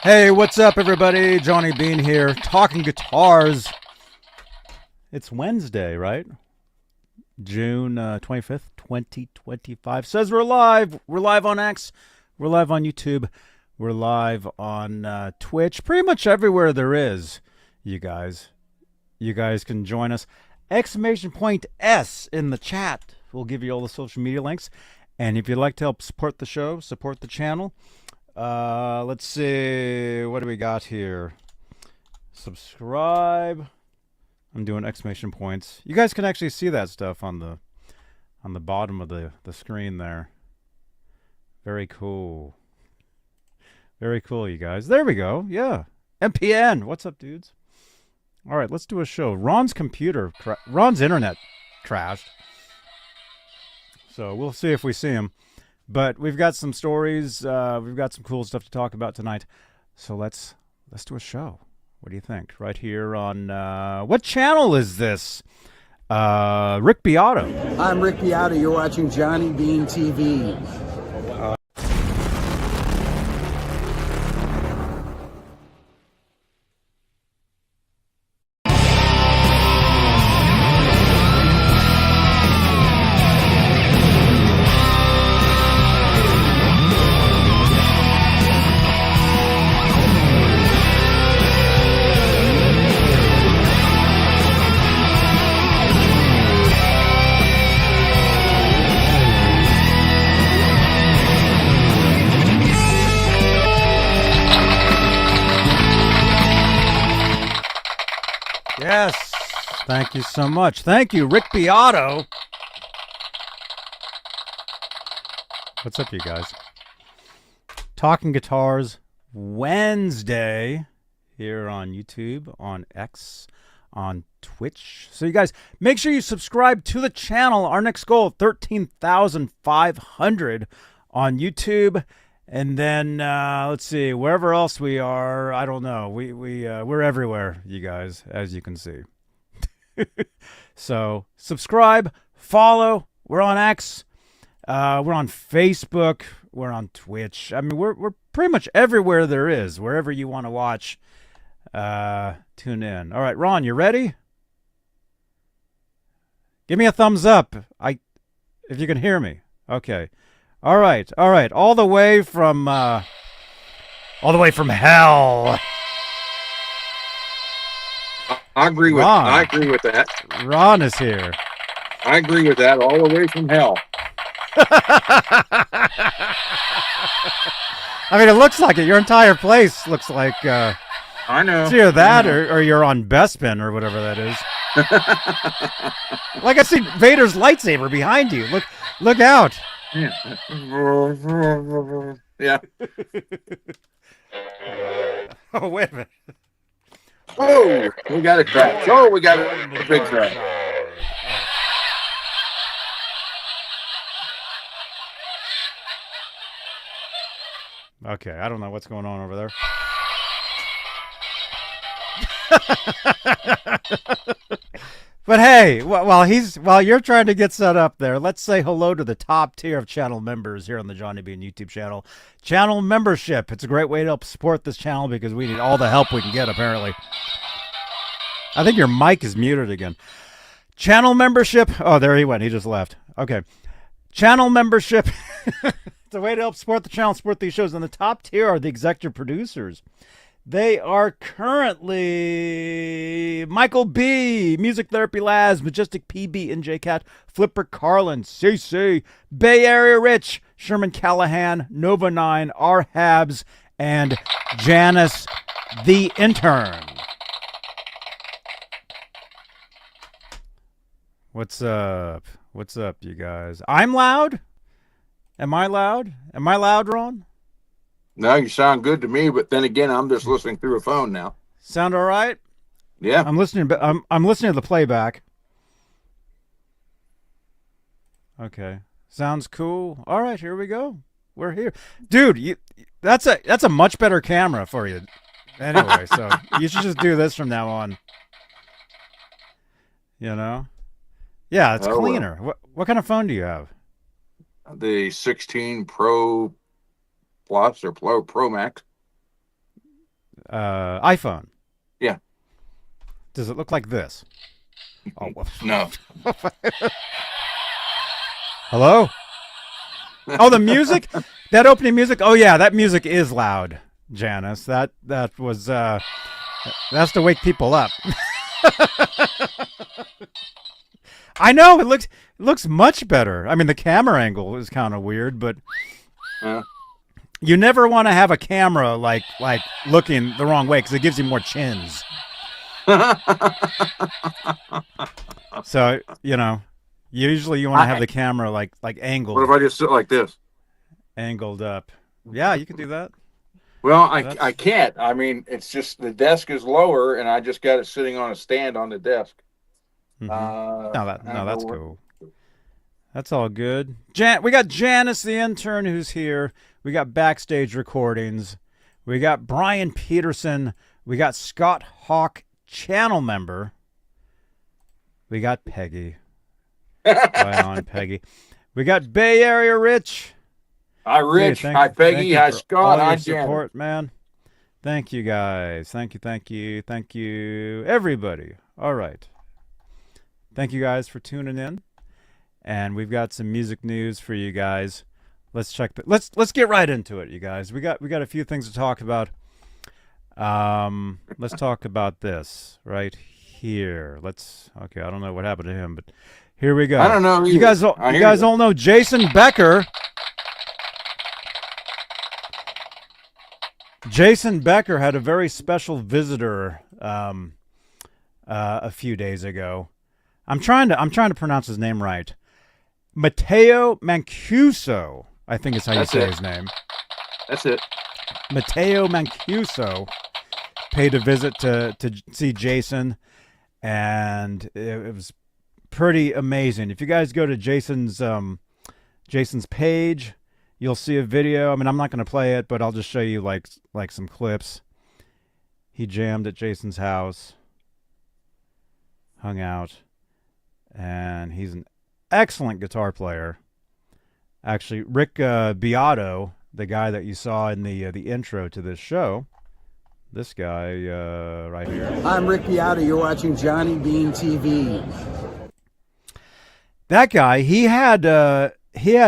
Hey, what's up, everybody? Johnny Beane here, talking guitars. It's Wednesday, right? June 25th, 2025. Says we're live. We're live on X. We're live on YouTube. We're live on Twitch. Pretty much everywhere there is, you guys. You guys can join us. Exclamation point S in the chat. We'll give you all the social media links. And if you'd like to help support the show, support the channel, let's see, what do we got here? Subscribe. I'm doing exclamation points. You guys can actually see that stuff on the bottom of the screen there. Very cool. Very cool, you guys. There we go. Yeah. MPN. What's up, dudes? All right, let's do a show. Ron's internet crashed. So we'll see if we see him. But we've got some stories. We've got some cool stuff to talk about tonight. So let's do a show. What do you think? Right here on what channel is this? Rick Beato. I'm Rick Beato. You're watching Johnny Beane TV. Yes. Thank you so much. Thank you, Rick Beato. What's up, you guys? Talking Guitars Wednesday here on YouTube, on X, on Twitch. So you guys, make sure you subscribe to the channel. Our next goal, 13,500 on YouTube. And then let's see, wherever else we are, I don't know. We're everywhere, you guys, as you can see. So subscribe, follow. We're on X. We're on Facebook. We're on Twitch. I mean, we're pretty much everywhere there is. Wherever you want to watch, tune in. All right, Ron, you ready? Give me a thumbs up. If you can hear me. Okay. All right, all the way from hell. I agree with. Ron. I agree with that. Ron is here. I agree with that. All the way from hell. I mean, it looks like it. Your entire place looks like. I know. It's either that or you're on Bespin or whatever that is. Like I see Vader's lightsaber behind you. Look out. Yeah. Yeah. Oh, wait a minute. Oh, we got a crash. Oh, we got a big crash. Okay, I don't know what's going on over there. But hey, while you're trying to get set up there, let's say hello to the top tier of channel members here on the Johnny Beane YouTube channel. Channel membership. It's a great way to help support this channel because we need all the help we can get, apparently. I think your mic is muted again. Channel membership. Oh, there he went. He just left. Okay. Channel membership. It's a way to help support the channel, support these shows. And the top tier are the executive producers. They are currently Michael B, Music Therapy Laz, Majestic PB, NJ Cat, Flipper Carlin, CC, Bay Area Rich, Sherman Callahan, Nova 9, R Habs, and Janice the Intern. What's up? What's up, you guys? I'm loud? Am I loud? Am I loud, Ron? No, you sound good to me, but then again, I'm just listening through a phone now. Sound all right? Yeah. I'm listening, but I'm listening to the playback. Okay. Sounds cool. All right, here we go. We're here. Dude, that's a much better camera for you. Anyway, so you should just do this from now on. You know? Yeah, it's cleaner. What kind of phone do you have? The 16 Pro Plus or Pro Max. iPhone. Yeah. Does it look like this? Oh, No. Hello? Oh, the music? That opening music? Oh yeah, that music is loud, Janice. That was that's to wake people up. I know, it looks much better. I mean, the camera angle is kind of weird, but you never want to have a camera like looking the wrong way because it gives you more chins. So, usually you want to have the camera like angled. What if I just sit like this? Angled up. Yeah, you can do that. Well, I can't. I mean, it's just the desk is lower, and I just got it sitting on a stand on the desk. Mm-hmm. No, that's cool. That's all good. We got Janice, the intern, who's here. We got backstage recordings. We got Brian Peterson. We got Scott Hawk, channel member. We got Peggy. Right on, Peggy. We got Bay Area Rich. Hi, Rich. Hi, Peggy. Hi, Scott. Hi, support, man. Thank you, guys. Thank you, everybody. All right. Thank you guys for tuning in, and we've got some music news for you guys. Let's check. Let's get right into it, you guys. We got a few things to talk about. Let's talk about this right here. Okay, I don't know what happened to him, but here we go. I don't know either. You guys all know Jason Becker. Jason Becker had a very special visitor a few days ago. I'm trying to pronounce his name right. Matteo Mancuso, I think is how you say his name. That's it. Matteo Mancuso paid a visit to see Jason, and it was pretty amazing. If you guys go to Jason's page, you'll see a video. I mean, I'm not going to play it, but I'll just show you like some clips. He jammed at Jason's house, hung out, and he's an excellent guitar player. Actually, Rick Beato, the guy that you saw in the intro to this show, this guy right here. I'm Rick Beato. You're watching Johnny Beane TV. That guy, he had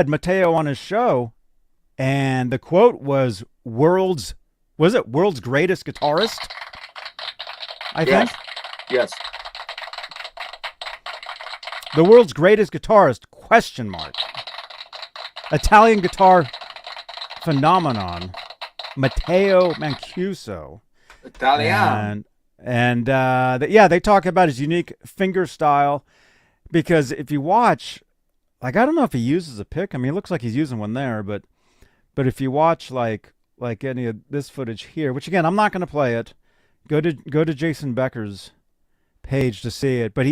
Matteo on his show, and the quote was world's greatest guitarist? I think. Yes. The world's greatest guitarist, ? Italian guitar phenomenon, Matteo Mancuso. Italian. And they talk about his unique finger style, because if you watch, I don't know if he uses a pick. I mean, it looks like he's using one there, but if you watch like any of this footage here, which again, I'm not going to play it, go to Jason Becker's page to see it, but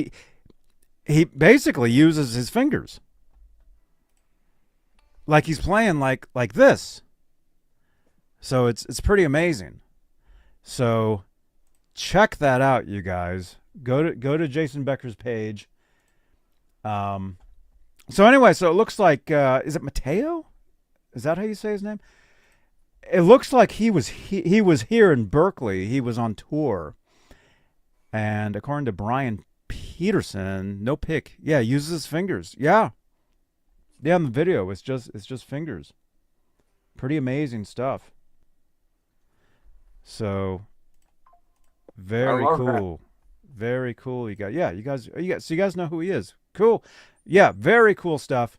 he basically uses his fingers. Like he's playing like this. So it's pretty amazing. So check that out, you guys. Go to Jason Becker's page. So anyway, so it looks like is it Matteo? Is that how you say his name? It looks like he was here in Berkeley. He was on tour. And according to Brian Peterson, no pick. Yeah, uses his fingers. Yeah. Yeah, in the video, it's just fingers. Pretty amazing stuff. So very cool. That. Very cool. You guys know who he is. Cool. Yeah, very cool stuff.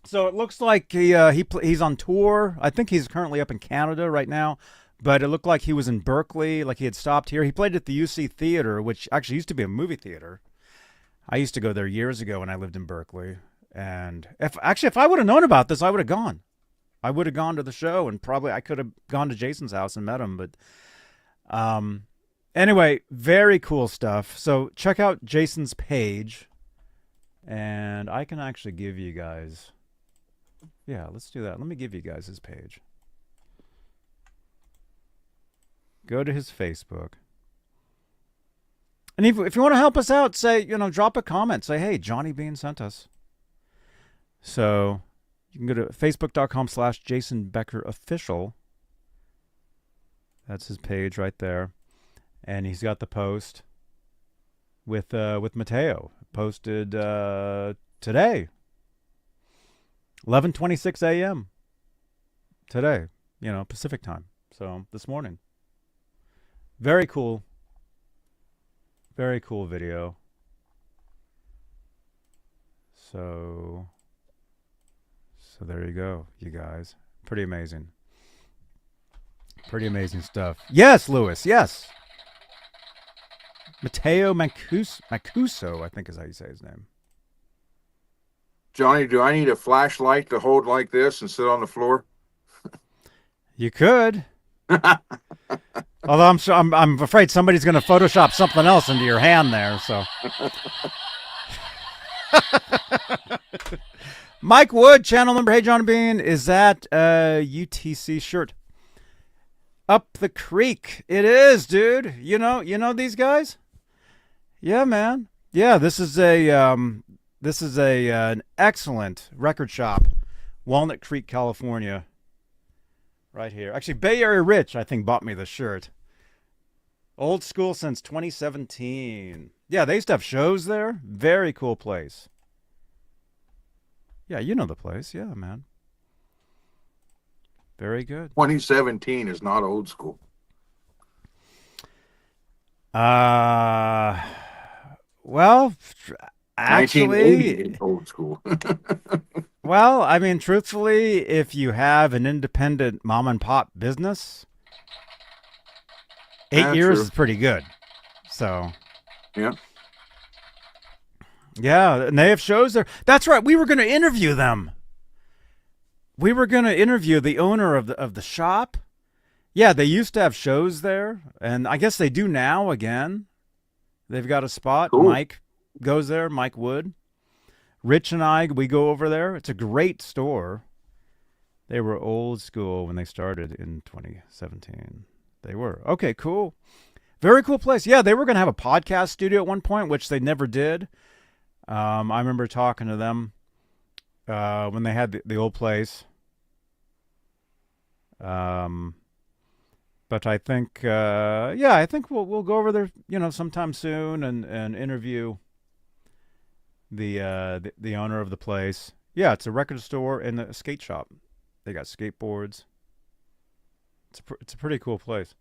So it looks like he's on tour. I think he's currently up in Canada right now, but it looked like he was in Berkeley, like he had stopped here. He played at the UC Theater, which actually used to be a movie theater. I used to go there years ago when I lived in Berkeley. And if I would have known about this, I would have gone. I would have gone to the show, and probably I could have gone to Jason's house and met him. But anyway, very cool stuff. So check out Jason's page, and I can actually give you guys. Yeah, let's do that. Let me give you guys his page. Go to his Facebook. And if you want to help us out, say, drop a comment. Say, hey, Johnny Beane sent us. So you can go to facebook.com/Jason Becker Official. That's his page right there. And he's got the post with Matteo. Posted today. 11:26 a.m. today, Pacific time. So this morning. Very cool. Very cool video. So there you go, you guys. Pretty amazing. Pretty amazing stuff. Yes, Lewis, yes. Matteo Mancuso, I think is how you say his name. Johnny, do I need a flashlight to hold like this and sit on the floor? You could. Although I'm afraid somebody's going to Photoshop something else into your hand there. So, Mike Wood, channel member. Hey, Johnny Beane, is that UTC shirt? Up the creek, it is, dude. You know these guys? Yeah, man. Yeah, this is an excellent record shop, Walnut Creek, California. Right here. Actually, Bay Area Rich, I think, bought me the shirt. Old school since 2017. Yeah, they used to have shows there. Very cool place. Yeah, you know the place. Yeah, man. Very good. 2017 is not old school. Well, actually, 1980 is old school. Well, I mean, truthfully, if you have an independent mom and pop business, 8 years is pretty good. So, yeah. Yeah, and they have shows there. That's right. We were going to interview them. We were going to interview the owner of the shop. Yeah, they used to have shows there, and I guess they do now again. They've got a spot. Cool. Mike goes there, Mike Wood. Rich and I, we go over there. It's a great store. They were old school when they started in 2017. They were. Okay, cool. Very cool place. Yeah, they were going to have a podcast studio at one point, which they never did. I remember talking to them when they had the old place. But I think, I think we'll go over there, sometime soon and interview the owner of the place. Yeah, it's a record store and a skate shop. They got skateboards. It's a pretty cool place.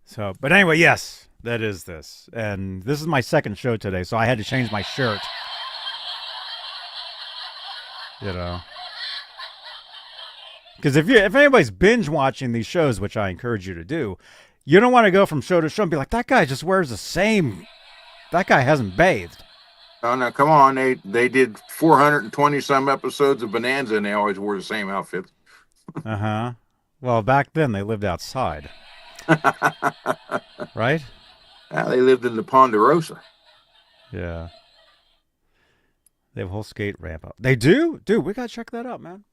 So, but anyway, yes, that is this. And this is my second show today, so I had to change my shirt. Because if anybody's binge watching these shows, which I encourage you to do, you don't want to go from show to show and be like, that guy just wears the same. That guy hasn't bathed. Oh, no, come on. They did 420 some episodes of Bonanza, and they always wore the same outfits. Uh-huh. Well, back then they lived outside. Right? They lived in the Ponderosa. Yeah. They have a whole skate ramp up. They do? Dude, we got to check that out, man.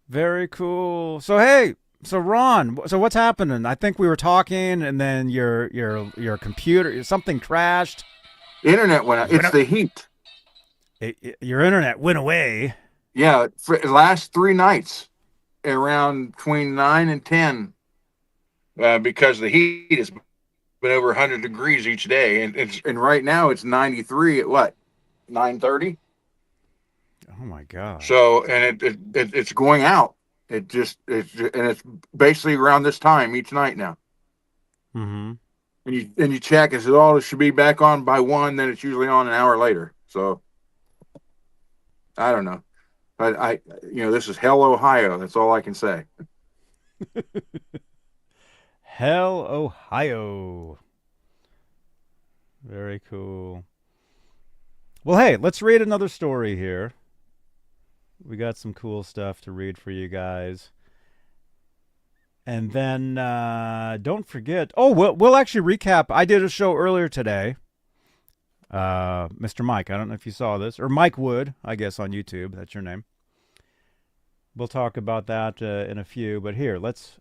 Very cool. So, hey, Ron, so what's happening? I think we were talking, and then your computer, something crashed. The internet went out. It's the heat. Your internet went away. Yeah, for the last 3 nights, around between 9 and 10, because the heat has been over 100 degrees each day, and right now it's 93 at what, 9:30? Oh my God! So, and it's going out. It's basically around this time each night now. Mm-hmm. And you check and says, oh, it should be back on by 1. Then it's usually on an hour later. So I don't know, but this is hell, Ohio. That's all I can say. Hell, Ohio. Very cool. Well, hey, let's read another story here. We got some cool stuff to read for you guys. And then don't forget. Oh, we'll actually recap. I did a show earlier today. Mr. Mike, I don't know if you saw this. Or Mike Wood, I guess, on YouTube. That's your name. We'll talk about that in a few. But here, let's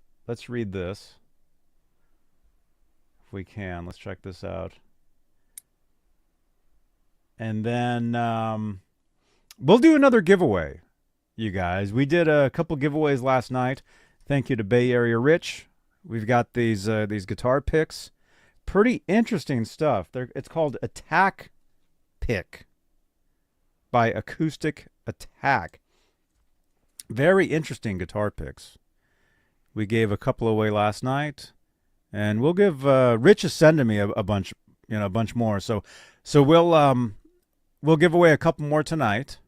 read this. If we can. Let's check this out. And then we'll do another giveaway, you guys. We did a couple giveaways last night. Thank you to Bay Area Rich. We've got these guitar picks. Pretty interesting stuff. It's called ATTAK Pick by Acoustic ATTAK. Very interesting guitar picks. We gave a couple away last night, and we'll give Rich is sending me a bunch, a bunch more. So we'll give away a couple more tonight.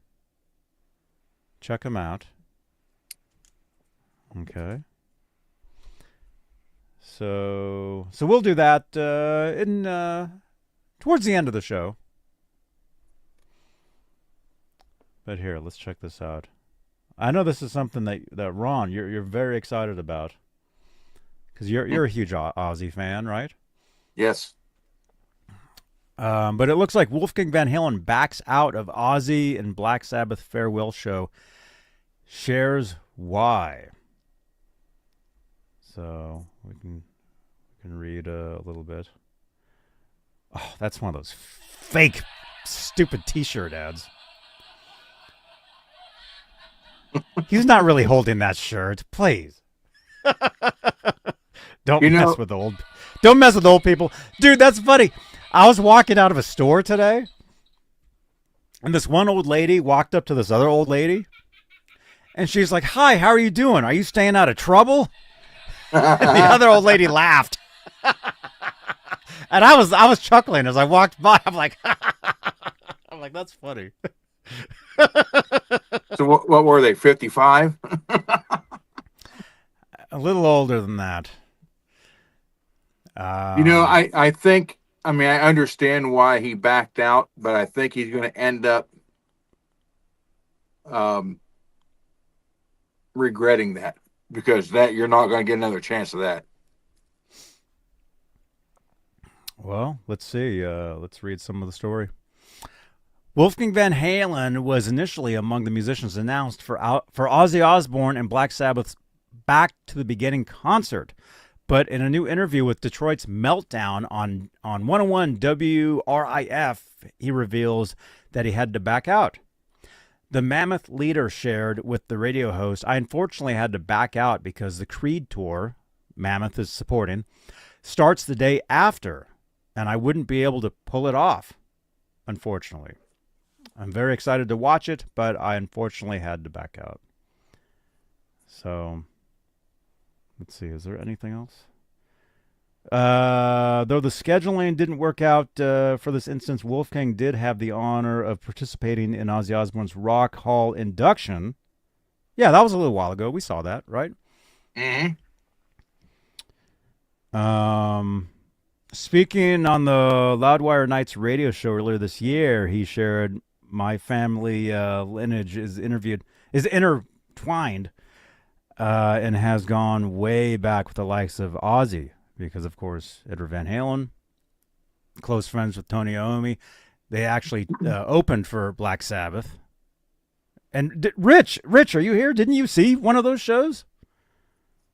Check them out. Okay. So we'll do that in towards the end of the show. But here, let's check this out. I know this is something that Ron, you're very excited about, because you're a huge Ozzy fan, right? Yes. But it looks like Wolfgang Van Halen backs out of Ozzy and Black Sabbath farewell show. Shares why. So we can read a little bit. Oh, that's one of those fake, stupid T-shirt ads. He's not really holding that shirt. Please. Don't mess with old people. Dude, that's funny. I was walking out of a store today, and this one old lady walked up to this other old lady, and she's like, "Hi, how are you doing? Are you staying out of trouble?" And the other old lady laughed. And I was chuckling as I walked by. I'm like, that's funny. So what were they, 55? A little older than that. I think, I understand why he backed out, but I think he's going to end up regretting that, because you're not going to get another chance of that. Well, let's see. Let's read some of the story. Wolfgang Van Halen was initially among the musicians announced for Ozzy Osbourne and Black Sabbath's Back to the Beginning concert. But in a new interview with Detroit's Meltdown on 101 WRIF, he reveals that he had to back out. The Mammoth leader shared with the radio host, "I unfortunately had to back out because the Creed tour Mammoth is supporting starts the day after, and I wouldn't be able to pull it off, unfortunately. I'm very excited to watch it, but I unfortunately had to back out." So, let's see. Is there anything else? Though the scheduling didn't work out for this instance, Wolfgang did have the honor of participating in Ozzy Osbourne's Rock Hall induction. Yeah, that was a little while ago. We saw that, right? Mm-hmm. Speaking on the Loudwire Nights radio show earlier this year, he shared, "My family lineage is intertwined and has gone way back with the likes of Ozzy, because, of course, Edward Van Halen, close friends with Tony Iommi. They actually opened for Black Sabbath." And Rich, are you here? Didn't you see one of those shows?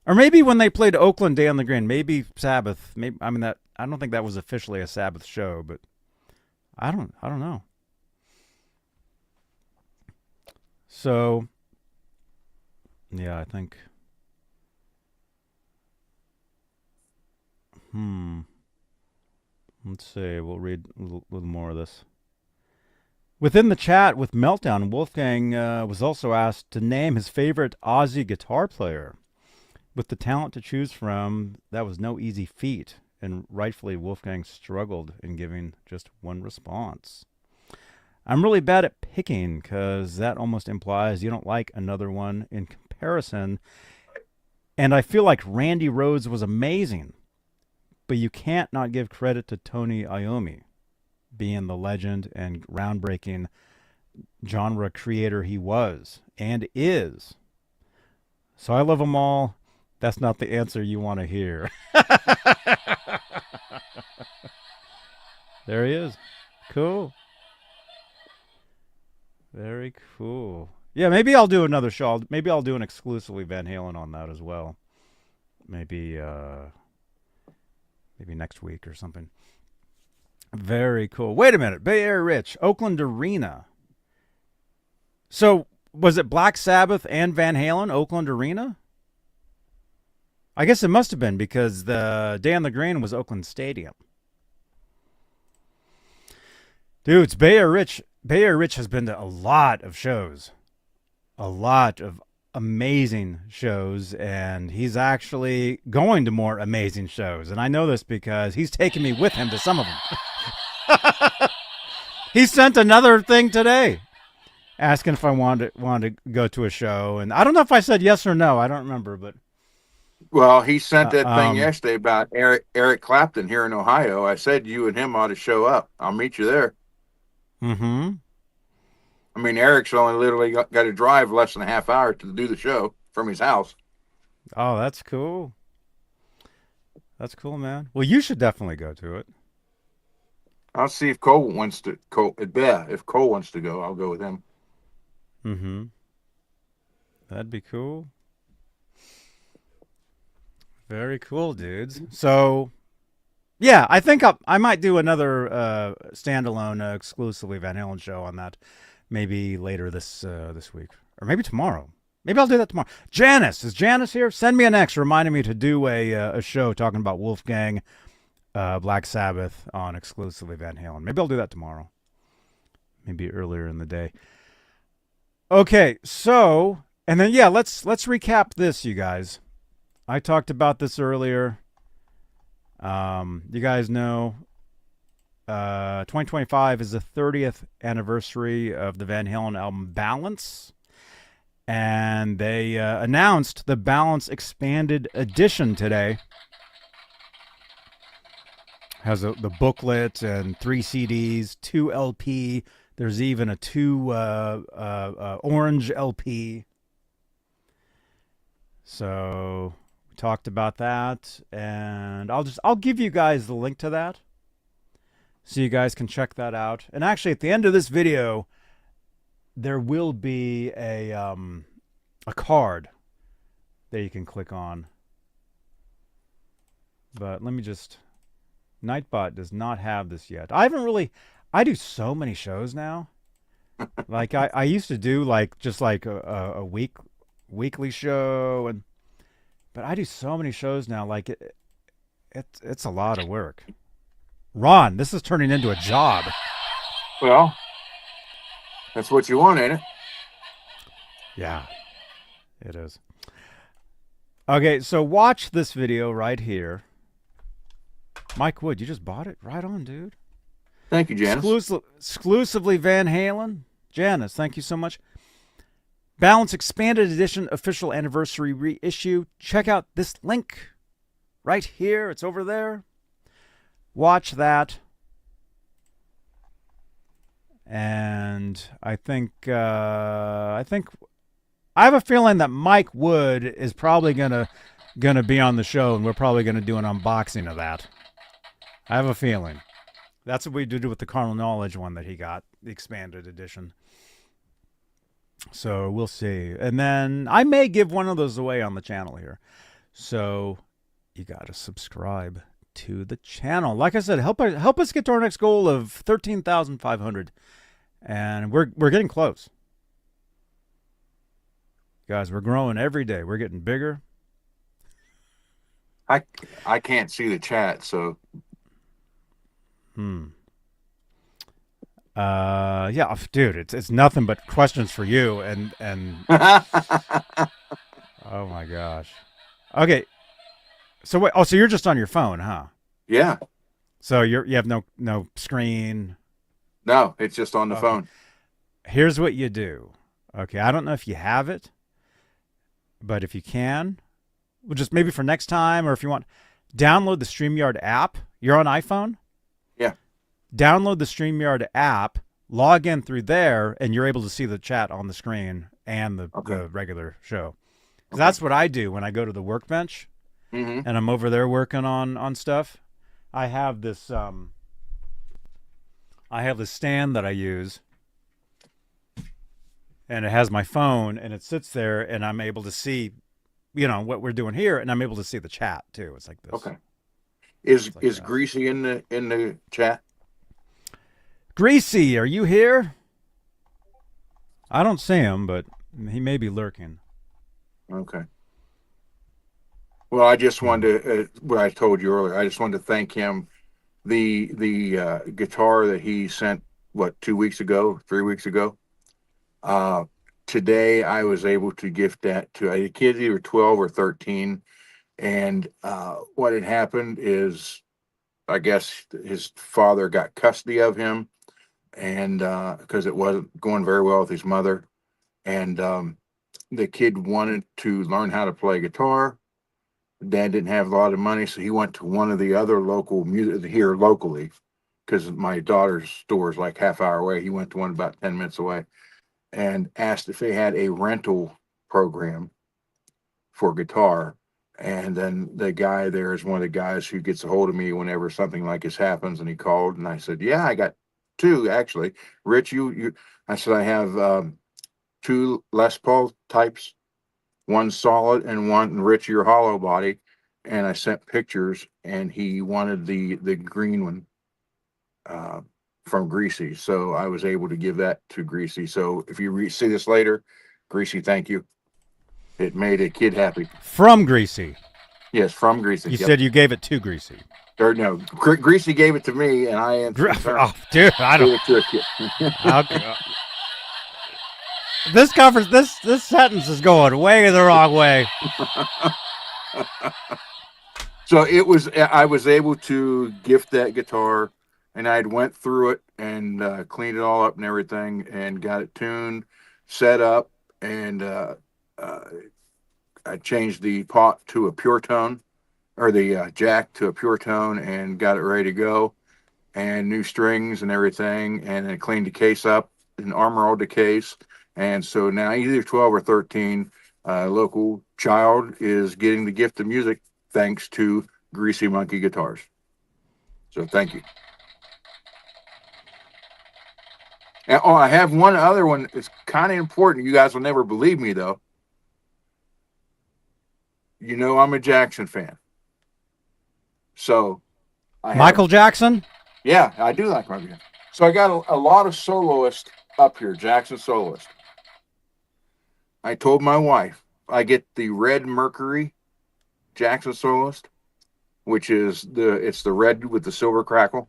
Or maybe when they played Oakland Day on the Green, maybe Sabbath. Maybe I don't think that was officially a Sabbath show, but I don't know. So, yeah, I think. Let's see. We'll read a little more of this. Within the chat with Meltdown, Wolfgang was also asked to name his favorite Ozzy guitar player. With the talent to choose from, that was no easy feat, and rightfully Wolfgang struggled in giving just one response. "I'm really bad at picking, because that almost implies you don't like another one in comparison, and I feel like Randy Rhoads was amazing, but you can't not give credit to Tony Iommi, being the legend and groundbreaking genre creator he was and is. So I love them all. That's not the answer you want to hear." There he is. Cool. Very cool. Yeah, maybe I'll do another show. Maybe I'll do an exclusively Van Halen on that as well. Maybe next week or something. Very cool. Wait a minute. Bay Area Rich, Oakland Arena. So was it Black Sabbath and Van Halen, Oakland Arena? I guess it must have been because the Day on the Green was Oakland Stadium. Dudes, Bay Area Rich has been to a lot of shows. A lot of amazing shows, and he's actually going to more amazing shows. And I know this because he's taken me with him to some of them. He sent another thing today asking if I wanted to go to a show, and I don't know if I said yes or no. I don't remember, but Well, he sent that thing yesterday about Eric Clapton here in Ohio. I said you and him ought to show up. I'll meet you there. Mm-hmm. I mean, Eric's only literally got to drive less than a half hour to do the show from his house. Oh, that's cool. That's cool, man. Well, you should definitely go to it. I'll see if Cole wants to. If Cole wants to go, I'll go with him. Mm-hmm. That'd be cool. Very cool, dudes. So, yeah, I think I might do another standalone exclusively Van Halen show on that. Maybe later this week, or maybe tomorrow. Maybe I'll do that tomorrow. Janice, is Janice here? Send me an X reminding me to do a show talking about Wolfgang, Black Sabbath on exclusively Van Halen. Maybe I'll do that tomorrow. Maybe earlier in the day. Okay, so and then yeah, let's recap this, you guys. I talked about this earlier. You guys know. 2025 is the 30th anniversary of the Van Halen album Balance, and they announced the Balance Expanded Edition today. Has the booklet and 3 CDs, 2 LP. There's even a 2 orange LP. So we talked about that, and I'll give you guys the link to that, so you guys can check that out. And actually, at the end of this video, there will be a card that you can click on. But let me just... Nightbot does not have this yet. I do so many shows now. Like I used to do just a weekly show, but I do so many shows now. Like it's a lot of work. Ron, this is turning into a job. Well, that's what you want, ain't it? Yeah, it is. Okay, so watch this video right here. Mike Wood, you just bought it? Right on, dude. Thank you, Janice. Exclusively Van Halen. Janice, thank you so much. Balance Expanded Edition official anniversary reissue. Check out this link right here. It's over there. Watch that. And I have a feeling that Mike Wood is probably gonna be on the show, and we're probably gonna do an unboxing of that. I have a feeling. That's what we did with the Carnal Knowledge one that he got, the expanded edition. So we'll see. And then I may give one of those away on the channel here. So you got to subscribe to the channel. Like I said, help us get to our next goal of 13,500. And we're getting close. Guys, we're growing every day. We're getting bigger. I can't see the chat, so yeah, dude, it's nothing but questions for you and oh my gosh. Okay. So wait, so you're just on your phone, huh? Yeah. So you have no screen. No, it's just on the phone. Here's what you do. Okay, I don't know if you have it, but if you can, well, just maybe for next time, or if you want, download the StreamYard app. You're on iPhone? Yeah. Download the StreamYard app, log in through there, and you're able to see the chat on the screen and the regular show. That's what I do when I go to the workbench and I'm over there working on stuff. I have this stand that I use, and it has my phone, and it sits there, and I'm able to see, what we're doing here, and I'm able to see the chat too. It's like this. Okay. Is Greasy in the chat? Greasy, are you here? I don't see him, but he may be lurking. Okay. Well, I just wanted to, what I told you earlier, I just wanted to thank him. The guitar that he sent, what, 2 weeks ago, 3 weeks ago. Uh, Today I was able to gift that to a kid either 12 or 13. And what had happened is, I guess his father got custody of him, and because it wasn't going very well with his mother, and the kid wanted to learn how to play guitar. Dad didn't have a lot of money, so he went to one of the other local music here locally, because my daughter's store is like half hour away. He went to one about 10 minutes away and asked if they had a rental program for guitar. And then the guy there is one of the guys who gets a hold of me whenever something like this happens. And he called, and I said, "Yeah, I got two actually. Rich, you." I said, "I have two Les Paul types, one solid and one Rich, your hollow body." And I sent pictures, and he wanted the green one from Greasy. So I was able to give that to Greasy. So if you see this later, Greasy, thank you. It made a kid happy. From Greasy. Yes, from Greasy. You said you gave it to Greasy. Or no, Greasy gave it to me, and I Oh, dude, I don't. gave it to a kid. Okay. This sentence is going way the wrong way. So I was able to gift that guitar, and I'd went through it and cleaned it all up and everything, and got it tuned, set up, and I changed the pot to a pure tone, or the jack to a pure tone, and got it ready to go, and new strings and everything, and then cleaned the case up and armor all the case. And so now either 12 or 13 local child is getting the gift of music thanks to Greasy Monkey Guitars. So thank you. And, I have one other one. It's kind of important. You guys will never believe me, though. You know I'm a Jackson fan. So Michael Jackson? Yeah, I do like Michael Jackson. So I got a lot of soloists up here, Jackson soloists. I told my wife I get the red Mercury Jackson soloist, which is it's the red with the silver crackle,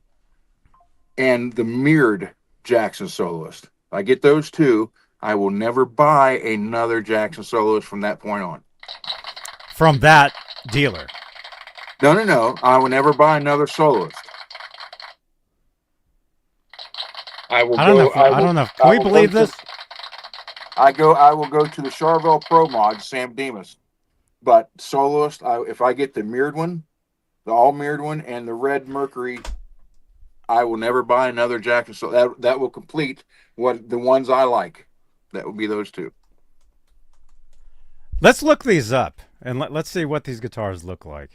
and the mirrored Jackson soloist. I get those two. I will never buy another Jackson soloist from that point on. From that dealer? No. I will never buy another soloist. I don't know. Can we believe this? I will go to the Charvel Pro Mod, Sam Demas. But soloist, if I get the mirrored one, the all mirrored one, and the red Mercury, I will never buy another Jackson. So that will complete the ones I like. That will be those two. Let's look these up and let's see what these guitars look like,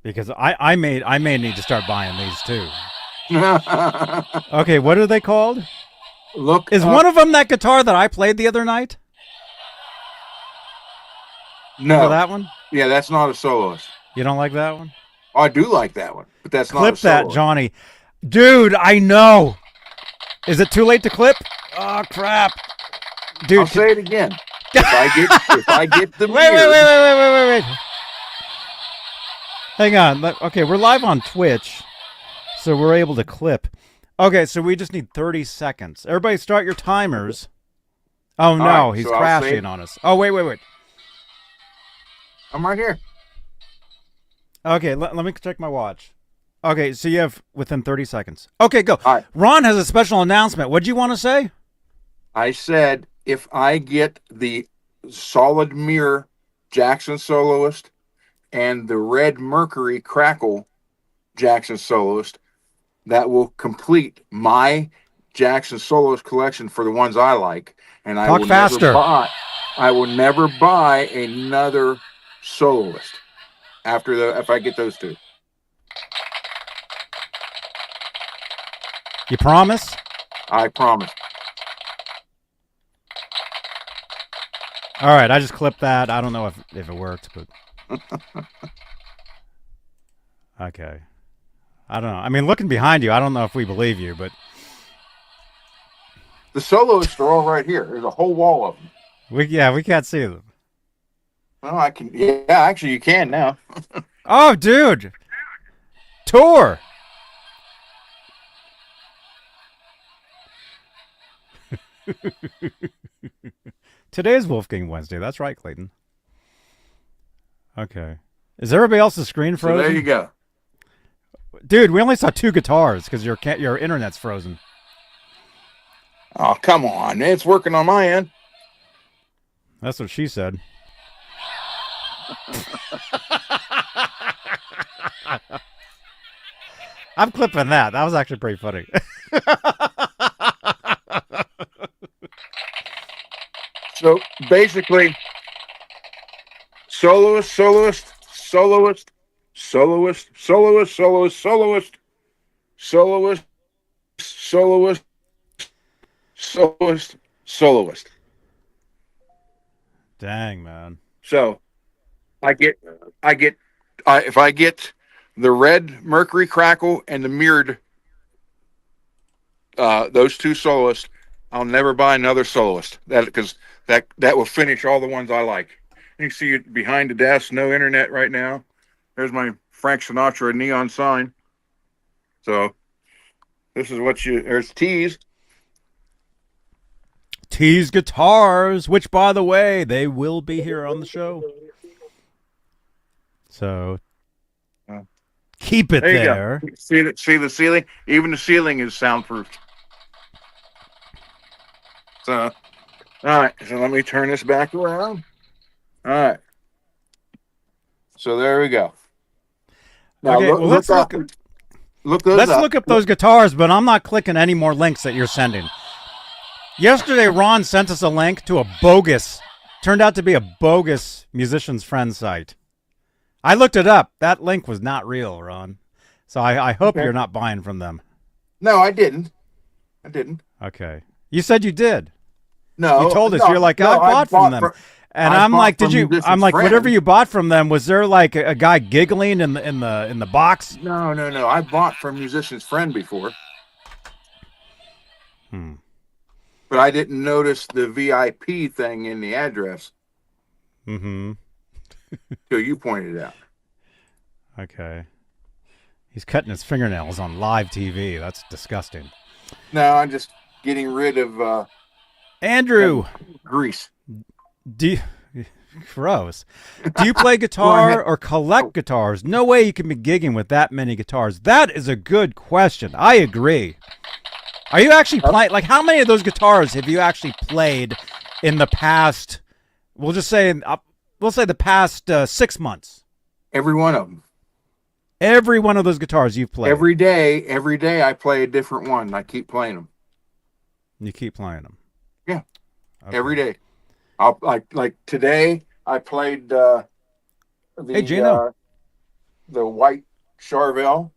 because I may need to start buying these too. Okay, what are they called? Is one of them that guitar that I played the other night? No. Remember that one? Yeah, that's not a soloist. You don't like that one? Oh, I do like that one, but that's not a soloist. Clip that, Johnny. Dude, I know. Is it too late to clip? Oh, crap. Dude, I'll say it again. If I get the wait. Hang on. Okay, we're live on Twitch, so we're able to clip. Okay, so we just need 30 seconds. Everybody start your timers. Oh, no, he's crashing on us. Oh, wait. I'm right here. Okay, let me check my watch. Okay, so you have within 30 seconds. Okay, go. All right. Ron has a special announcement. What do you want to say? I said if I get the solid mirror Jackson soloist and the red Mercury crackle Jackson soloist, that will complete my Jackson soloist collection for the ones I like. And I will never buy another soloist if I get those two. You promise? I promise. All right, I just clipped that. I don't know if it worked, but okay. I don't know. I mean, looking behind you, I don't know if we believe you, but the soloists are all right here. There's a whole wall of them. We can't see them. Well, I can. Yeah, actually, you can now. Oh, dude. Tour. Today's Wolfgang Wednesday. That's right, Clayton. Okay. Is everybody else's screen frozen? So there you go. Dude, we only saw 2 guitars because your internet's frozen. Oh, come on. It's working on my end. That's what she said. I'm clipping that. That was actually pretty funny. So basically, soloist, soloist, soloist, soloist, soloist, soloist, soloist, soloist, soloist, soloist, soloist. Dang, man. So if I get the red Mercury Crackle and the mirrored, those 2 soloists, I'll never buy another soloist. Because that will finish all the ones I like. You see it behind the desk, no internet right now. There's my Frank Sinatra neon sign. So this is there's T's. T's Guitars, which, by the way, they will be here on the show. So keep it there. See the ceiling? Even the ceiling is soundproof. So, all right. So let me turn this back around. All right. So there we go. Now, Okay, well, let's look up those guitars, but I'm not clicking any more links that you're sending. Yesterday, Ron sent us a link to turned out to be a bogus Musician's Friend site. I looked it up. That link was not real, Ron. So I hope you're not buying from them. No, I didn't. Okay. You said you did. No. You told us. You're like, I bought from them. And I'm like, did you? I'm like, whatever you bought from them, was there like a guy giggling in the box? No. I bought from Musician's Friend before. But I didn't notice the VIP thing in the address. Mm-hmm. Till you pointed it out. Okay. He's cutting his fingernails on live TV. That's disgusting. No, I'm just getting rid of Andrew grease. Gross. Do you play guitar or collect guitars? No way you can be gigging with that many guitars. That is a good question. I agree. Are you actually playing? Like, how many of those guitars have you actually played in the past? We'll say the past 6 months. Every one of them. Every one of those guitars you've played. Every day I play a different one. I keep playing them. You keep playing them. Yeah. Okay. Every day. I'll like today I played the white Charvel.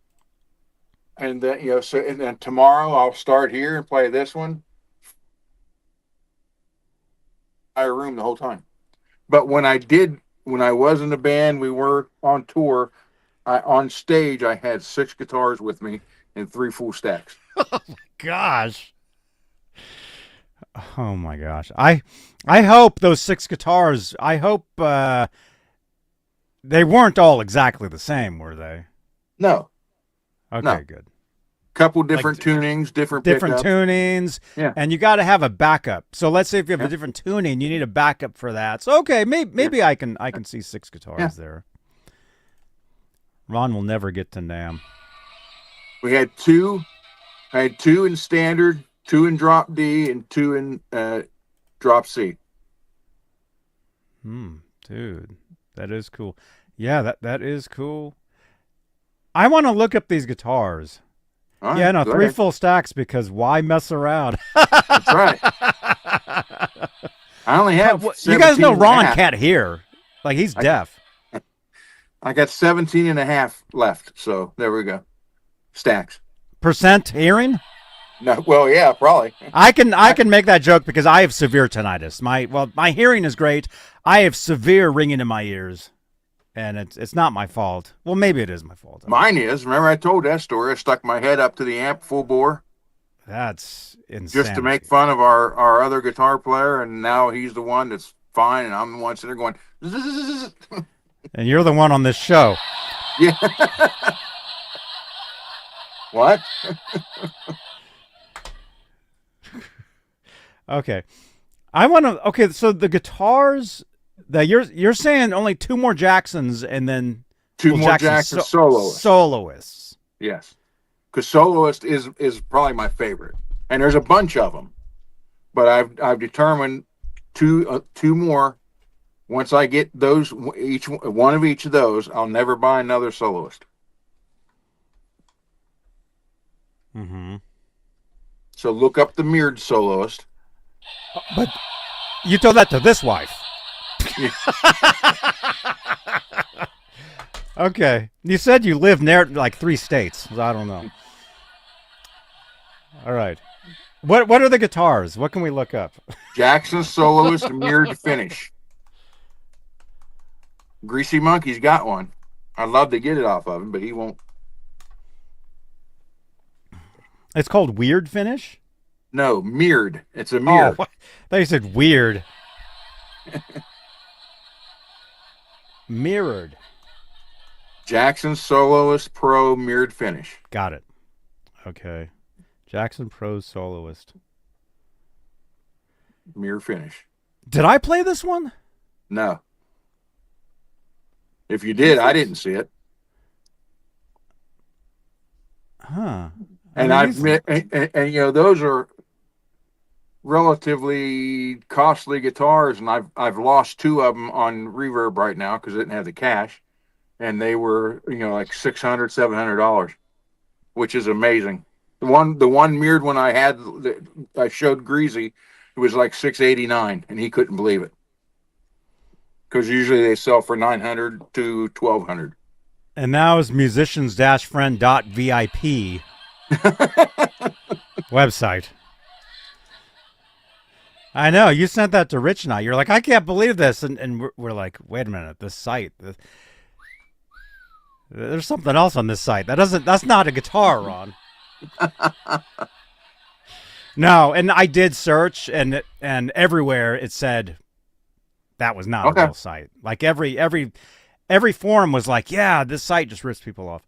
And then and then tomorrow I'll start here and play this one. Entire room the whole time. But when I was in the band, we were on tour. On stage, I had 6 guitars with me and 3 full stacks. Oh my gosh! Oh my gosh! I hope those 6 guitars. I hope they weren't all exactly the same, were they? No. Okay, no. Good. Couple different tunings, different tunings, yeah. And you got to have a backup. So let's say if you have a different tuning, you need a backup for that. So okay, maybe I can see 6 guitars there. Ron will never get to NAMM. We had 2. I had 2 in standard, 2 in drop D, and 2 in drop C. Dude, that is cool. Yeah, that is cool. I want to look up these guitars. Right, yeah, no, 3 full stacks because why mess around? That's right. I only have. You guys know Ron can't hear. Like he's deaf. I got 17 and a half left. So there we go. Stacks. Percent hearing? No, well, yeah, probably. I can make that joke because I have severe tinnitus. My hearing is great. I have severe ringing in my ears. And it's not my fault. Well, maybe it is my fault. Mine is. Remember I told that story? I stuck my head up to the amp full bore. That's insane. Just to make fun of our other guitar player, and now he's the one that's fine, and I'm the one sitting there going, zzz. And you're the one on this show. Yeah. What? Okay. I want to. Okay, so the guitars that you're saying only 2 more Jacksons and then Two more Jackson soloists. Soloists. Yes, because soloist is probably my favorite, and there's a bunch of them, but I've determined two more. Once I get those, each one of each of those, I'll never buy another soloist. Mm-hmm. So look up the mirrored soloist. But you told that to this wife. Okay. You said you live near like 3 states. So I don't know. All right. What are the guitars? What can we look up? Jackson soloist mirrored finish. Greasy Monkey's got one. I'd love to get it off of him, but he won't. It's called Weird Finish? No, mirrored. It's a mirror. Oh, I thought you said weird. Mirrored. Jackson Soloist Pro mirrored finish. Got it. Okay. Jackson Pro Soloist. Mirror finish. Did I play this one? No. If you did, I didn't see it. Huh. And and you know, those are relatively costly guitars, and I've lost 2 of them on Reverb right now because I didn't have the cash, and they were, you know, like $600-$700, which is amazing. The one mirrored one I had, I showed Greasy, it was like $689, and he couldn't believe it because usually they sell for $900 to $1,200. And now is musicians-friend.vip website. I know. You sent that to Rich and I. You're like, I can't believe this. And we're like, wait a minute. This site. There's something else on this site. That's not a guitar, Ron. No, and I did search, and everywhere it said that was not a real site. Like every forum was like, yeah, this site just rips people off.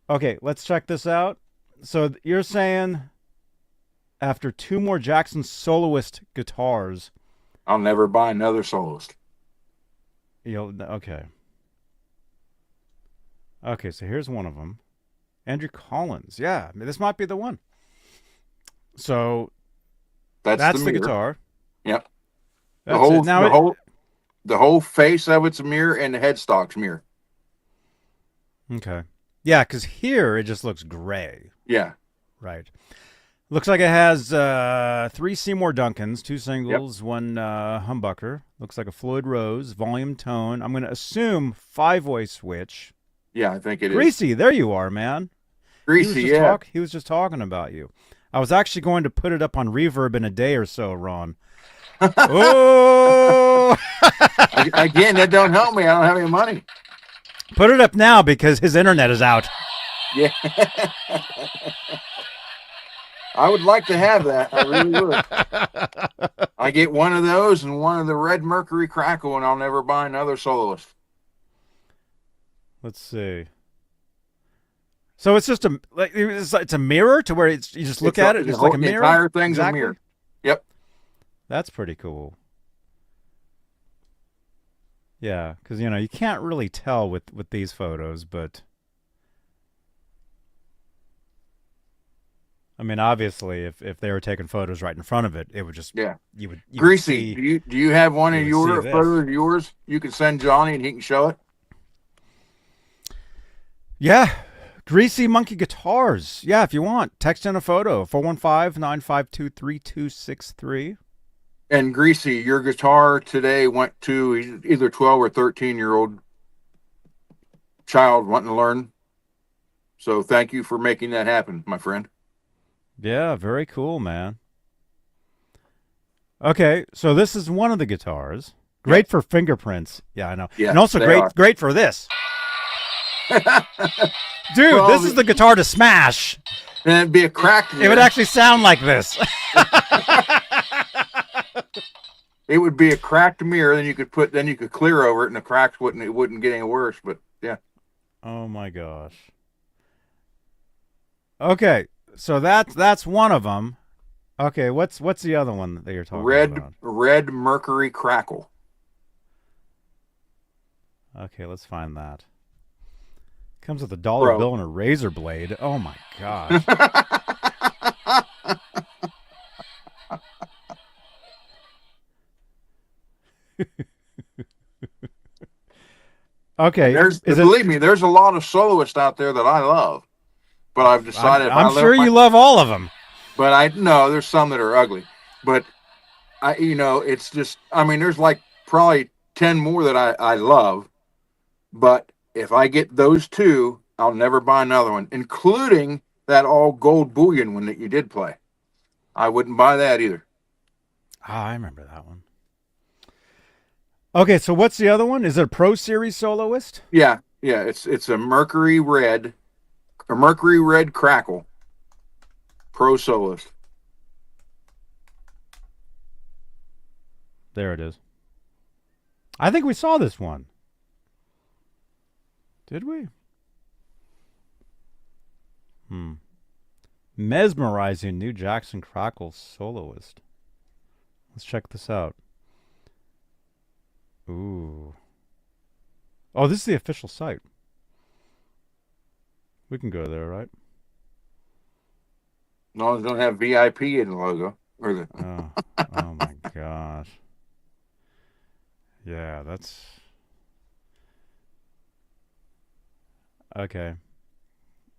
Okay, let's check this out. So you're saying after 2 more Jackson soloist guitars, I'll never buy another soloist. Okay. Okay, so here's one of them. Andrew Collins. Yeah, this might be the one. So that's the guitar. Yep. That's The whole face of it's a mirror, and the headstock's mirror. Okay. Yeah, because here it just looks gray. Yeah. Right. Looks like it has 3 Seymour Duncans, 2 singles, 1 humbucker. Looks like a Floyd Rose, volume tone. I'm going to assume 5-voice switch. Yeah, I think it is. Greasy, there you are, man. Greasy, He was just talking about you. I was actually going to put it up on Reverb in a day or so, Ron. Oh! Again, that don't help me. I don't have any money. Put it up now because his internet is out. Yeah. I would like to have that. I really would. I get one of those and one of the Red Mercury Crackle, and I'll never buy another soloist. Let's see. So it's just it's a mirror to where you just look at it. It's like a mirror. The entire thing's a mirror. Yep. That's pretty cool. Yeah, because you can't really tell with these photos, but I mean, obviously, if they were taking photos right in front of it, it would just you would Greasy. See, do you have one of your photos of yours? You can send Johnny and he can show it. Yeah, Greasy Monkey Guitars. Yeah, if you want, text in a photo 415-952-3263. And Greasy, your guitar today went to either 12 or 13-year-old child wanting to learn. So thank you for making that happen, my friend. Yeah, very cool, man. Okay, so this is one of the guitars. Great for fingerprints. Yeah, I know. Yeah, and also great for this. Dude, this is the guitar to smash. And it'd be a crack. It would actually sound like this. It would be a cracked mirror, then you could clear over it, and the cracks wouldn't get any worse. But yeah. Oh my gosh. Okay, so that's one of them. Okay, what's the other one that you're talking about? Red Mercury Crackle. Okay, let's find that. Comes with a dollar bill and a razor blade. Oh my gosh. Okay, believe me, there's a lot of soloists out there that I love, but I've decided I'm sure you love all of them. But there's some that are ugly. But it's just, there's like probably 10 more that I love. But if I get those two, I'll never buy another one, including that all gold bullion one that you did play. I wouldn't buy that either. I remember that one. Okay, so what's the other one? Is it a Pro Series soloist? Yeah. It's a Mercury Red Crackle Pro soloist. There it is. I think we saw this one. Did we? Mesmerizing new Jackson Crackle soloist. Let's check this out. Ooh. Oh, this is the official site. We can go there, right? As long as don't have VIP in the logo. Oh my gosh. Yeah, that's... Okay.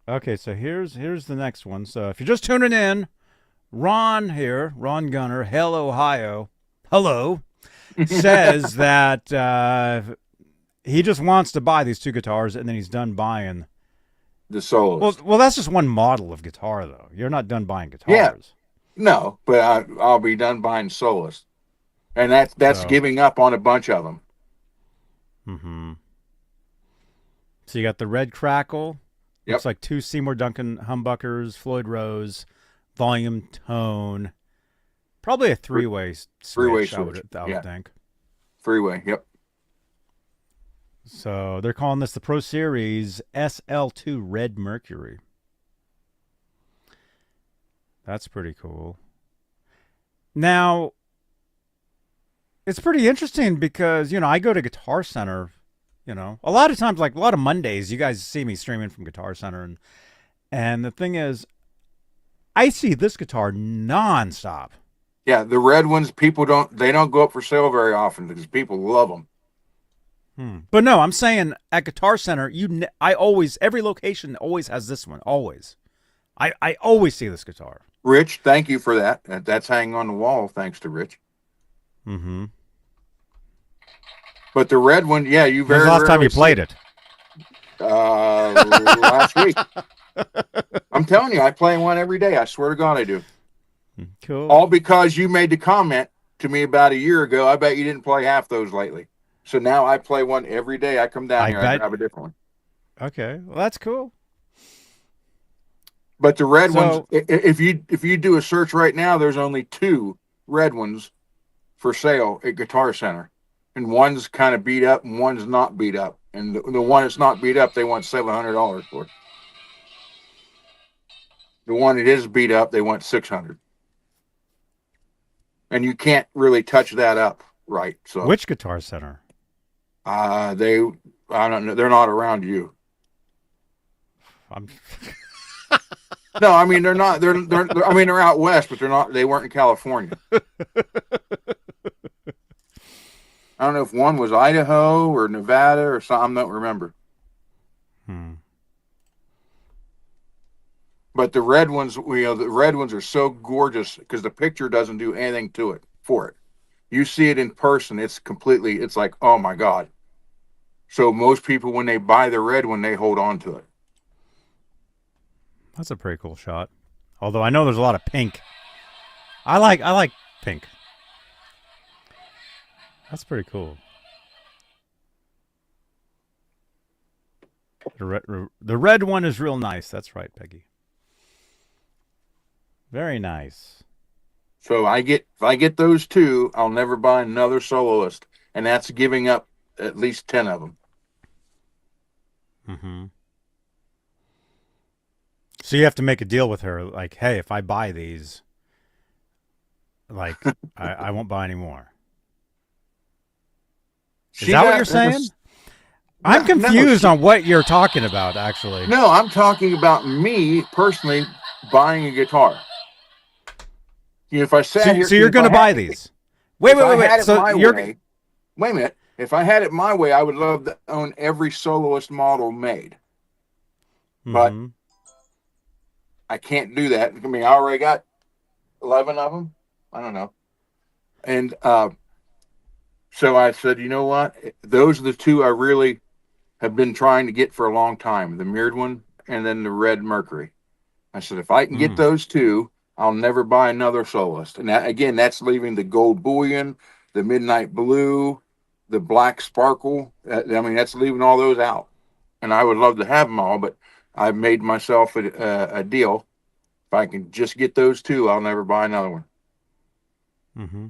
Okay, so here's the next one. So if you're just tuning in, Ron Gunner, Hell Ohio, hello, says that he just wants to buy these two guitars and then he's done buying the solos. Well, that's just one model of guitar, though. You're not done buying guitars. Yeah. No, but I'll be done buying solos. And that's giving up on a bunch of them. Mm-hmm. So you got the Red Crackle. Yep. Looks like two Seymour Duncan humbuckers, Floyd Rose, volume tone. Probably a three-way switch, I would think. Three-way, yep. So they're calling this the Pro Series SL2 Red Mercury. That's pretty cool. Now, it's pretty interesting because, I go to Guitar Center, a lot of times, like a lot of Mondays, you guys see me streaming from Guitar Center. And the thing is, I see this guitar nonstop. Yeah, the red ones, they don't go up for sale very often because people love them. But no, I'm saying at Guitar Center, every location always has this one. Always. I always see this guitar. Rich, thank you for that. That's hanging on the wall, thanks to Rich. Mm-hmm. But the red one, yeah, you very. When's the last time you played it? Last week. I'm telling you, I play one every day. I swear to God, I do. Cool. All because you made the comment to me about a year ago. I bet you didn't play half those lately. So now I play one every day. I come down here and grab a different one. Okay, well that's cool. But the red ones, if you do a search right now, there's only two red ones for sale at Guitar Center, and one's kind of beat up and one's not beat up. And the one that's not beat up, they want $700 for. The one that is beat up, they want $600. And you can't really touch that up right. So which Guitar Center? I don't know. They're not around you. No, I mean they're not. They're out west, but they're not. They weren't in California. I don't know if one was Idaho or Nevada or something. I don't remember. But the red ones, the red ones are so gorgeous because the picture doesn't do anything to it for it. You see it in person, it's like, oh my God. So most people, when they buy the red one, they hold on to it. That's a pretty cool shot. Although I know there's a lot of pink. I like pink. That's pretty cool. The red one is real nice. That's right, Peggy. Very nice. So if I get those two, I'll never buy another soloist, and that's giving up at least 10 of them. Mm-hmm. So you have to make a deal with her, like, hey, if I buy these, like, I won't buy any more. Is that what you're saying? I'm confused on what you're talking about, actually. No, I'm talking about me personally buying a guitar. If I sat here, so you're going to buy these? Wait. So wait a minute. If I had it my way, I would love to own every soloist model made. But I can't do that. I mean, I already got 11 of them. I don't know. And so I said, you know what? Those are the two I really have been trying to get for a long time. The mirrored one and then the red Mercury. I said, if I can get those two, I'll never buy another soloist. And that, again, that's leaving the gold bullion, the midnight blue, the black sparkle. I mean, that's leaving all those out. And I would love to have them all, but I've made myself a deal. If I can just get those two, I'll never buy another one. Mm-hmm.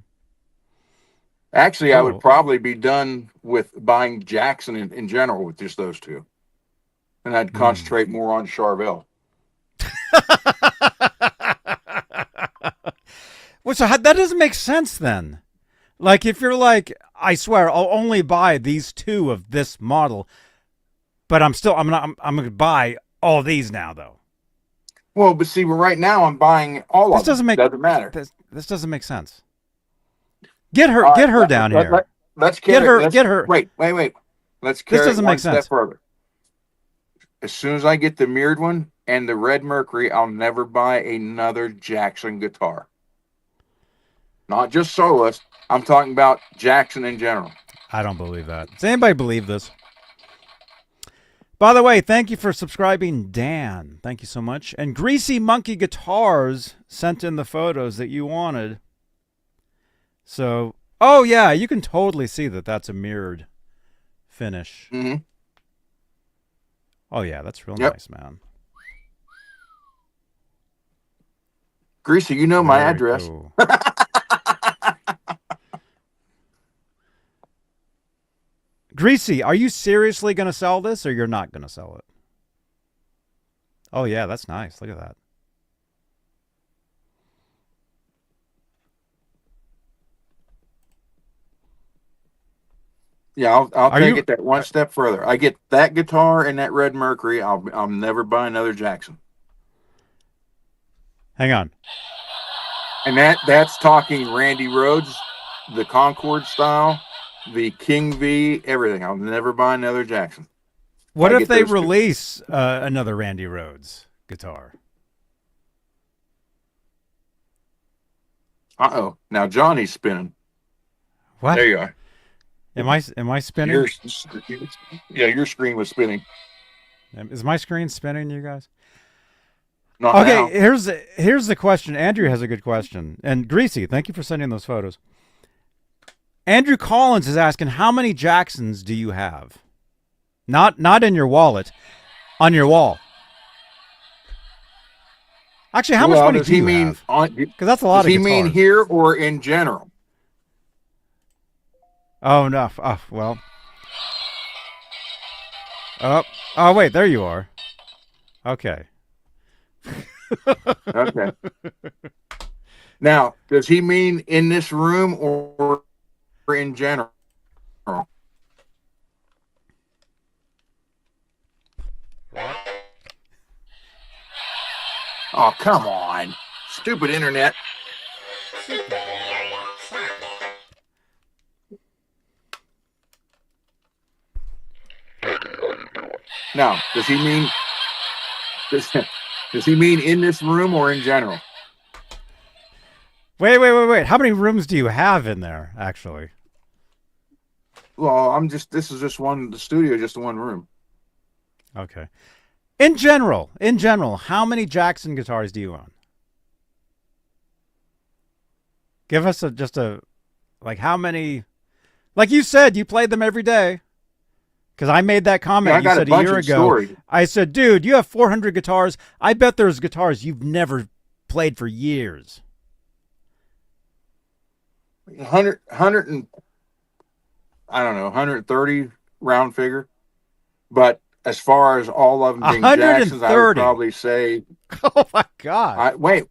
Actually, I would probably be done with buying Jackson in general with just those two. And I'd concentrate more on Charvel. Well, so that doesn't make sense then. Like, if you're like, I swear, I'll only buy these two of this model, but I'm going to buy all these now, though. Well, but see, right now I'm buying all of them. Doesn't matter. This doesn't make sense. Get her down here. Let's get her. Wait. Let's carry this doesn't one make sense. Step further. As soon as I get the mirrored one and the red Mercury, I'll never buy another Jackson guitar. Not just soloist. I'm talking about Jackson in general. I don't believe that. Does anybody believe this? By the way, thank you for subscribing, Dan. Thank you so much. And Greasy Monkey Guitars sent in the photos that you wanted. So, oh yeah, you can totally see that that's a mirrored finish. Mm-hmm. Oh yeah, that's real nice, man. Greasy, you know my address. Cool. Greasy, are you seriously going to sell this, or you're not going to sell it? Oh yeah, that's nice. Look at that. Yeah, I'll take it that one step further. I get that guitar and that red Mercury. I'll never buy another Jackson. Hang on. And that's talking Randy Rhoads, the Concorde style, the King V, everything. I'll never buy another Jackson. What if they release another Randy Rhoads guitar? Uh-oh. Now Johnny's spinning. What? There you are. Am I spinning? Your screen was spinning. Is my screen spinning, you guys? Not okay, now. here's the question. Andrew has a good question. And Greasy, thank you for sending those photos. Andrew Collins is asking, how many Jacksons do you have? Not in your wallet, on your wall. Actually, how much money do you have? Because that's a lot of guitars. Does he mean here or in general? Oh, no. Oh, well. Oh, wait, there you are. Okay. Okay. Now, does he mean in this room or in general? Oh, come on. Stupid internet. Now, does he mean in this room or in general? Wait. How many rooms do you have in there, actually? Well, this is just the studio, just one room. Okay. In general, how many Jackson guitars do you own? Give us how many, like you said, you played them every day. Because I made that comment, you said a year ago. I said, dude, you have 400 guitars. I bet there's guitars you've never played for years. 100, and I don't know, 130 round figure. But as far as all of them being Jacksons, I would 130. probably say. Oh my God! Wait.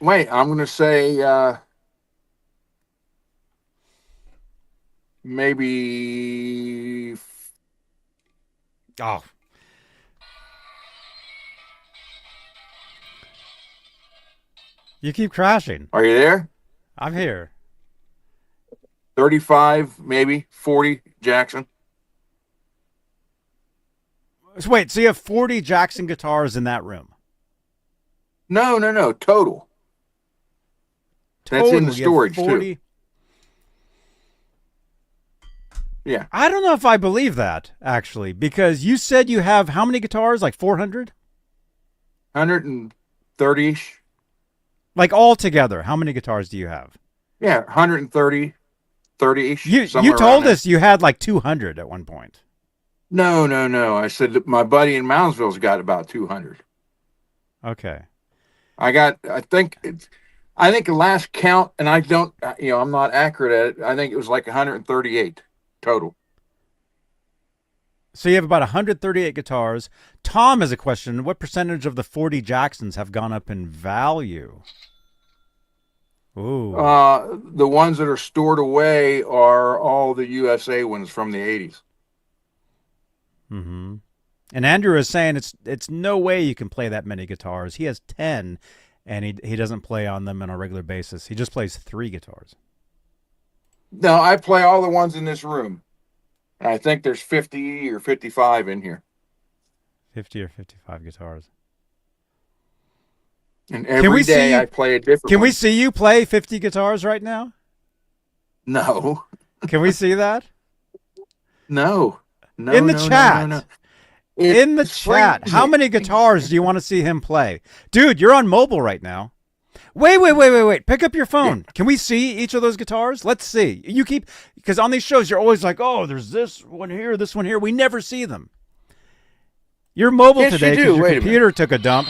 I'm going to say maybe. Oh, you keep crashing. Are you there? I'm here. 35, maybe 40 Jackson. So wait, so you have 40 Jackson guitars in that room? No, total. That's in the storage, too. Yeah. I don't know if I believe that, actually, because you said you have how many guitars? Like 400? 130-ish. Like all together, how many guitars do you have? Yeah, 130, 30-ish. You told us you had like 200 at one point. No. I said that my buddy in Moundsville's got about 200. Okay. I think the last count, and I don't, I'm not accurate at it. I think it was like 138 total. So you have about 138 guitars. Tom has a question. What percentage of the 40 Jacksons have gone up in value? Ooh. The ones that are stored away are all the USA ones from the 80s. Mm-hmm. And Andrew is saying it's no way you can play that many guitars. He has 10, and he doesn't play on them on a regular basis. He just plays 3 guitars. No, I play all the ones in this room. And I think there's 50 or 55 in here. 50 or 55 guitars. And every day I play a different Can one. we see you play 50 guitars right now? No. Can we see that? No. In the chat. No. In the chat. How many guitars do you want to see him play? Dude, you're on mobile right now. Wait. Pick up your phone. Yeah. Can we see each of those guitars? Let's see. Because on these shows, you're always like, oh, there's this one here, this one here. We never see them. You're mobile today because your computer took a dump.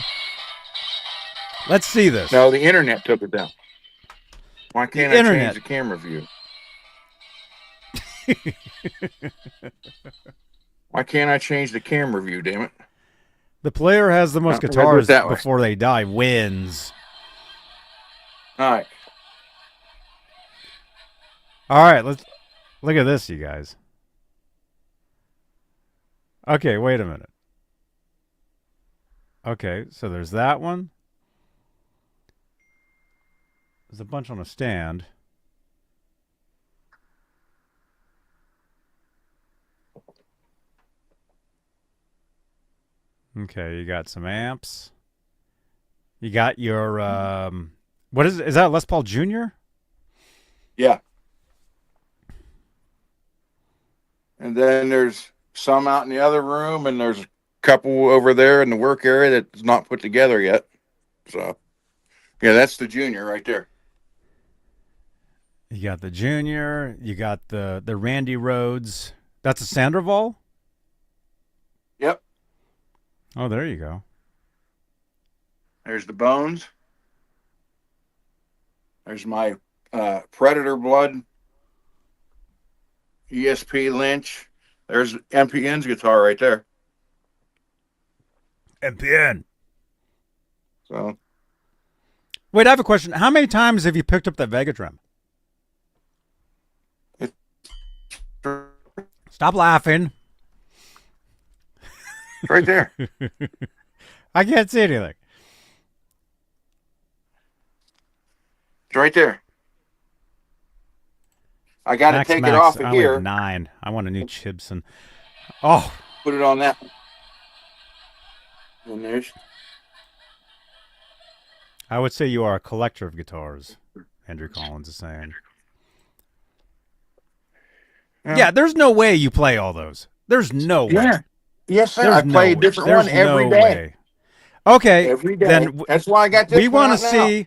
Let's see this. No, the internet took it down. Why can't I change the camera view? Why can't I change the camera view, damn it? The player has the most guitars before they die wins. All right. All right, let's look at this, you guys. Okay, wait a minute. Okay, so there's that one. There's a bunch on a stand. Okay, you got some amps. You got your what is it? Is that Les Paul Jr.? Yeah. And then there's some out in the other room, and there's a couple over there in the work area that's not put together yet. So, yeah, that's the Junior right there. You got the Junior. You got the Randy Rhoads. That's a Sandoval? Yep. Oh, there you go. There's the Bones. There's my Predator Blood. ESP Lynch. There's MPN's guitar right there. MPN. So. Wait, I have a question. How many times have you picked up that Vega drum? Stop laughing. Right there. I can't see anything. It's right there. I got to take it off of here. 9. I want a new Chibson. Oh. Put it on that. And there's. I would say you are a collector of guitars, Andrew Collins is saying. Yeah, there's no way you play all those. There's no way. Yeah. Yes, sir. I play a different one every day. Way. Okay. Every day. Then that's why I got this. We want to see.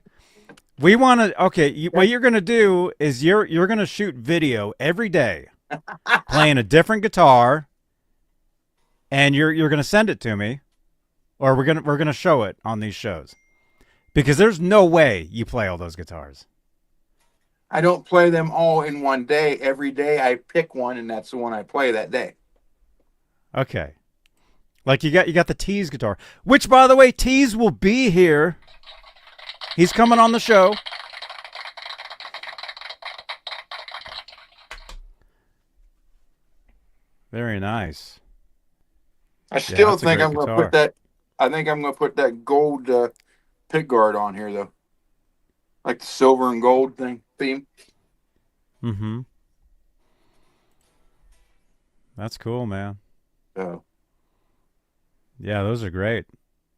We want to. Okay. What you're going to do is you're going to shoot video every day, playing a different guitar, and you're going to send it to me, or we're gonna show it on these shows, because there's no way you play all those guitars. I don't play them all in one day. Every day I pick one, and that's the one I play that day. Okay. Like you got the Tease guitar, which, by the way, Tease will be here. He's coming on the show. Very nice. I still that's a think great I'm going to guitar. put that. I think I'm going to put that gold pick guard on here, though, like the silver and gold theme. Mm-hmm. That's cool, man. So Yeah, those are great.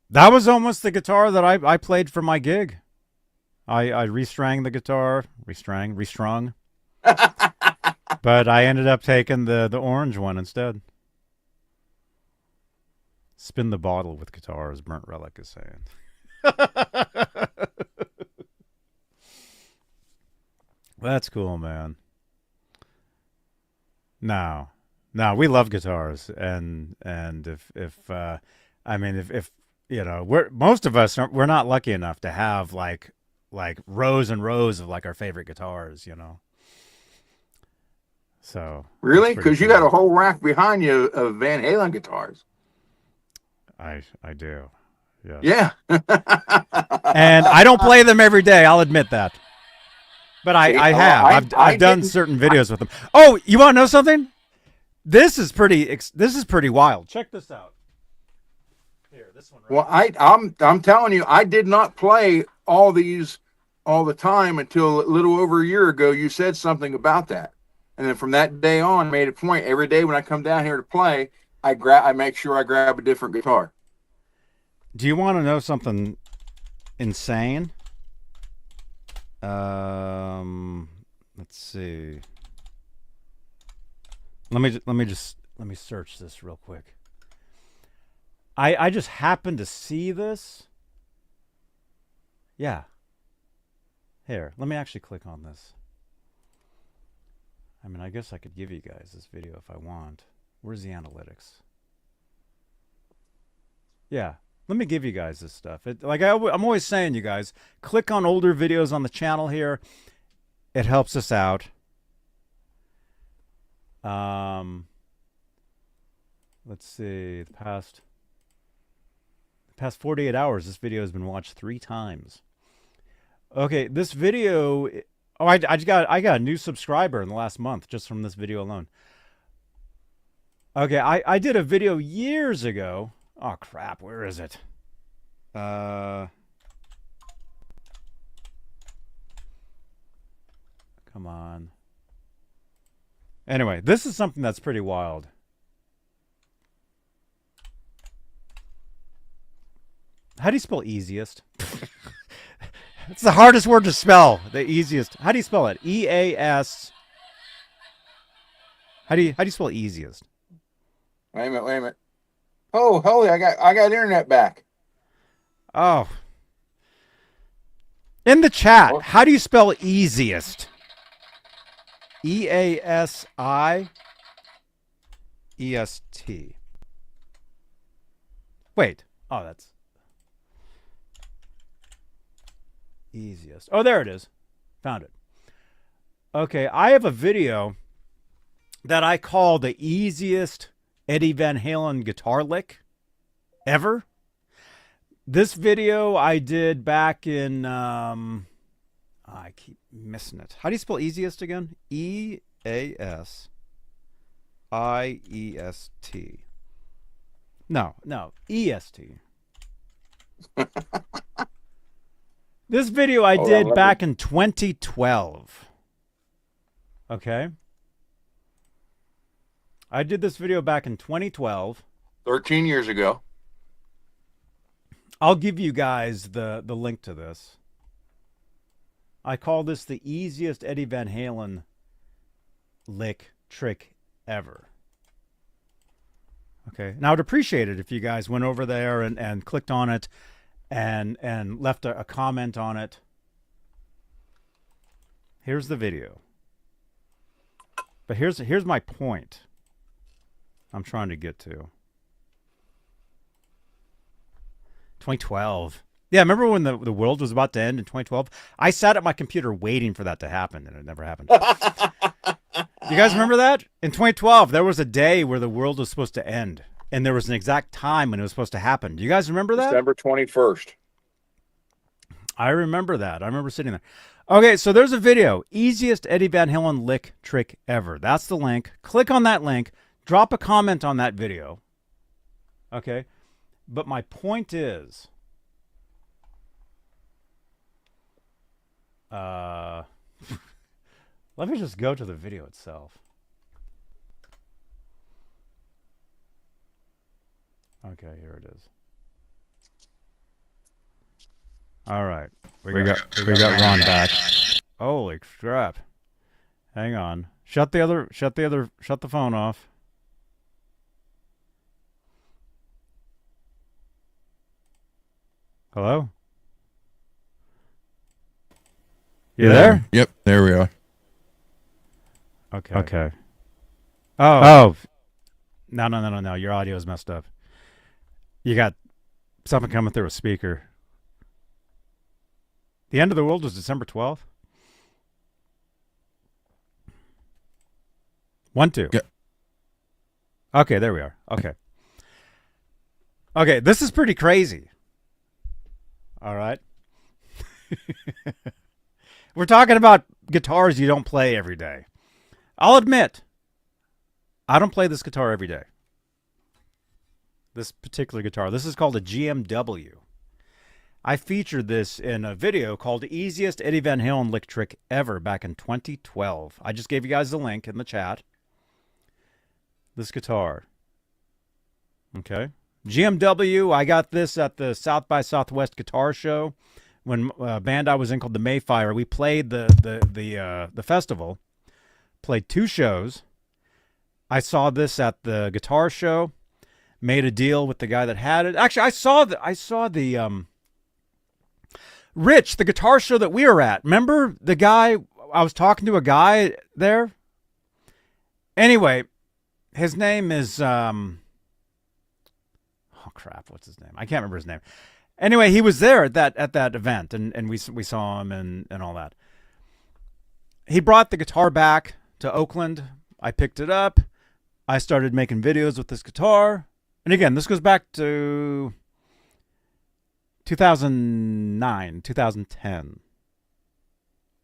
That was almost the guitar that I played for my gig. I restrung the guitar, restrung. But I ended up taking the orange one instead. Spin the bottle with guitar, as Burnt Relic is saying. That's cool, man. No, we love guitars, and if I mean if you know, most of us we're not lucky enough to have like rows and rows of like our favorite guitars, you know. So really, pretty because you cool. got a whole rack behind you of Van Halen guitars. I do. Yes. Yeah. And I don't play them every day, I'll admit that. But I have. I've done certain videos with them. Oh, you want to know something? This is pretty wild. Check this out. Here, this one. Right I'm telling you, I did not play all these all the time until a little over a year ago. You said something about that, and then from that day on, made a point every day when I come down here to play, I make sure I grab a different guitar. Do you want to know something insane? Let's see. Let me search this real quick. I just happened to see this. Yeah. Here, let me actually click on this. I mean, I guess I could give you guys this video if I want. Where's the analytics? Yeah. Let me give you guys this stuff. I'm always saying, you guys, click on older videos on the channel here. It helps us out. Let's see. The past 48 hours, this video has been watched 3 times. Okay, this video. Oh, I got a new subscriber in the last month just from this video alone. Okay, I did a video years ago. Oh crap, where is it? Come on. Anyway, this is something that's pretty wild. How do you spell easiest? It's the hardest word to spell. The easiest. How do you spell it? E-A-S. How do you spell easiest? Wait a minute. Oh, holy! I got internet back. Oh. In the chat, how do you spell easiest? E-A-S-I-E-S-T. Wait. Oh, that's easiest. Oh, there it is. Found it. Okay, I have a video that I call the easiest Eddie Van Halen guitar lick ever. This video I did back in, I keep missing it. How do you spell easiest again? E-A-S-I-E-S-T. No, E-S-T. This video I did back in 2012. Okay. I did this video back in 2012. 13 years ago. I'll give you guys the link to this. I call this the easiest Eddie Van Halen lick trick ever. Okay. Now, I'd appreciate it if you guys went over there and clicked on it and left a comment on it. Here's the video. But here's my point I'm trying to get to. 2012. Yeah, remember when the world was about to end in 2012? I sat at my computer waiting for that to happen, and it never happened. You guys remember that? In 2012, there was a day where the world was supposed to end, and there was an exact time when it was supposed to happen. Do you guys remember that? December 21st. I remember that. I remember sitting there. Okay, so there's a video. Easiest Eddie Van Halen lick trick ever. That's the link. Click on that link. Drop a comment on that video. Okay? But my point is... let me just go to the video itself. Okay, here it is. All right, we got Ron back. Holy crap! Hang on. Shut the phone off. Hello? You there? Yep, there we are. Okay. Okay. Oh. No. Your audio is messed up. You got something coming through a speaker. The end of the world was December 12th? 1, 2. Yep. Okay, there we are. Okay. Okay, this is pretty crazy. All right. We're talking about guitars you don't play every day. I'll admit, I don't play this guitar every day. This particular guitar. This is called a GMW. I featured this in a video called Easiest Eddie Van Halen Lick Trick Ever back in 2012. I just gave you guys the link in the chat. This guitar. Okay. GMW, I got this at the South by Southwest Guitar Show. When a band I was in called the Mayfire, we played the festival. Played 2 shows. I saw this at the guitar show. Made a deal with the guy that had it. Actually, I saw the Rich, the guitar show that we were at. Remember the guy? I was talking to a guy there. Anyway, his name is oh crap, what's his name? I can't remember his name. Anyway, he was there at that event, and we saw him and all that. He brought the guitar back to Oakland. I picked it up. I started making videos with this guitar. And again, this goes back to 2009, 2010.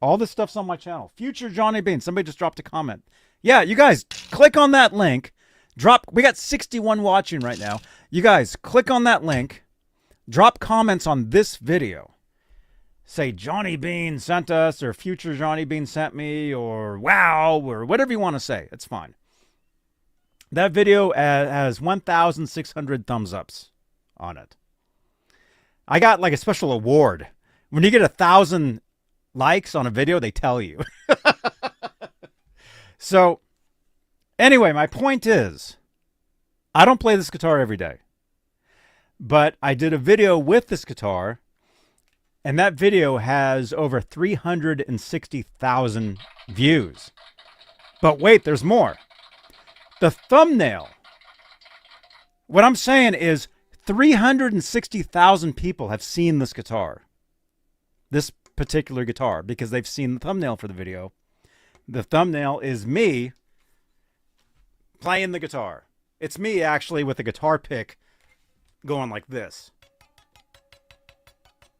All this stuff's on my channel. Future Johnny Beane. Somebody just dropped a comment. Yeah, you guys, click on that link. We got 61 watching right now. You guys, click on that link. Drop comments on this video. Say Johnny Beane sent us, or Future Johnny Beane sent me, or wow, or whatever you want to say. It's fine. That video has 1,600 thumbs ups on it. I got like a special award. When you get 1,000 likes on a video, they tell you. So, anyway, my point is, I don't play this guitar every day. But I did a video with this guitar, and that video has over 360,000 views. But wait, there's more. The thumbnail. What I'm saying is 360,000 people have seen this guitar. This particular guitar, because they've seen the thumbnail for the video. The thumbnail is me playing the guitar. It's me actually with a guitar pick going like this.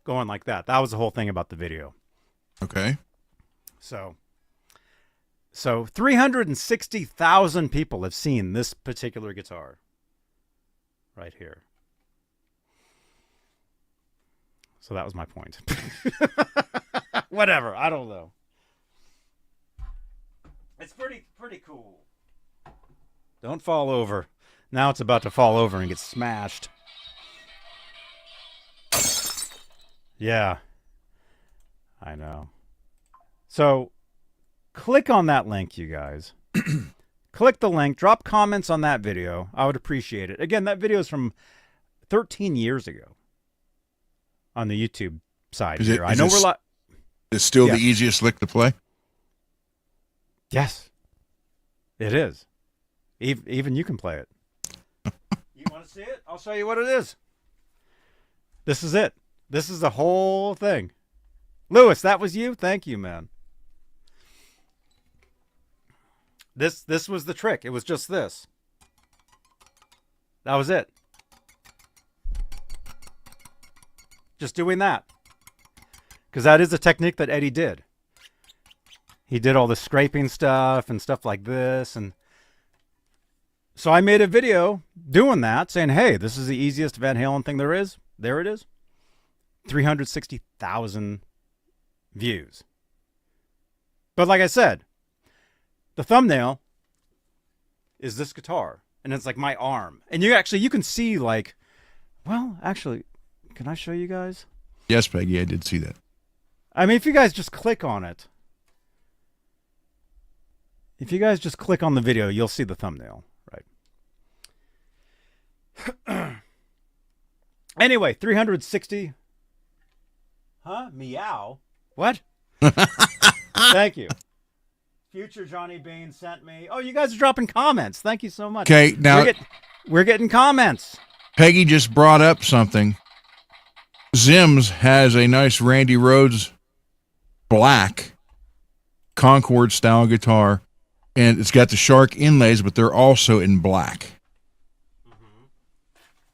Going like that. That was the whole thing about the video. Okay. So 360,000 people have seen this particular guitar right here. So that was my point. Whatever. I don't know. It's pretty cool. Don't fall over. Now it's about to fall over and get smashed. Yeah. I know. So click on that link, you guys. Click the link. Drop comments on that video. I would appreciate it. Again, that video is from 13 years ago on the YouTube side here. I know we're It's still the easiest lick to play? Yes. It is. Even you can play it. You want to see it? I'll show you what it is. This is it. This is the whole thing. Lewis, that was you? Thank you, man. This was the trick. It was just this. That was it. Just doing that. Because that is a technique that Eddie did. He did all the scraping stuff and stuff like this. And so I made a video doing that, saying, hey, this is the easiest Van Halen thing there is. There it is. 360,000 views. But like I said, the thumbnail is this guitar. And it's like my arm. And you can see like, well, actually, can I show you guys? Yes, Peggy, I did see that. I mean, if you guys just click on it. If you guys just click on the video, you'll see the thumbnail, right? Anyway, 360. Huh? Meow? What? Thank you. Future Johnny Beane sent me. Oh, you guys are dropping comments. Thank you so much. Okay, now we're getting comments. Peggy just brought up something. Zims has a nice Randy Rhoads black Concord style guitar, and it's got the shark inlays, but they're also in black.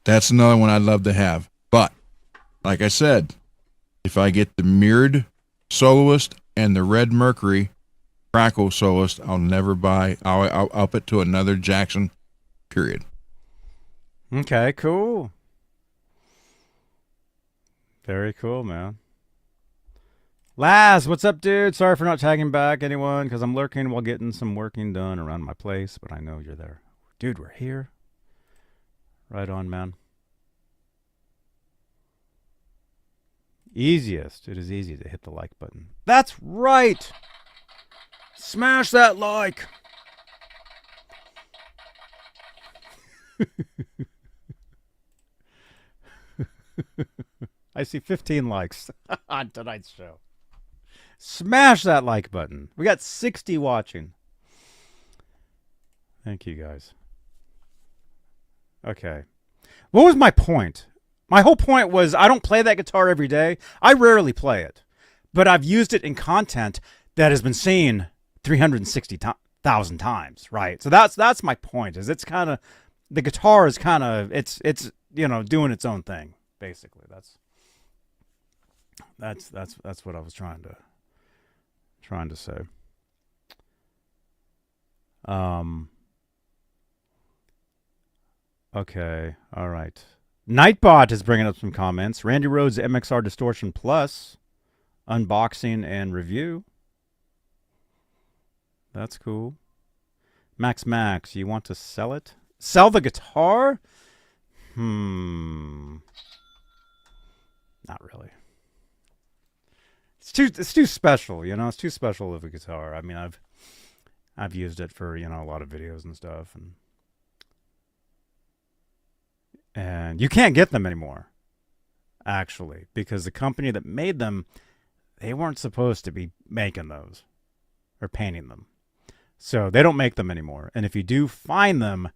That's another one I'd love to have. But like I said, if I get the mirrored soloist and the red Mercury crackle soloist, I'll never buy. I'll up it to another Jackson. Period. Okay, cool. Very cool, man. Laz, what's up, dude? Sorry for not tagging back anyone because I'm lurking while getting some working done around my place, but I know you're there. Dude, we're here. Right on, man. Easiest. It is easy to hit the like button. That's right. Smash that like. I see 15 likes on tonight's show. Smash that like button. We got 60 watching. Thank you, guys. Okay. What was my point? My whole point was I don't play that guitar every day. I rarely play it. But I've used it in content that has been seen 360,000 times, right? So that's my point. Is it's kind of the guitar is kind of it's doing its own thing basically. That's what I was trying to say. Okay, all right. Nightbot is bringing up some comments. Randy Rhoads MXR Distortion Plus unboxing and review. That's cool. Max, you want to sell it? Sell the guitar? Not really. It's too special, It's too special of a guitar. I mean, I've used it for, a lot of videos and stuff, and you can't get them anymore, actually, because the company that made them, they weren't supposed to be making those or painting them. So they don't make them anymore. And if you do find them,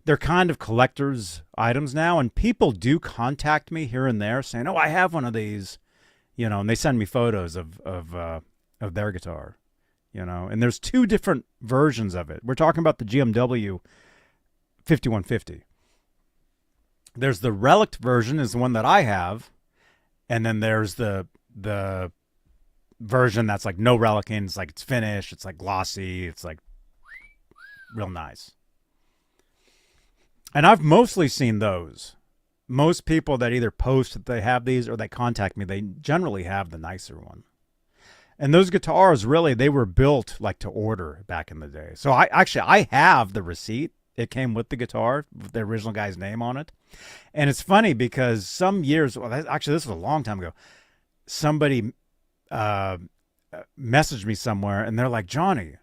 they're kind of collector's items now. And people do contact me here and there saying, oh, I have one of these, and they send me photos of their guitar, and there's two different versions of it. We're talking about the GMW 5150. There's the relic version is the one that I have. And then there's the version that's like no relicing. It's like it's finished. It's like glossy. It's like real nice. And I've mostly seen those. Most people that either post that they have these or they contact me, they generally have the nicer one. And those guitars, really, they were built like to order back in the day. So I have the receipt. It came with the guitar, with the original guy's name on it. And it's funny because some years, actually this was a long time ago, somebody messaged me somewhere and they're like, Johnny,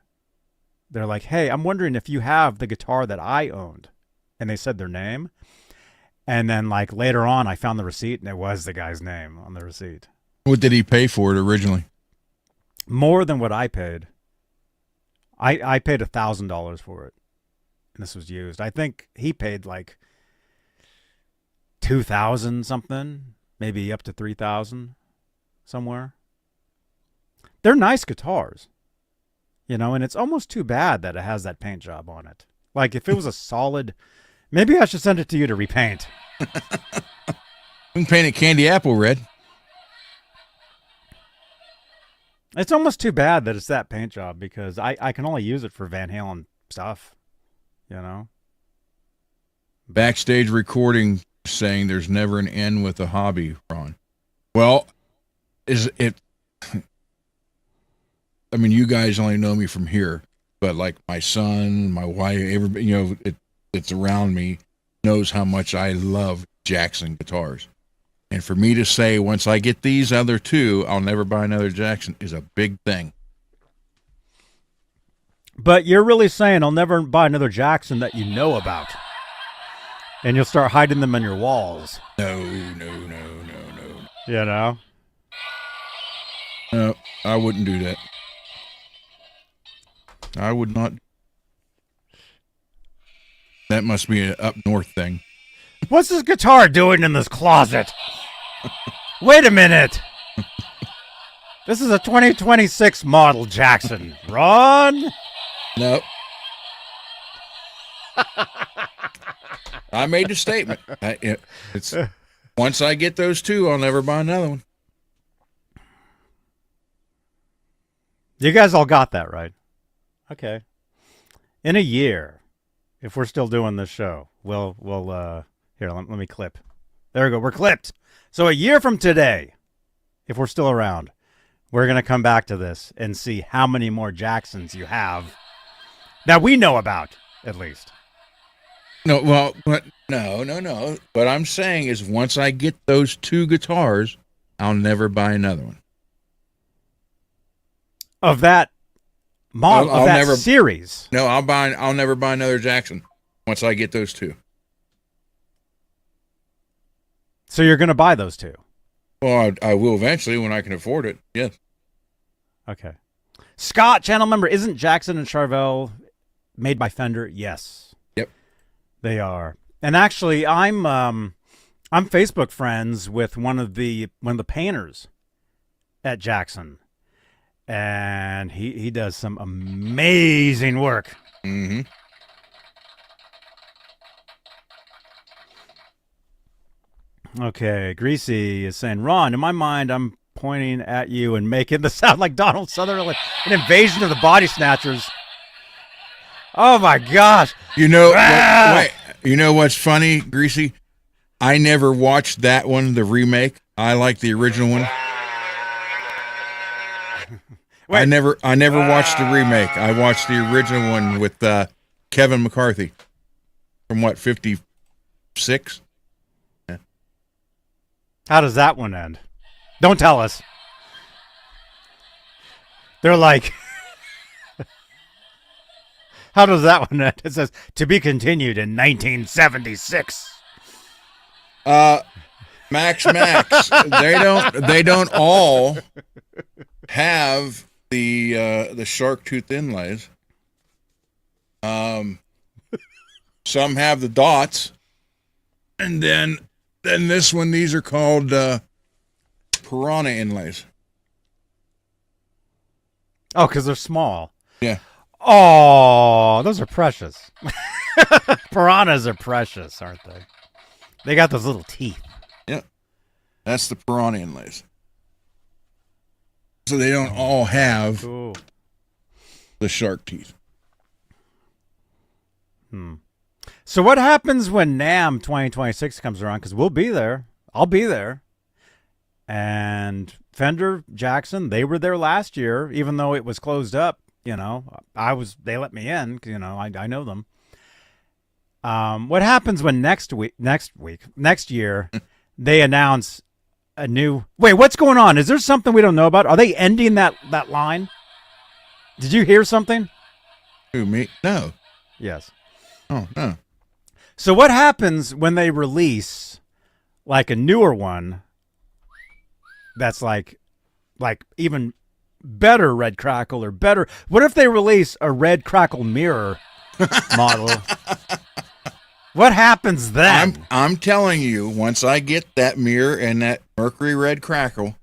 they're like, hey, I'm wondering if you have the guitar that I owned. And they said their name. And then like later on, I found the receipt and it was the guy's name on the receipt. What did he pay for it originally? More than what I paid. I paid $1,000 for it. And this was used. I think he paid like $2,000 something, maybe up to 3,000 somewhere. They're nice guitars, you know, and it's almost too bad that it has that paint job on it. Like if it was a solid, maybe I should send it to you to repaint. We can paint it candy apple red. It's almost too bad that it's that paint job because I can only use it for Van Halen stuff, you know. Backstage recording saying there's never an end with a hobby, Ron. Well, is it? I mean, you guys only know me from here, but like my son, my wife, everybody, you know, it's around me knows how much I love Jackson guitars. And for me to say, once I get these other two, I'll never buy another Jackson is a big thing. But you're really saying I'll never buy another Jackson that you know about. And you'll start hiding them on your walls. No. You know? No, I wouldn't do that. I would not. That must be an up north thing. What's this guitar doing in this closet? Wait a minute. This is a 2026 model Jackson. Ron? No. I made a statement. It's once I get those two, I'll never buy another one. You guys all got that, right? Okay. In a year, if we're still doing this show, we'll here, let me clip. There we go. We're clipped. So a year from today, if we're still around, we're going to come back to this and see how many more Jacksons you have that we know about, at least. No, well, but no. What I'm saying is once I get those two guitars, I'll never buy another one. Of that model, I'll of that never, series. No, I'll never buy another Jackson once I get those two. So you're going to buy those two? Well, I will eventually when I can afford it. Yes. Okay. Scott, channel member, isn't Jackson and Charvel made by Fender? Yes. Yep. They are. And actually, I'm Facebook friends with one of the painters at Jackson. And he does some amazing work. Mm-hmm. Okay, Greasy is saying, Ron, in my mind, I'm pointing at you and making the sound like Donald Sutherland, an invasion of the body snatchers. Oh my gosh! You know, wait, you know what's funny, Greasy? I never watched that one, the remake. I like the original one. I never watched the remake. I watched the original one with Kevin McCarthy from what 56. How does that one end? Don't tell us. They're like, how does that one end? It says, to be continued in 1976. Max. They don't all have the shark tooth inlays. Some have the dots, and then this one, these are called piranha inlays. Oh, because they're small. Yeah. Oh, those are precious. Piranhas are precious, aren't they? They got those little teeth. Yeah. That's the piranha inlays. So they don't all have the shark teeth. So what happens when NAMM 2026 comes around? Because we'll be there. I'll be there. And Fender, Jackson, they were there last year, even though it was closed up. You know, they let me in. You know, I know them. What happens when next year, they announce a new? Wait, what's going on? Is there something we don't know about? Are they ending that line? Did you hear something? Who, me? No. Yes. Oh, no. So what happens when they release like a newer one that's like even better red crackle or better? What if they release a red crackle mirror model? What happens then? I'm telling you, once I get that mirror and that Mercury Red Crackle,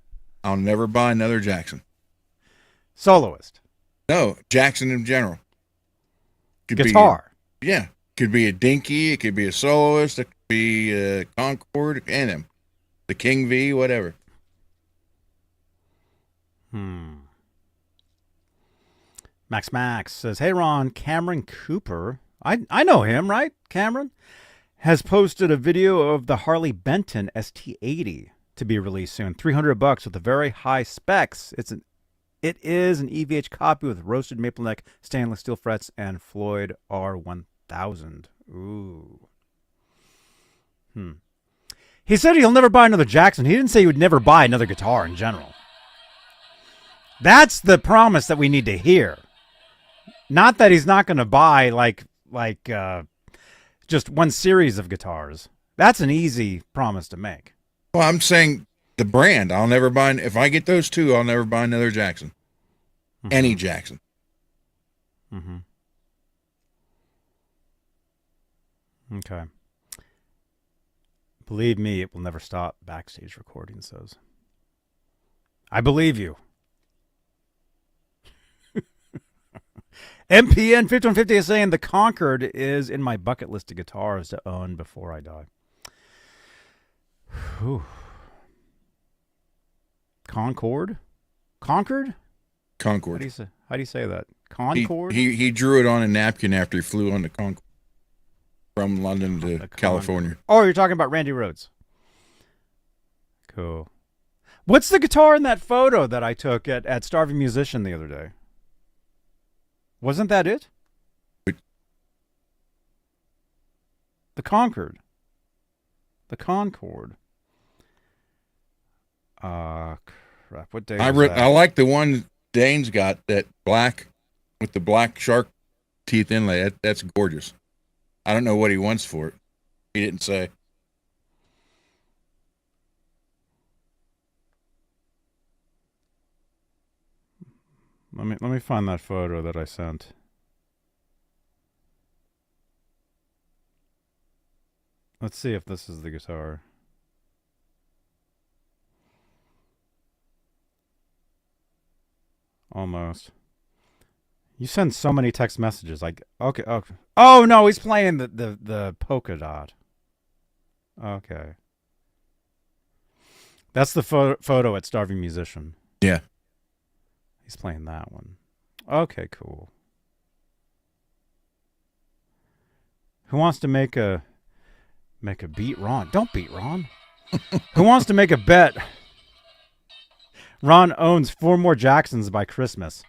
I'll never buy another Jackson. Soloist. No, Jackson in general. Guitar. Yeah. Could be a Dinky. It could be a soloist. It could be a Concorde. And him. The King V, whatever. Max says, hey, Ron, Cameron Cooper. I know him, right? Cameron has posted a video of the Harley Benton ST80 to be released soon. $300 with the very high specs. It is an EVH copy with roasted maple neck, stainless steel frets, and Floyd R1000. Ooh. He said he'll never buy another Jackson. He didn't say he would never buy another guitar in general. That's the promise that we need to hear. Not that he's not going to buy like just one series of guitars. That's an easy promise to make. Well, I'm saying the brand. I'll never buy. If I get those two, I'll never buy another Jackson. Any Jackson. Okay. Believe me, it will never stop. Backstage recording says. I believe you. MPN 5150 is saying the Concorde is in my bucket list of guitars to own before I die. Whew. Concord? Concord? Concorde. How do you say that? Concord? He drew it on a napkin after he flew on the Concorde from London to California. Oh, you're talking about Randy Rhoads. Cool. What's the guitar in that photo that I took at Starving Musician the other day? Wasn't that it? The Concorde. The Concorde. Crap. What day was that? I like the one Dane's got, that black with the black shark teeth inlay. That's gorgeous. I don't know what he wants for it. He didn't say. Let me find that photo that I sent. Let's see if this is the guitar. Almost. You send so many text messages. Like, okay. Oh no, he's playing the polka dot. Okay. That's the photo at Starving Musician. Yeah. He's playing that one. Okay, cool. Who wants to make a beat Ron? Don't beat Ron. Who wants to make a bet? Ron owns 4 more Jacksons by Christmas.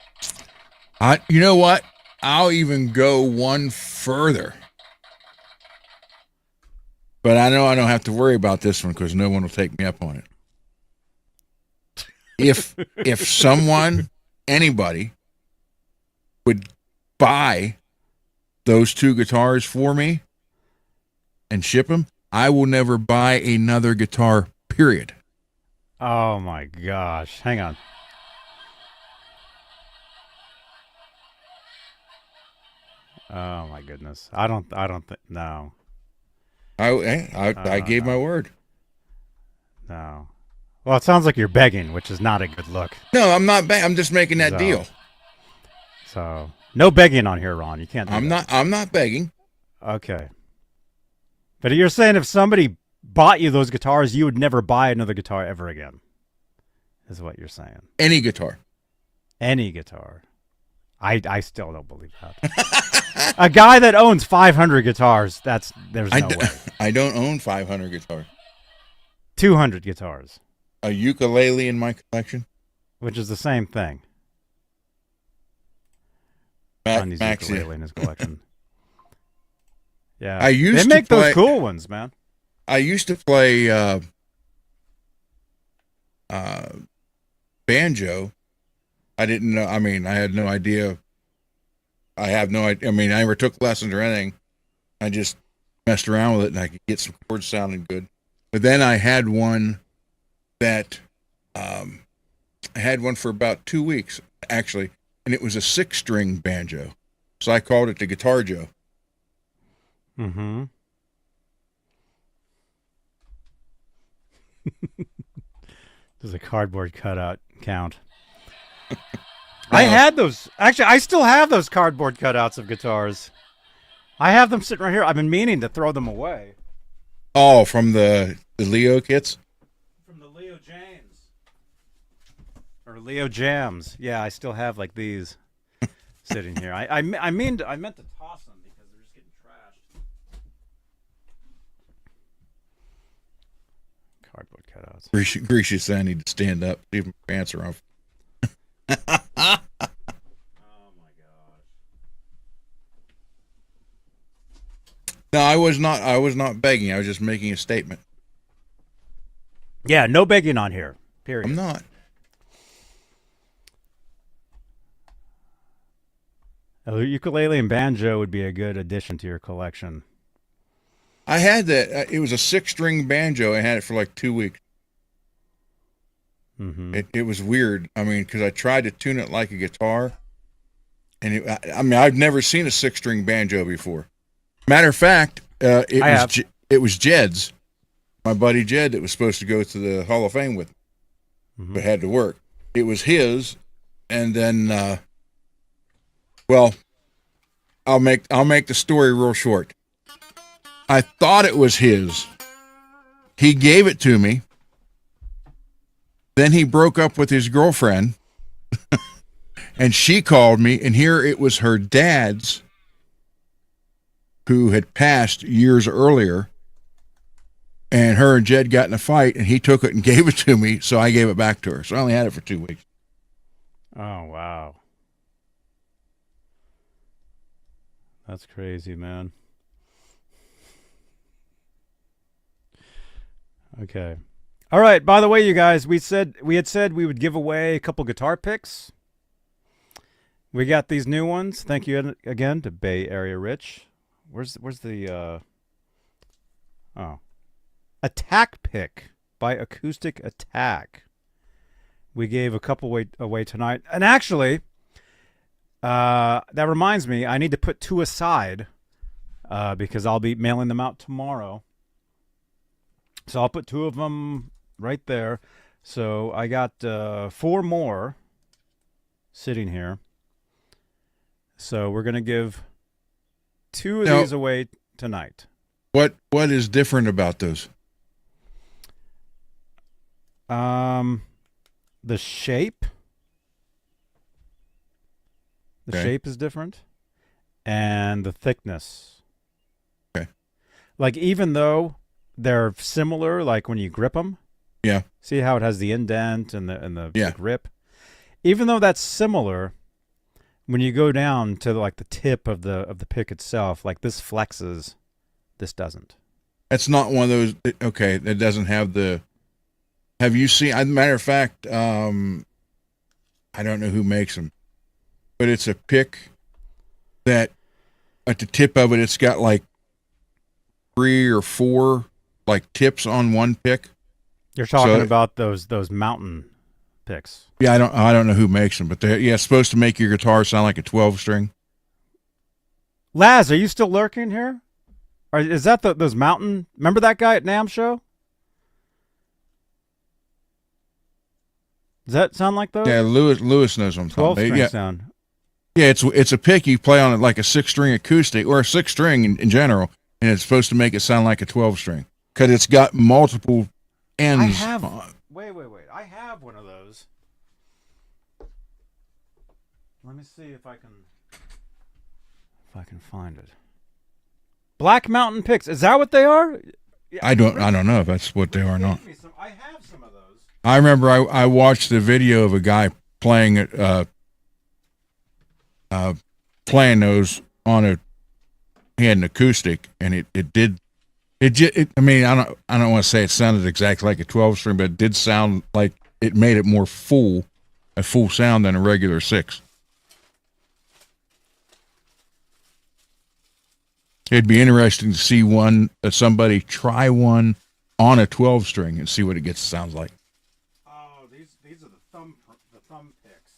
You know what? I'll even go one further. But I know I don't have to worry about this one because no one will take me up on it. If someone, anybody, would buy those 2 guitars for me and ship them, I will never buy another guitar, period. Oh my gosh. Hang on. Oh my goodness. I don't think, no. I gave my word. No. Well, it sounds like you're begging, which is not a good look. No, I'm not. I'm just making that deal. So no begging on here, Ron. You can't. Do that. I'm not begging. Okay. But you're saying if somebody bought you those guitars, you would never buy another guitar ever again. Is what you're saying. Any guitar. Any guitar. I still don't believe that. A guy that owns 500 guitars, there's no way. I don't own 500 guitars. 200 guitars. A ukulele in my collection, which is the same thing. Max ukulele in his collection. Yeah, they make those cool ones, man. I used to play banjo. I didn't know. I mean, I had no idea. I have no idea. I mean, I never took lessons or anything. I just messed around with it, and I could get some chords sounding good. But then I had one that I had one for about 2 weeks, actually, and it was a 6-string banjo. So I called it the Guitar Joe. Mm-hmm. Does a cardboard cutout count? I had those. Actually, I still have those cardboard cutouts of guitars. I have them sitting right here. I've been meaning to throw them away. Oh, from the Leo kits? From the Leo James. Or Leo Jams. Yeah, I still have like these sitting here. I meant to toss them because they're just getting trashed. Cardboard cutouts. Greasy said I need to stand up. Leave my pants are off. Oh my gosh. No, I was not begging. I was just making a statement. Yeah, no begging on here. Period. I'm not. A ukulele and banjo would be a good addition to your collection. I had that. It was a 6-string banjo. I had it for like 2 weeks. Mm-hmm. It was weird. I mean, because I tried to tune it like a guitar, and I've never seen a 6-string banjo before. Matter of fact, it was Jed's, my buddy Jed, that was supposed to go to the Hall of Fame with me, but had to work. It was his, and then, well, I'll make the story real short. I thought it was his. He gave it to me. Then he broke up with his girlfriend, and she called me, and here it was her dad's, who had passed years earlier, and her and Jed got in a fight, and he took it and gave it to me, so I gave it back to her. So I only had it for 2 weeks. Oh, wow. That's crazy, man. Okay. All right. By the way, you guys, we had said we would give away a couple guitar picks. We got these new ones. Thank you again to Bay Area Rich. Where's the ATTAK pick by Acoustic ATTAK. We gave a couple away tonight, and actually, that reminds me, I need to put 2 aside because I'll be mailing them out tomorrow. So I'll put 2 of them right there. So I got 4 more sitting here. So we're gonna give 2 of these away tonight. What is different about those? The shape. The shape is different, and the thickness. Okay. Like, even though they're similar, like when you grip them. Yeah. See how it has the indent and the yeah. grip? Even though that's similar, when you go down to like the tip of the pick itself, like this flexes, this doesn't. That's not one of those. Okay, that doesn't have the. Have you seen? As a matter of fact, I don't know who makes them, but it's a pick that at the tip of it, it's got like 3 or 4 like tips on one pick. You're talking about those mountain picks. Yeah, I don't know who makes them, but it's supposed to make your guitar sound like a 12-string. Laz, are you still lurking here? Or is that those mountain? Remember that guy at NAMM show? Does that sound like those? Yeah, Lewis knows what I'm talking about. 12-string sound. Yeah, it's a pick you play on it like a 6-string acoustic or a 6-string in general, and it's supposed to make it sound like a 12-string because it's got multiple ends. I have. Wait. I have one of those. Let me see if I can find it. Black Mountain picks. Is that what they are? Yeah, I don't know if that's what they are or not. I have some of those. I remember I watched the video of a guy playing those on he had an acoustic, and it I mean, I don't want to say it sounded exactly like a 12-string, but it did sound like it made it more a full sound than a regular 6. It'd be interesting to see somebody try one on a 12-string and see what it sounds like. Oh, these are the thumb picks.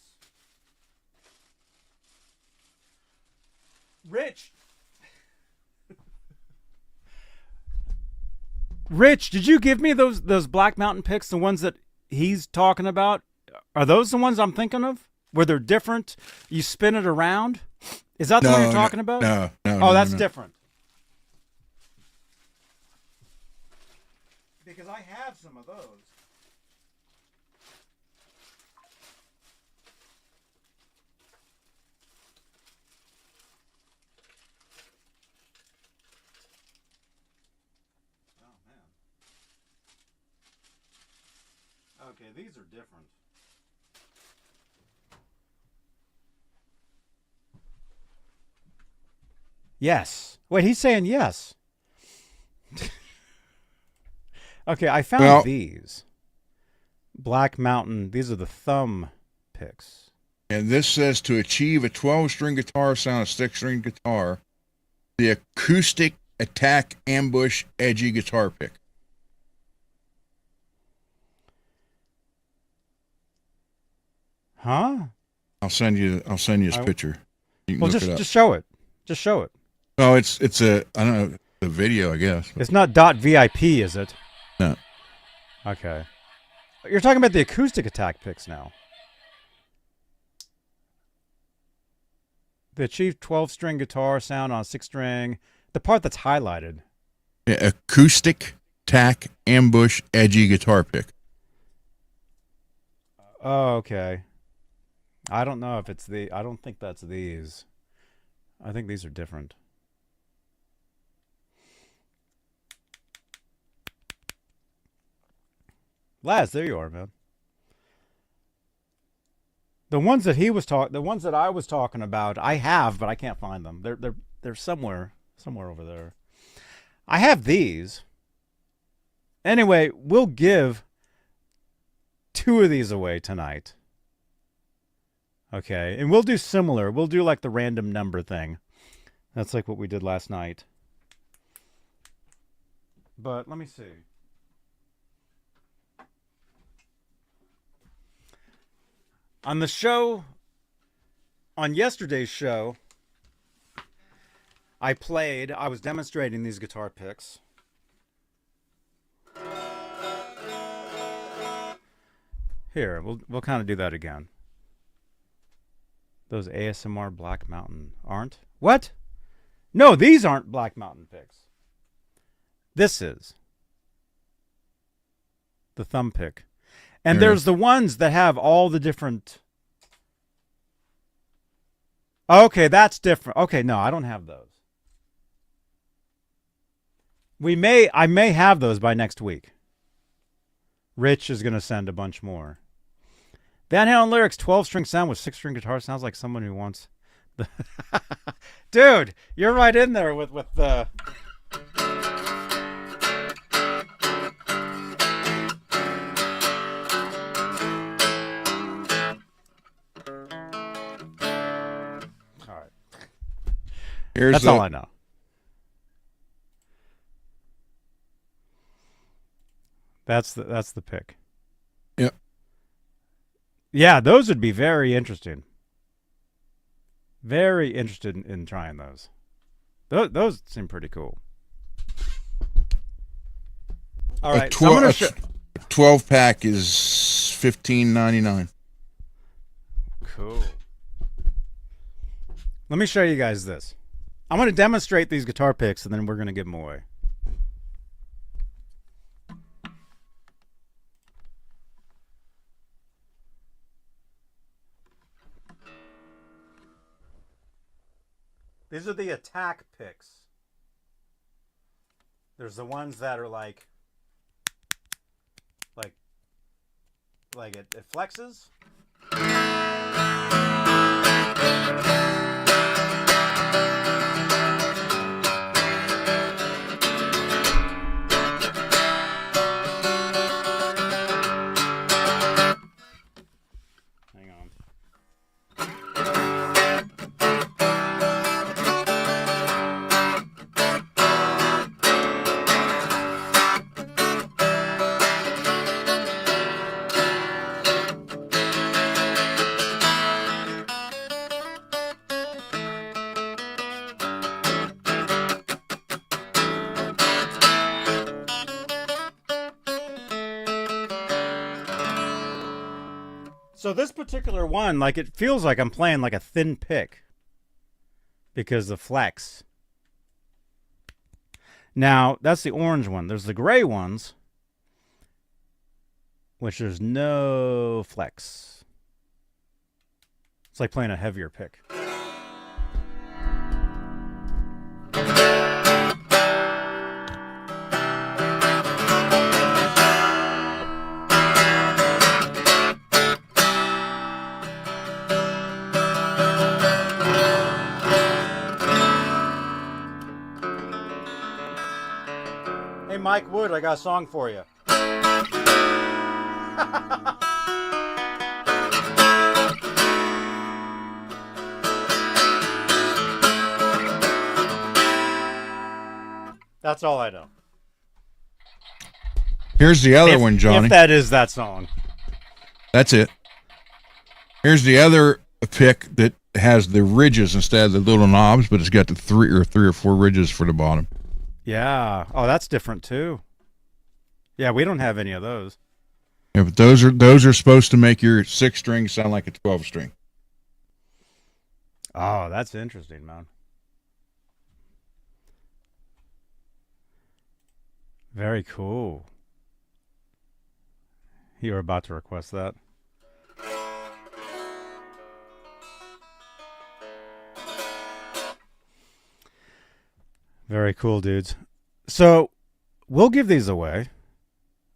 Rich, did you give me those Black Mountain picks, the ones that he's talking about, are those the ones I'm thinking of? Where they're different? You spin it around? Is that the one you're talking about? No. Oh, that's different. Because I have some of those. Oh, man. Okay, these are different. Yes. Wait, he's saying yes. Okay, I found these. Black Mountain. These are the thumb picks. And this says to achieve a 12-string guitar sound, a 6-string guitar, the acoustic ATTAK ambush edgy guitar pick. Huh? I'll send you this picture. You can look it up. Just show it. Just show it. Oh, it's a, I don't know, the video, I guess. It's not .VIP, is it? No. Okay. You're talking about the acoustic ATTAK picks now. The achieved 12-string guitar sound on a 6-string. The part that's highlighted. Yeah, acoustic ATTAK ambush edgy guitar pick. Oh, okay. I don't know if it's I don't think that's these. I think these are different. Laz, there you are, man. The ones that the ones that I was talking about, I have, but I can't find them. They're somewhere over there. I have these. Anyway, we'll give 2 of these away tonight. Okay, and we'll do similar. We'll do like the random number thing. That's like what we did last night. But let me see. On the show, on yesterday's show, I was demonstrating these guitar picks. Here, we'll kind of do that again. Those ASMR Black Mountain aren't? What? No, these aren't Black Mountain picks. This is the thumb pick. And there's the ones that have all the different... Okay, that's different. Okay, no, I don't have those. I may have those by next week. Rich is going to send a bunch more. Van Halen lyrics, 12-string sound with 6-string guitar. Sounds like someone who wants the... Dude, you're right in there with the... All right. That's all I know. That's the pick. Yep. Yeah, those would be very interesting. Very interested in trying those. Those seem pretty cool. All right, so I'm gonna 12-pack is $15.99. Cool. Let me show you guys this. I'm going to demonstrate these guitar picks, and then we're going to give them away. These are the ATTAK picks. There's the ones that are like it flexes. Hang on. So this particular one, like, it feels like I'm playing like a thin pick because of flex. Now, that's the orange one. There's the gray ones, which there's no flex. It's like playing a heavier pick. Hey, Mike Wood, I got a song for you. That's all I know. Here's the other one, Johnny. If that is that song. That's it. Here's the other pick that has the ridges instead of the little knobs, but it's got the three or four ridges for the bottom. Yeah. Oh, that's different too. Yeah, we don't have any of those. Yeah, but those are supposed to make your 6-string sound like a 12-string. Oh, that's interesting, man. Very cool. You were about to request that. Very cool, dudes. So we'll give these away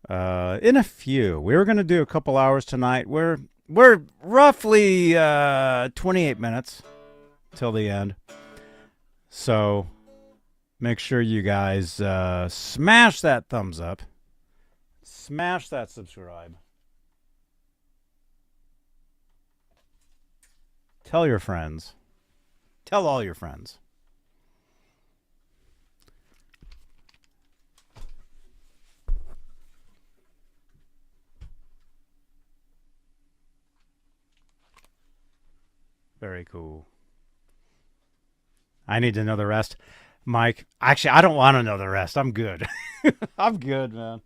in a few. We were going to do a couple hours tonight. We're roughly 28 minutes till the end. So make sure you guys smash that thumbs up. Smash that subscribe. Tell your friends. Tell all your friends. Very cool. I need to know the rest. Mike, actually, I don't want to know the rest. I'm good. I'm good, man.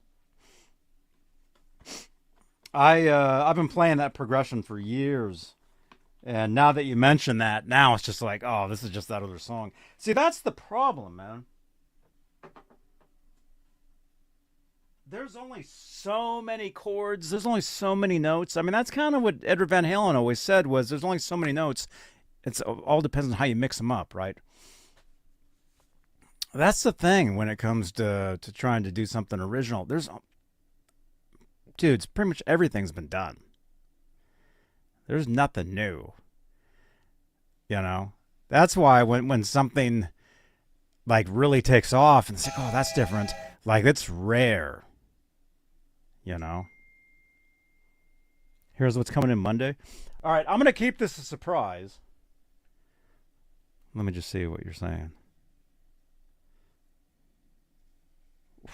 I've been playing that progression for years. And now that you mention that, now it's just like, oh, this is just that other song. See, that's the problem, man. There's only so many chords. There's only so many notes. I mean, that's kind of what Edward Van Halen always said was there's only so many notes. It all depends on how you mix them up, right? That's the thing when it comes to trying to do something original. Dudes, pretty much everything's been done. There's nothing new. You know? That's why when something like really takes off and it's like, oh, that's different. Like, it's rare. You know? Here's what's coming in Monday. All right, I'm going to keep this a surprise. Let me just see what you're saying.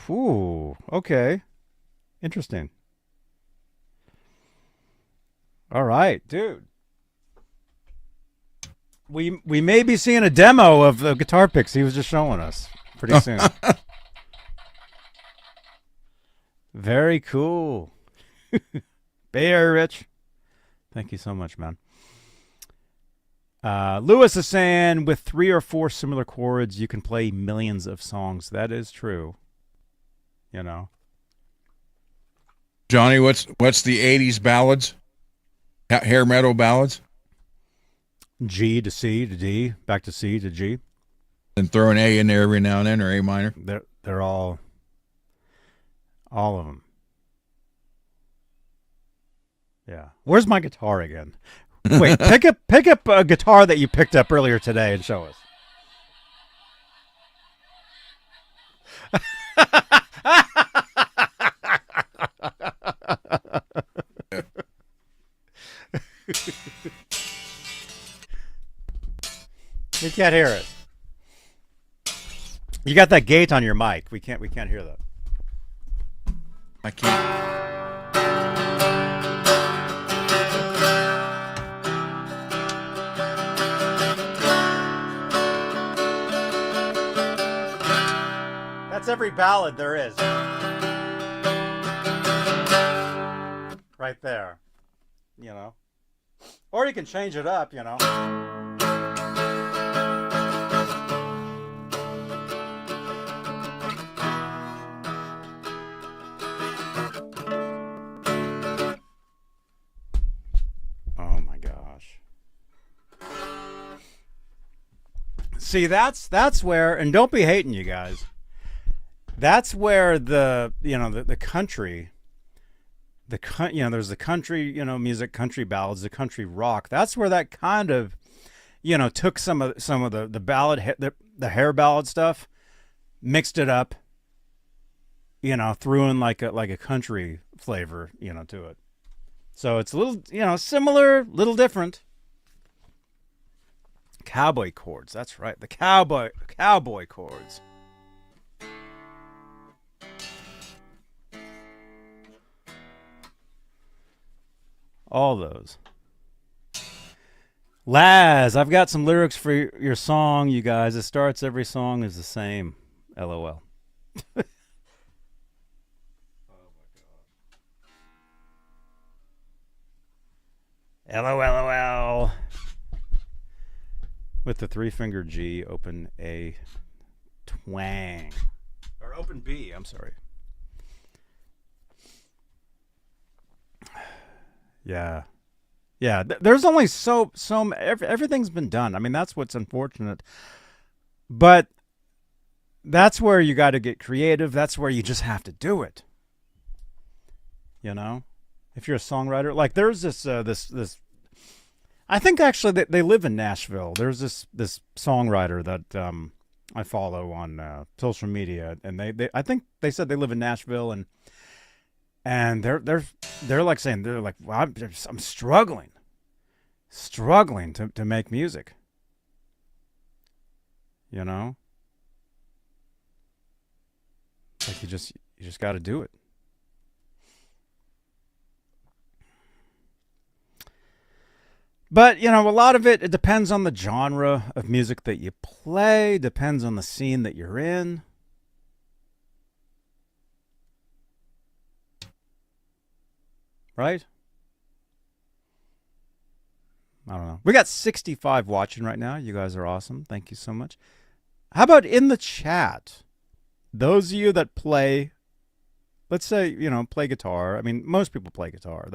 Ooh, okay. Interesting. All right, dude. We may be seeing a demo of the guitar picks he was just showing us pretty soon. Very cool. Bay Area Rich. Thank you so much, man. Lewis is saying with 3 or 4 similar chords, you can play millions of songs. That is true. You know. Johnny, what's the 80s ballads? Hair metal ballads? G to C to D, back to C to G. And throw an A in there every now and then, or A minor. They're all of them. Yeah. Where's my guitar again? Wait, pick up a guitar that you picked up earlier today and show us. We can't hear it. You got that gate on your mic. We can't hear that. I can't. That's every ballad there is. Right there. you know. Or you can change it up, you know. Oh my gosh. See, that's where, and don't be hating, you guys. That's where the country, there's the country, music, country ballads, the country rock. That's where that kind of, took some of the ballad, the hair ballad stuff, mixed it up, threw in like a country flavor, to it. So it's a little, similar, little different. Cowboy chords. That's right. The cowboy chords. All those. Laz, I've got some lyrics for your song, you guys. It starts, every song is the same. LOL. LOL. With the 3-finger G, open A, twang. Or open B, I'm sorry. Yeah. Yeah, there's only so everything's been done. I mean, that's what's unfortunate. But that's where you got to get creative. That's where you just have to do it. If you're a songwriter, like there's this I think actually they live in Nashville. There's this songwriter that I follow on social media, and they I think they said they live in Nashville, and they're like saying, they're like, well, I'm struggling to make music. Like you just got to do it. But, a lot of it depends on the genre of music that you play, depends on the scene that you're in. Right? I don't know. We got 65 watching right now. You guys are awesome. Thank you so much. How about in the chat? Those of you that play, let's say, play guitar. I mean, most people play guitar.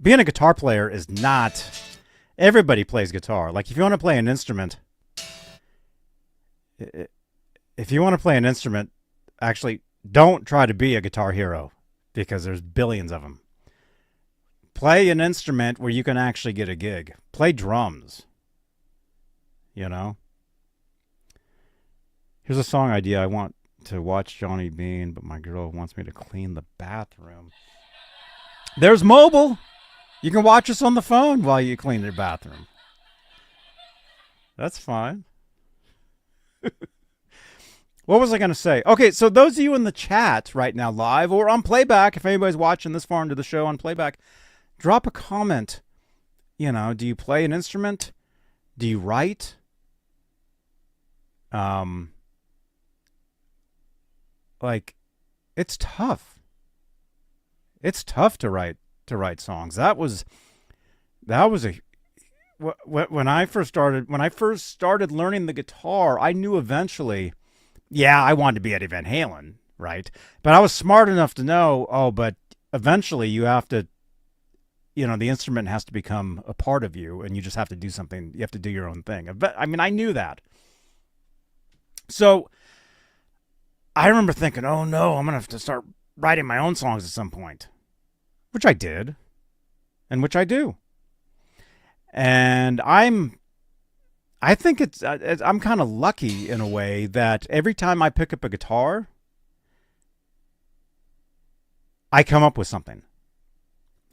Being a guitar player is not, everybody plays guitar. Like if you want to play an instrument, actually don't try to be a guitar hero because there's billions of them. Play an instrument where you can actually get a gig. Play drums. Here's a song idea. I want to watch Johnny Beane, but my girl wants me to clean the bathroom. There's mobile. You can watch us on the phone while you clean your bathroom. That's fine. What was I going to say? Okay, so those of you in the chat right now live or on playback, if anybody's watching this far into the show on playback, drop a comment. Do you play an instrument? Do you write? Like, it's tough. It's tough to write songs. That was when I first started learning the guitar, I knew eventually, I wanted to be Eddie Van Halen, right? But I was smart enough to know, but eventually you have to, the instrument has to become a part of you, and you just have to do something. You have to do your own thing. I mean, I knew that. So I remember thinking, oh no, I'm going to have to start writing my own songs at some point. Which I did, and which I do. And I think I'm kind of lucky in a way that every time I pick up a guitar, I come up with something.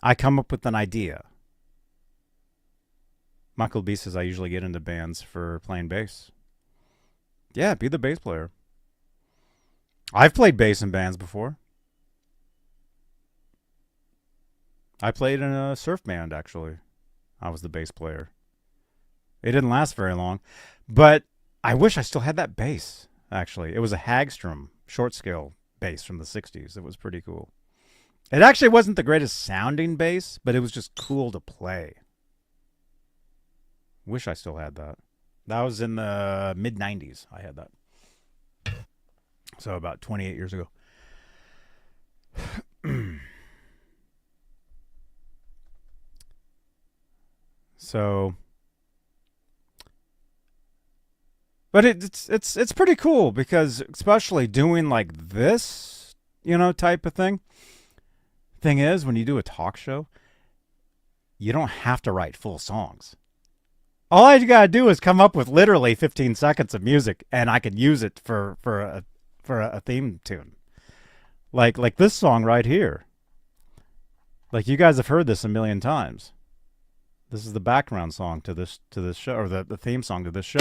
I come up with an idea. Michael B says I usually get into bands for playing bass. Yeah, be the bass player. I've played bass in bands before. I played in a surf band, actually. I was the bass player. It didn't last very long, but I wish I still had that bass, actually. It was a Hagstrom short scale bass from the 60s. It was pretty cool. It actually wasn't the greatest sounding bass, but it was just cool to play. Wish I still had that. That was in the mid-90s. I had that. So about 28 years ago. So, but it's pretty cool because especially doing like this, type of thing. Thing is, when you do a talk show, you don't have to write full songs. All I gotta do is come up with literally 15 seconds of music, and I can use it for a theme tune. Like this song right here. Like you guys have heard this a million times. This is the background song to this show, or the theme song to this show.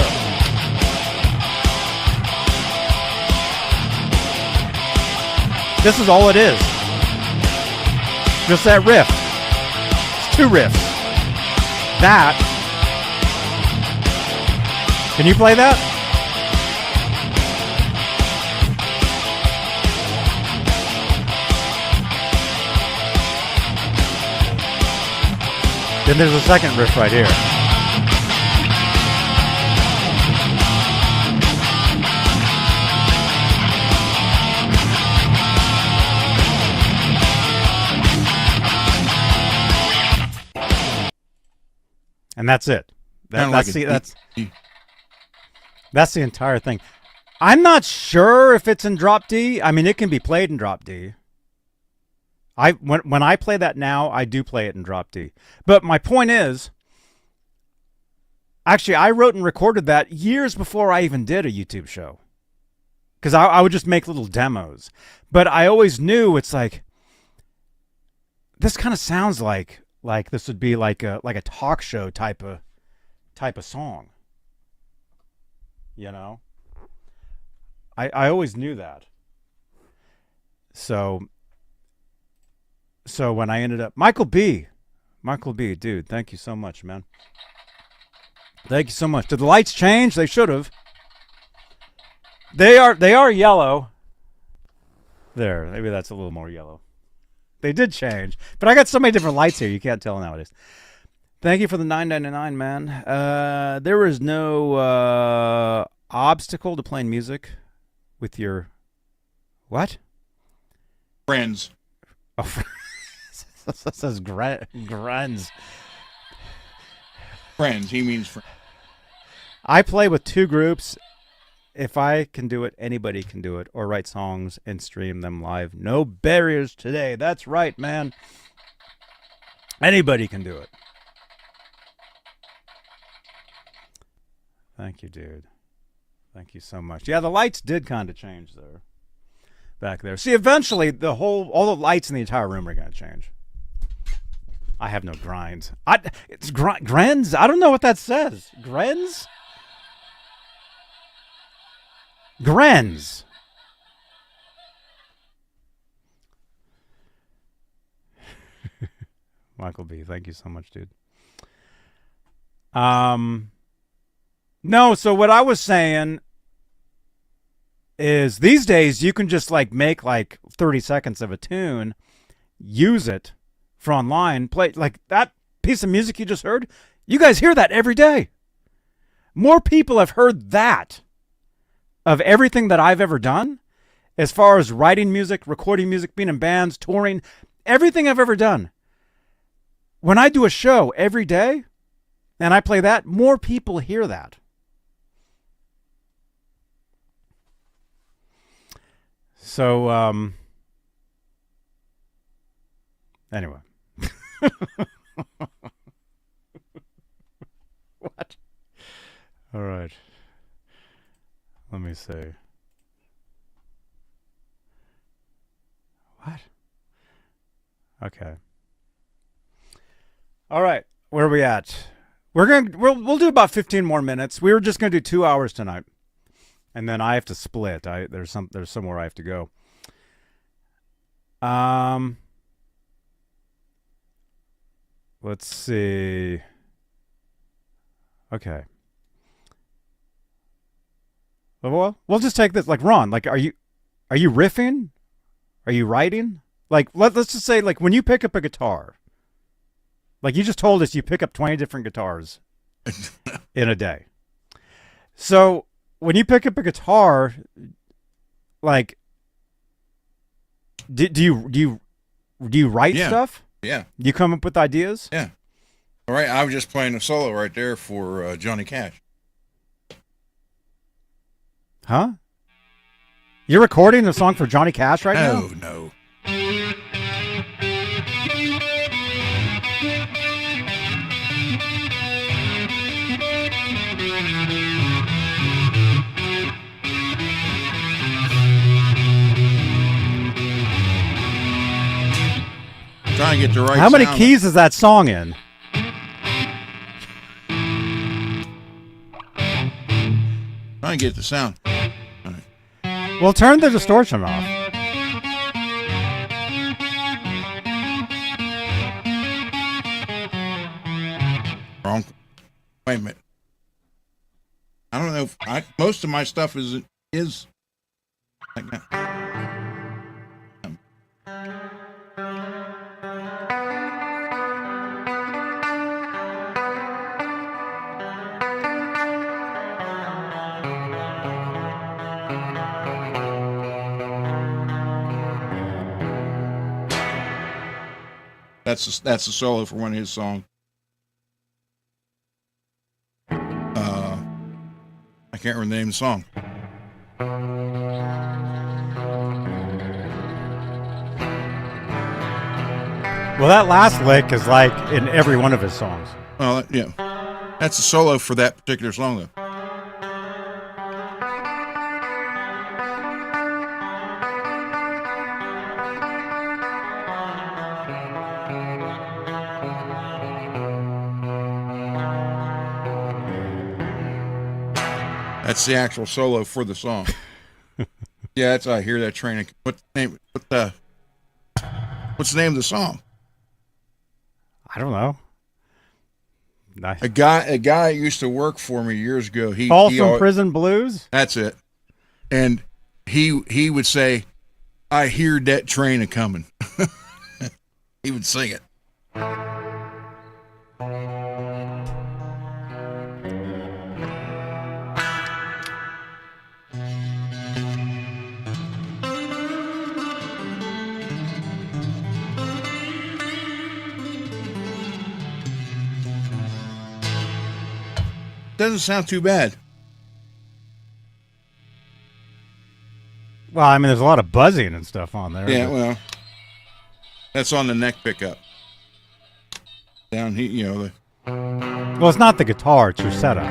This is all it is. Just that riff. It's 2 riffs. That. Can you play that? Then there's a second riff right here. And that's it. That's the entire thing. I'm not sure if it's in drop D. I mean, it can be played in drop D. When I play that now, I do play it in drop D. But my point is, actually, I wrote and recorded that years before I even did a YouTube show. Because I would just make little demos. But I always knew it's like, this kind of sounds like this would be like a talk show type of song. I always knew that. So when I ended up, Michael B, dude, thank you so much, man. Thank you so much. Did the lights change? They should have. They are yellow. There, maybe that's a little more yellow. They did change, but I got so many different lights here, you can't tell nowadays. Thank you for the $9.99, man. There is no obstacle to playing music with your what? Friends. Oh, that says grens. Friends. He means friends. I play with 2 groups. If I can do it, anybody can do it. Or write songs and stream them live. No barriers today. That's right, man. Anybody can do it. Thank you, dude. Thank you so much. Yeah, the lights did kind of change there. Back there. See, eventually, all the lights in the entire room are going to change. I have no grinds. It's grens? I don't know what that says. Grens? Grens. Michael B, thank you so much, dude. No, so what I was saying is these days you can just make 30 seconds of a tune, use it for online, play like that piece of music you just heard. You guys hear that every day. More people have heard that of everything that I've ever done, as far as writing music, recording music, being in bands, touring, everything I've ever done. When I do a show every day and I play that, more people hear that. So, anyway. What? All right. Let me see. What? Okay. All right. Where are we at? We'll do about 15 more minutes. We were just going to do 2 hours tonight. And then I have to split. There's somewhere I have to go. Let's see. Okay. Well, we'll just take this. Ron, are you riffing? Are you writing? Like, let's just say, like, when you pick up a guitar, like you just told us you pick up 20 different guitars in a day. So when you pick up a guitar, like, do you write stuff? Yeah. You come up with ideas? Yeah. All right. I was just playing a solo right there for Johnny Cash. Huh? You're recording a song for Johnny Cash right now? No. Trying to get the right How many sound. keys is that song in? Trying to get the sound. Well, turn the distortion off. Wrong. Wait a minute. I don't know if most of my stuff is like that. That's a solo for one of his songs. I can't remember the name of the song. Well, that last lick is like in every one of his songs. Well, yeah, that's a solo for that particular song, though. That's the actual solo for the song. Yeah, that's I hear that train. What's the name of the song? I don't know. A guy used to work for me years ago. Folsom Prison Blues? That's it. And he would say, "I hear that train a coming." He would sing it. Doesn't sound too bad. Well, I mean, there's a lot of buzzing and stuff on there. Yeah, well, that's on the neck pickup. Down here, Well, it's not the guitar; it's your setup.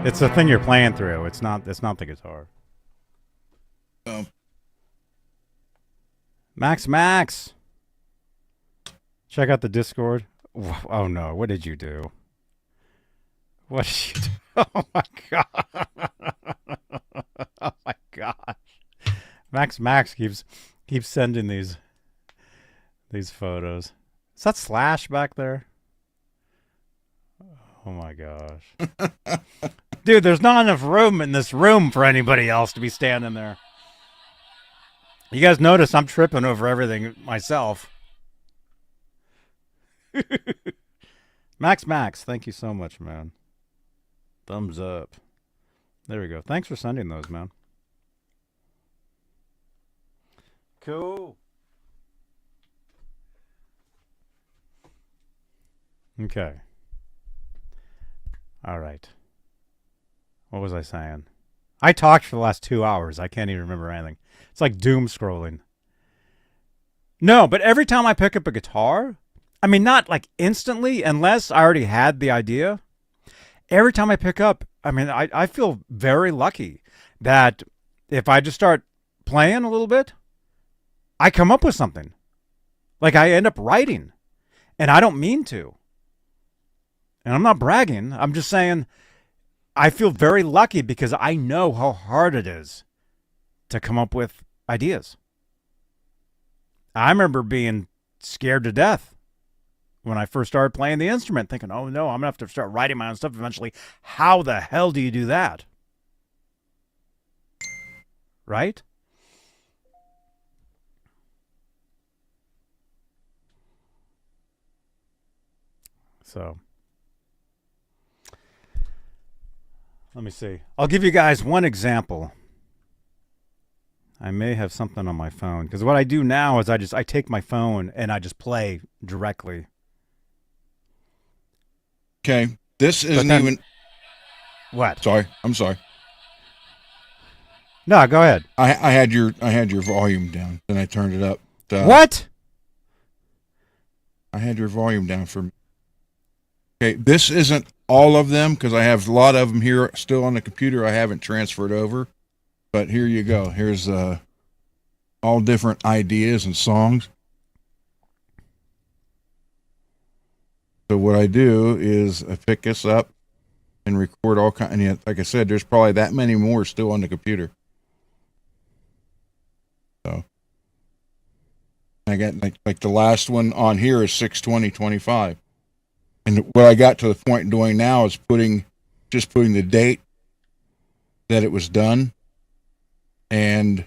It's the thing you're playing through. It's not the guitar. Max. Check out the Discord. Oh no! What did you do? What did you do? Oh my god! Oh my gosh! Max keeps sending these photos. Is that Slash back there? Oh my gosh. Dude, there's not enough room in this room for anybody else to be standing there. You guys notice I'm tripping over everything myself. Max, thank you so much, man. Thumbs up. There we go. Thanks for sending those, man. Cool. Okay. All right. What was I saying? I talked for the last 2 hours. I can't even remember anything. It's like doom scrolling. No, but every time I pick up a guitar, I mean, not like instantly, unless I already had the idea. Every time I pick up, I mean, I feel very lucky that if I just start playing a little bit, I come up with something. Like I end up writing, and I don't mean to. And I'm not bragging. I'm just saying I feel very lucky because I know how hard it is to come up with ideas. I remember being scared to death when I first started playing the instrument, thinking, oh no, I'm going to have to start writing my own stuff eventually. How the hell do you do that? Right? So let me see. I'll give you guys one example. I may have something on my phone because what I do now is I take my phone and I just play directly. Okay, this isn't then, even. What? Sorry, I'm sorry. No, go ahead. I had your volume down, then I turned it up. What? I had your volume down for. Okay, this isn't all of them because I have a lot of them here still on the computer. I haven't transferred over, but here you go. Here's all different ideas and songs. So what I do is I pick this up and record all kind. And like I said, there's probably that many more still on the computer. So I got like the last one on here is 6/20/25, and what I got to the point doing now is putting the date that it was done, and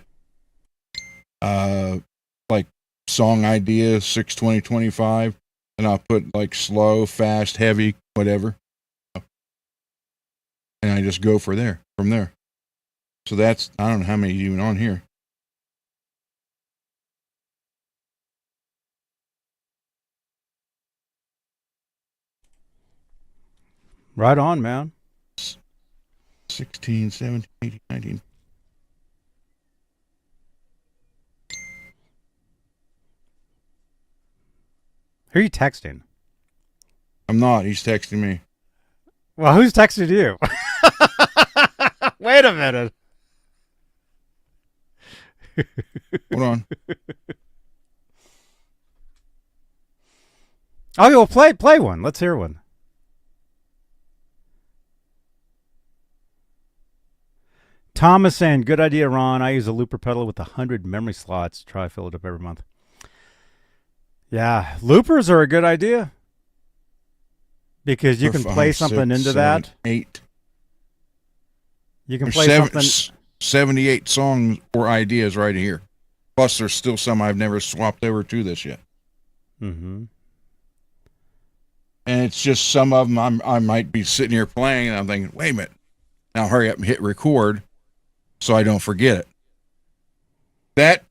like song ideas 6/20/25, and I'll put like slow, fast, heavy, whatever, and I just go from there. So that's, I don't know how many even on here. Right on, man. 16, 17, 18, 19. Who are you texting? I'm not. He's texting me. Well, who's texting you? Wait a minute. Hold on. Oh, you'll play one. Let's hear one. Thomas saying, good idea, Ron. I use a looper pedal with 100 memory slots. Try to fill it up every month. Yeah, loopers are a good idea. Because you can play something into that. 8. You can play something. 78 songs or ideas right here. Plus, there's still some I've never swapped over to this yet. Mm-hmm. And it's just some of them I might be sitting here playing, and I'm thinking, wait a minute. Now hurry up and hit record so I don't forget it. That,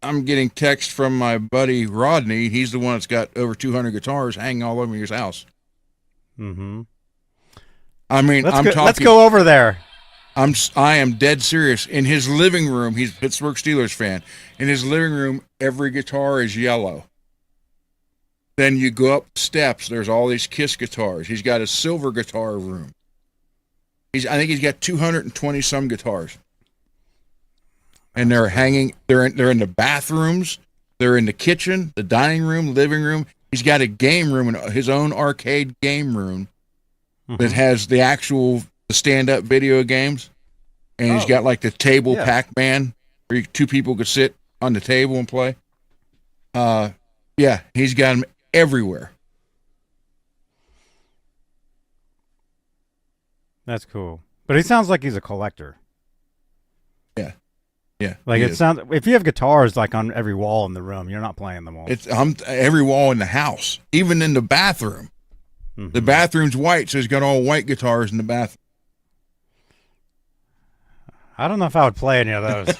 I'm getting text from my buddy Rodney. He's the one that's got over 200 guitars hanging all over his house. Mm-hmm. I mean, let's go over there. I am dead serious. In his living room, he's a Pittsburgh Steelers fan. In his living room, every guitar is yellow. Then you go up steps. There's all these Kiss guitars. He's got a silver guitar room. I think he's got 220 some guitars. And they're hanging. They're in the bathrooms. They're in the kitchen, the dining room, living room. He's got a game room, his own arcade game room that has the actual stand-up video games. And he's got like the table Pac-Man where two people could sit on the table and play. Yeah, he's got them everywhere. That's cool. But he sounds like he's a collector. Yeah. Yeah. Like it sounds, if you have guitars like on every wall in the room, you're not playing them all. It's every wall in the house, even in the bathroom. Mm-hmm. The bathroom's white, so he's got all white guitars in the bathroom. I don't know if I would play any of those.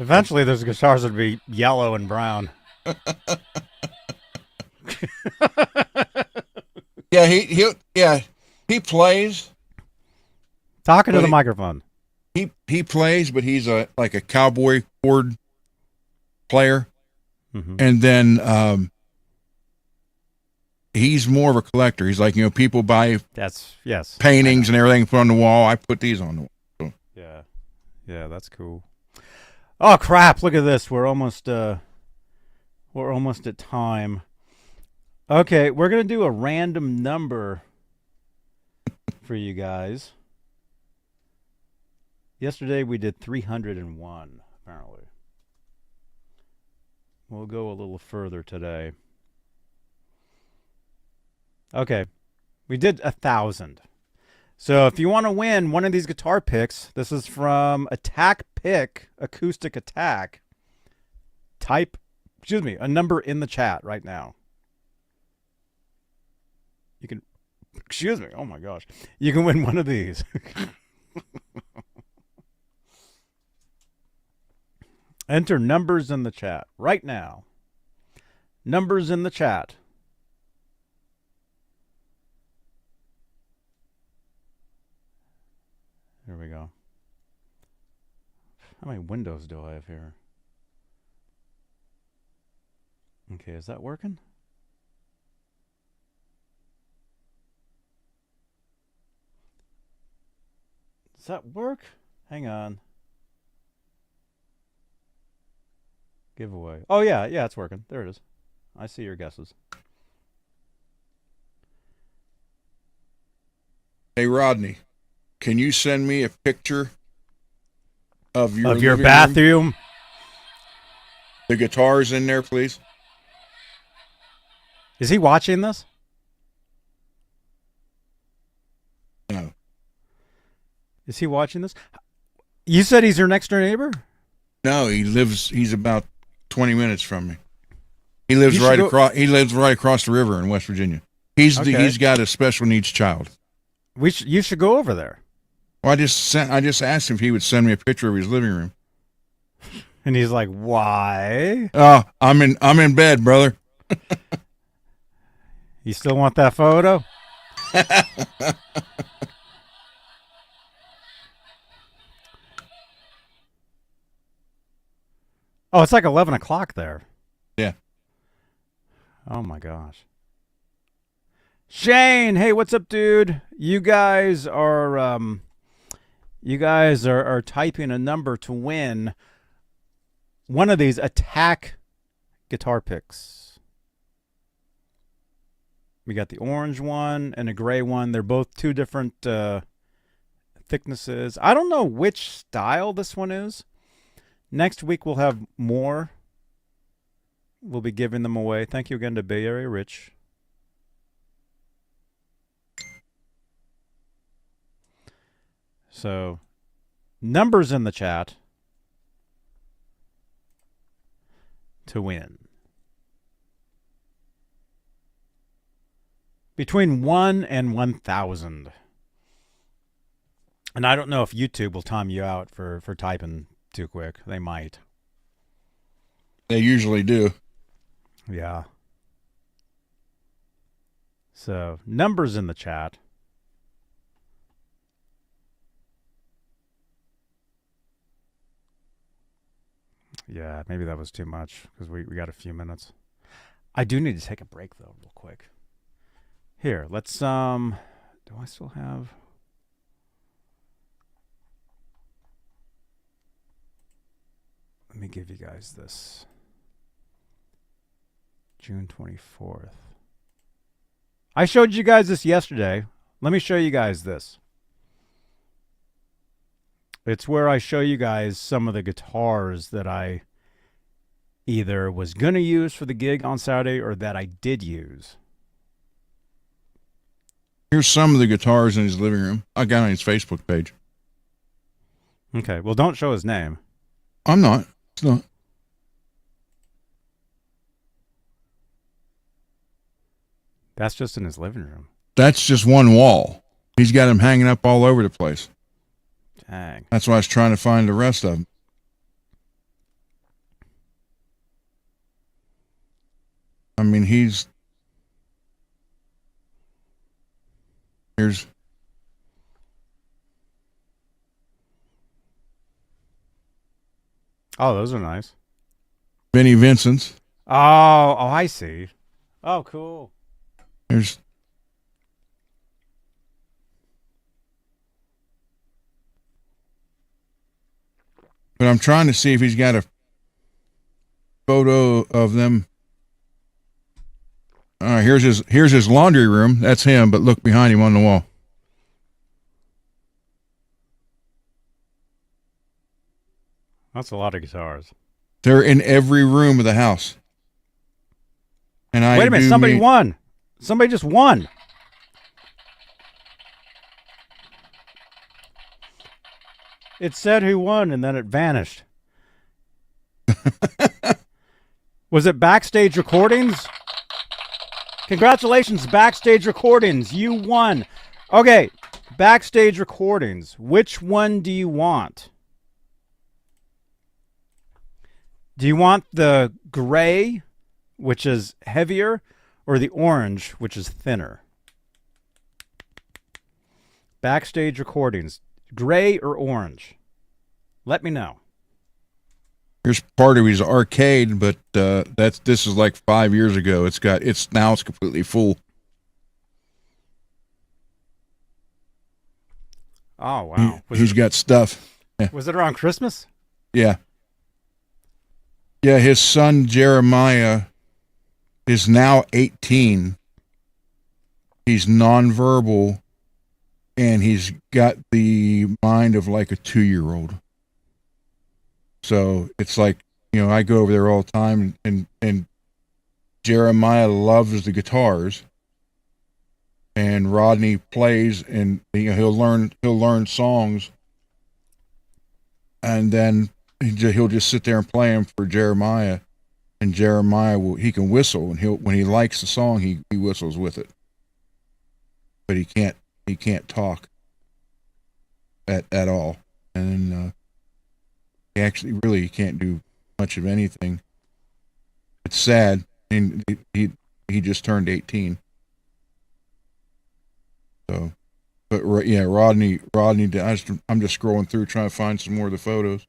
Eventually, those guitars would be yellow and brown. Yeah, he plays. Talking to the microphone. He plays, but he's like a cowboy chord player, and then he's more of a collector. He's like, people buy paintings and everything put on the wall. I put these on the wall. So. Yeah, that's cool. Oh crap! Look at this. We're almost at time. Okay, we're gonna do a random number for you guys. Yesterday we did 301, apparently. We'll go a little further today. Okay, we did 1,000. So if you want to win one of these guitar picks, this is from ATTAK Pick, Acoustic ATTAK. Type, a number in the chat right now. You can, excuse me, oh my gosh. You can win one of these. Enter numbers in the chat right now. Numbers in the chat. There we go. How many windows do I have here? Okay, is that working? Does that work? Hang on. Giveaway. Oh, yeah, it's working. There it is. I see your guesses. Hey, Rodney, can you send me a picture of your living room? bathroom? The guitars in there, please. Is he watching this? No. Is he watching this? You said he's your next door neighbor? No, he's about 20 minutes from me. He lives You should right across the river in West Virginia. He's got a special needs child. You should go over there. Well, I just asked him if he would send me a picture of his living room. And he's like, "Why? I'm in bed, brother." You still want that photo?" Oh, it's like 11 o'clock there. Yeah. Oh my gosh. Shane, hey, what's up, dude? You guys are typing a number to win one of these ATTAK guitar picks. We got the orange one and a gray one. They're both two different thicknesses. I don't know which style this one is. Next week we'll have more. We'll be giving them away. Thank you again to Bay Area Rich. So, numbers in the chat to win. Between 1 and 1,000. And I don't know if YouTube will time you out for typing too quick. They might. They usually do. Yeah. So, numbers in the chat. Yeah, maybe that was too much because we got a few minutes. I do need to take a break though, real quick. Here, let's do I still have Let me give you guys this. June 24th. I showed you guys this yesterday. Let me show you guys this. It's where I show you guys some of the guitars that I either was going to use for the gig on Saturday or that I did use. Here's some of the guitars in his living room. I got on his Facebook page. Okay, well, don't show his name. I'm not. It's not. That's just in his living room. That's just one wall. He's got them hanging up all over the place. Dang. That's why I was trying to find the rest of them. I mean, here's Oh, those are nice. Vinnie Vincent's. Oh, I see. Oh, cool. There's But I'm trying to see if he's got a photo of them. Here's his laundry room. That's him, but look behind him on the wall. That's a lot of guitars. They're in every room of the house. And Wait a minute, somebody won. Somebody just won. It said who won, and then it vanished. Was it Backstage Recordings? Congratulations, Backstage Recordings. You won. Okay, Backstage Recordings. Which one do you want? Do you want the gray, which is heavier, or the orange, which is thinner? Backstage Recordings. Gray or orange? Let me know. Here's part of his arcade, but this is like 5 years ago. It's completely full. Oh wow! He's got stuff. Yeah. Was it around Christmas? Yeah. Yeah, his son Jeremiah is now 18. He's nonverbal, and he's got the mind of like a 2-year-old. So it's like, I go over there all the time, and Jeremiah loves the guitars, and Rodney plays, and he'll learn songs, and then he'll just sit there and play them for Jeremiah, and Jeremiah he can whistle, and when he likes the song, he whistles with it, but he can't talk at all, and he actually really can't do much of anything. It's sad, and he just turned 18. So, but yeah, Rodney. I'm just scrolling through trying to find some more of the photos.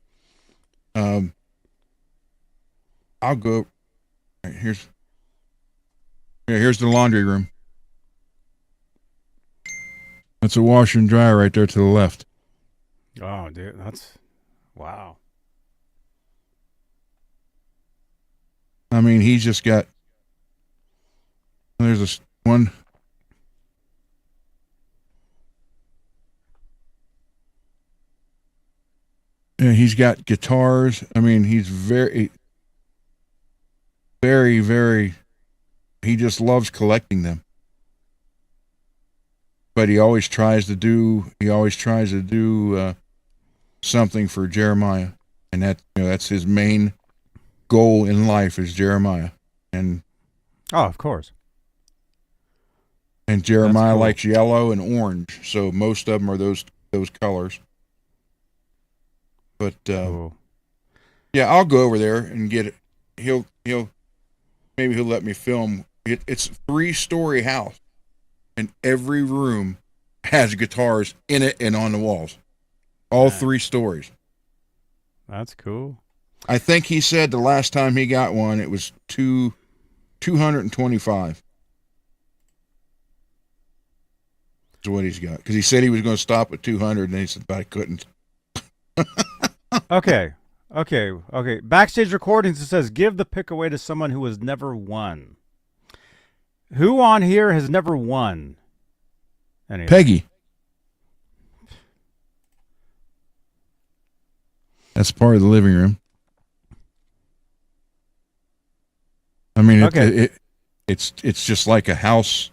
I'll go. Right, here's the laundry room. That's a washer and dryer right there to the left. Oh, dude, that's wow. I mean, he's just got. There's this one. Yeah, he's got guitars. I mean, he's very, very, very. He just loves collecting them. But he always tries to do something for Jeremiah, and that's his main goal in life is Jeremiah. And of course. And Jeremiah likes yellow and orange, so most of them are those colors. But yeah, I'll go over there and get it. Maybe he'll let me film. It's a 3-story house, and every room has guitars in it and on the walls. All 3 stories. That's cool. I think he said the last time he got one, it was 225. Is what he's got, because he said he was going to stop at 200, and then he said, but I couldn't. Okay. Backstage Recordings, it says, give the pick away to someone who has never won. Who on here has never won anything? Peggy. That's part of the living room. I mean, it's just like a house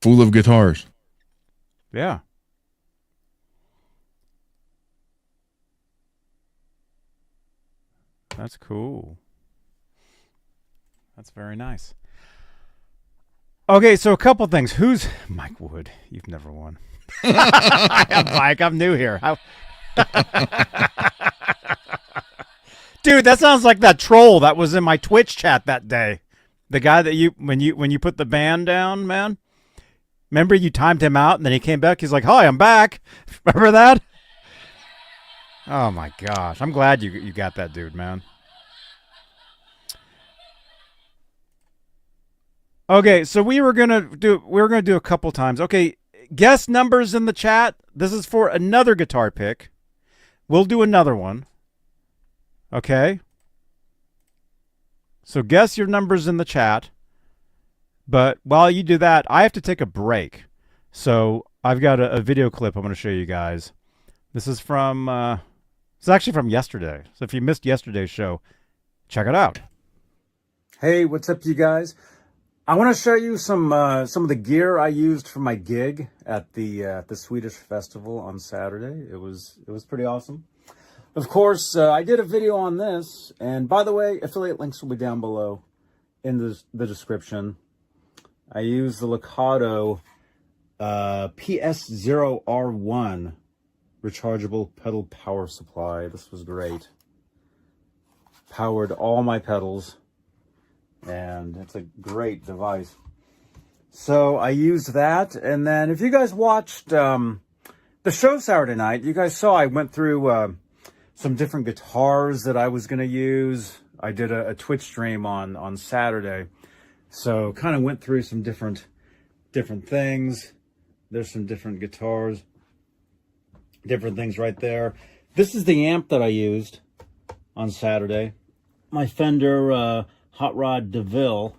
full of guitars. Yeah. That's cool. That's very nice. Okay, so a couple things. Who's Mike Wood? You've never won. Mike, I'm new here. Dude, that sounds like that troll that was in my Twitch chat that day. The guy that when you put the band down, man. Remember you timed him out and then he came back. He's like, "Hi, I'm back." Remember that? Oh my gosh, I'm glad you got that dude, man. Okay, so we were gonna do a couple times. Okay, guess numbers in the chat. This is for another guitar pick. We'll do another one. Okay. So guess your numbers in the chat. But while you do that, I have to take a break. So I've got a video clip I'm going to show you guys. This is from, it's actually from yesterday. So if you missed yesterday's show, check it out. Hey, what's up, you guys? I want to show you some of the gear I used for my gig at the Swedish festival on Saturday. It was pretty awesome. Of course, I did a video on this, and by the way, affiliate links will be down below in the description. I used the Locado PS0R1 rechargeable pedal power supply. This was great. Powered all my pedals, and it's a great device. So I used that, and then if you guys watched the show Saturday night, you guys saw I went through some different guitars that I was going to use. I did a Twitch stream on Saturday, so kind of went through some different things. There's some different guitars, different things right there. This is the amp that I used on Saturday. My Fender Hot Rod DeVille.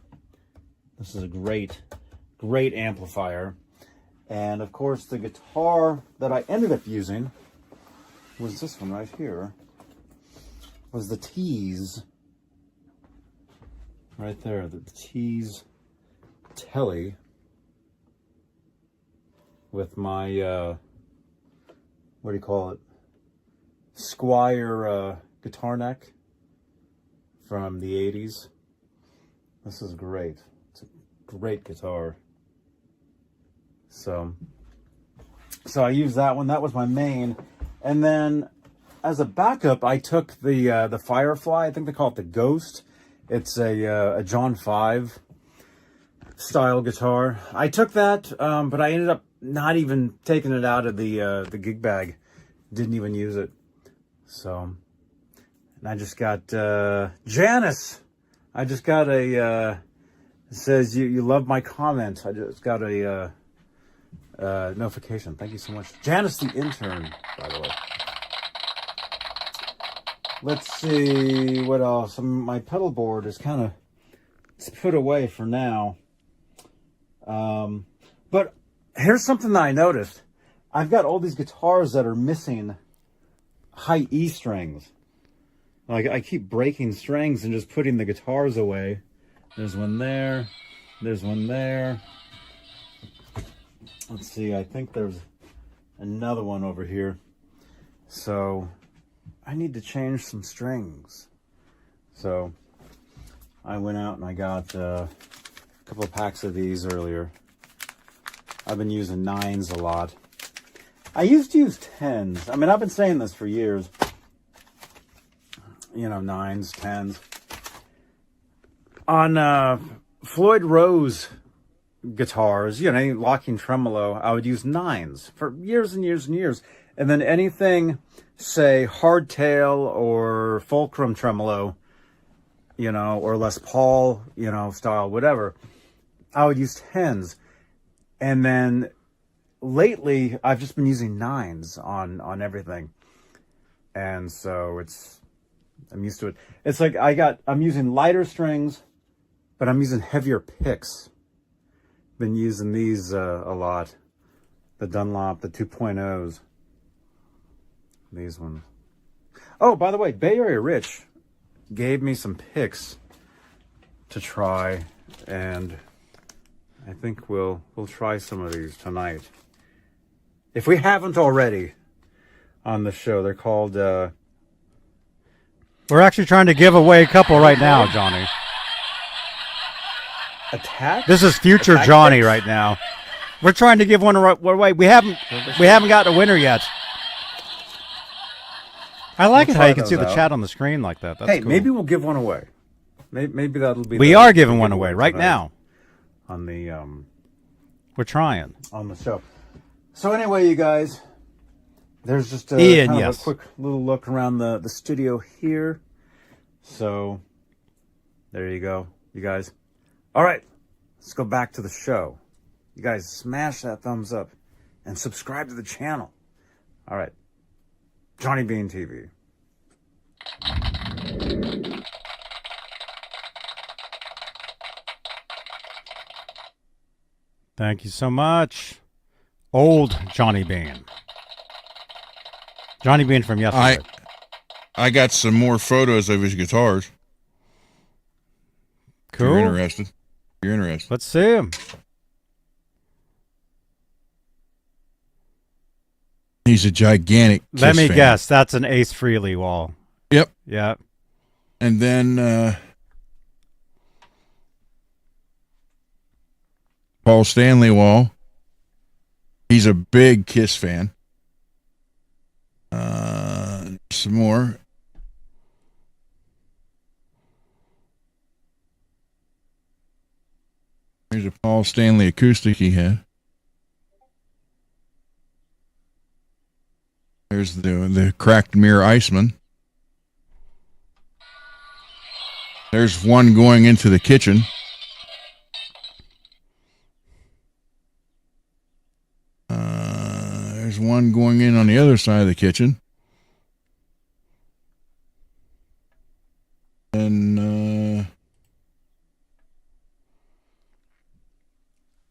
This is a great amplifier. And of course, the guitar that I ended up using was this one right here. Was the Tease. Right there, the Tease Telly. With my, what do you call it? Squire guitar neck from the 80s. This is great. It's a great guitar. So I used that one. That was my main. And then as a backup, I took the Firefly. I think they call it the Ghost. It's a John 5 style guitar. I took that, but I ended up not even taking it out of the gig bag. Didn't even use it. So, and I just got Janice. I just got it says you love my comment. I just got a notification. Thank you so much, Janice, the intern, by the way. Let's see what else. My pedal board is kind of put away for now. But here's something that I noticed. I've got all these guitars that are missing high E strings. Like, I keep breaking strings and just putting the guitars away. There's one there. There's one there. Let's see. I think there's another one over here. So I need to change some strings. So I went out and I got a couple of packs of these earlier. I've been using 9s a lot. I used to use 10s. I mean, I've been saying this for years. You know, 9s, 10s. On Floyd Rose guitars, you know, locking tremolo, I would use 9s for years and years and years. And then anything, say, hardtail or fulcrum tremolo, you know, or Les Paul, you know, style, whatever, I would use 10s. And then lately, I've just been using 9s on everything. And so I'm used to it. It's like I'm using lighter strings, but I'm using heavier picks. Been using these a lot. The Dunlop, the 2.0s. These ones. Oh, by the way, Bay Area Rich gave me some picks to try, and I think we'll try some of these tonight. If we haven't already on the show, they're called... We're actually trying to give away a couple right now, Johnny. ATTAK? This is future ATTAK Johnny picks? right now. We're trying to give one away. We haven't got a winner yet. I like We'll it how you try can see those the out. chat on the screen like that. That's Hey, cool. maybe we'll give one away. Maybe that'll be... We are giving one away right tonight now. on the We're trying. on the show. So anyway, you guys, there's just Ian, kind yes. of a quick little look around the studio here. So there you go, you guys. All right, let's go back to the show. You guys smash that thumbs up and subscribe to the channel. All right, Johnny Beane TV. Thank you so much. Old Johnny Beane. Johnny Beane from yesterday. I got some more photos of his guitars. If Cool. you're interested. You're interested. Let's see him. He's a gigantic Kiss Let me fan. guess. That's an Ace Frehley wall. Yep. Yeah. And then Paul Stanley wall. He's a big Kiss fan. Some more. Here's a Paul Stanley acoustic he had. There's the cracked mirror Iceman. There's one going into the kitchen. There's one going in on the other side of the kitchen. And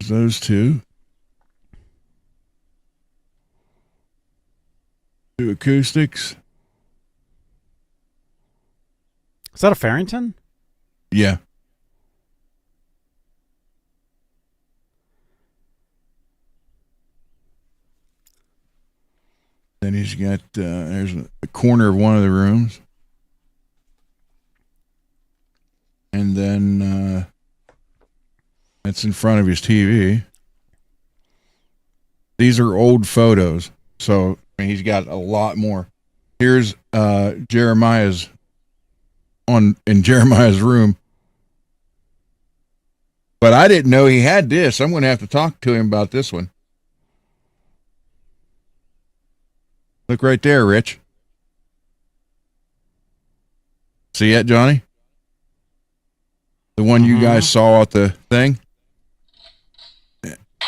those two. Two acoustics. Is that a Farrington? Yeah. Then he's got, there's a corner of one of the rooms. And then that's in front of his TV. These are old photos. So I mean, he's got a lot more. Here's Jeremiah's in Jeremiah's room. But I didn't know he had this. I'm going to have to talk to him about this one. Look right there, Rich. See it, Johnny? The one you guys saw at the thing?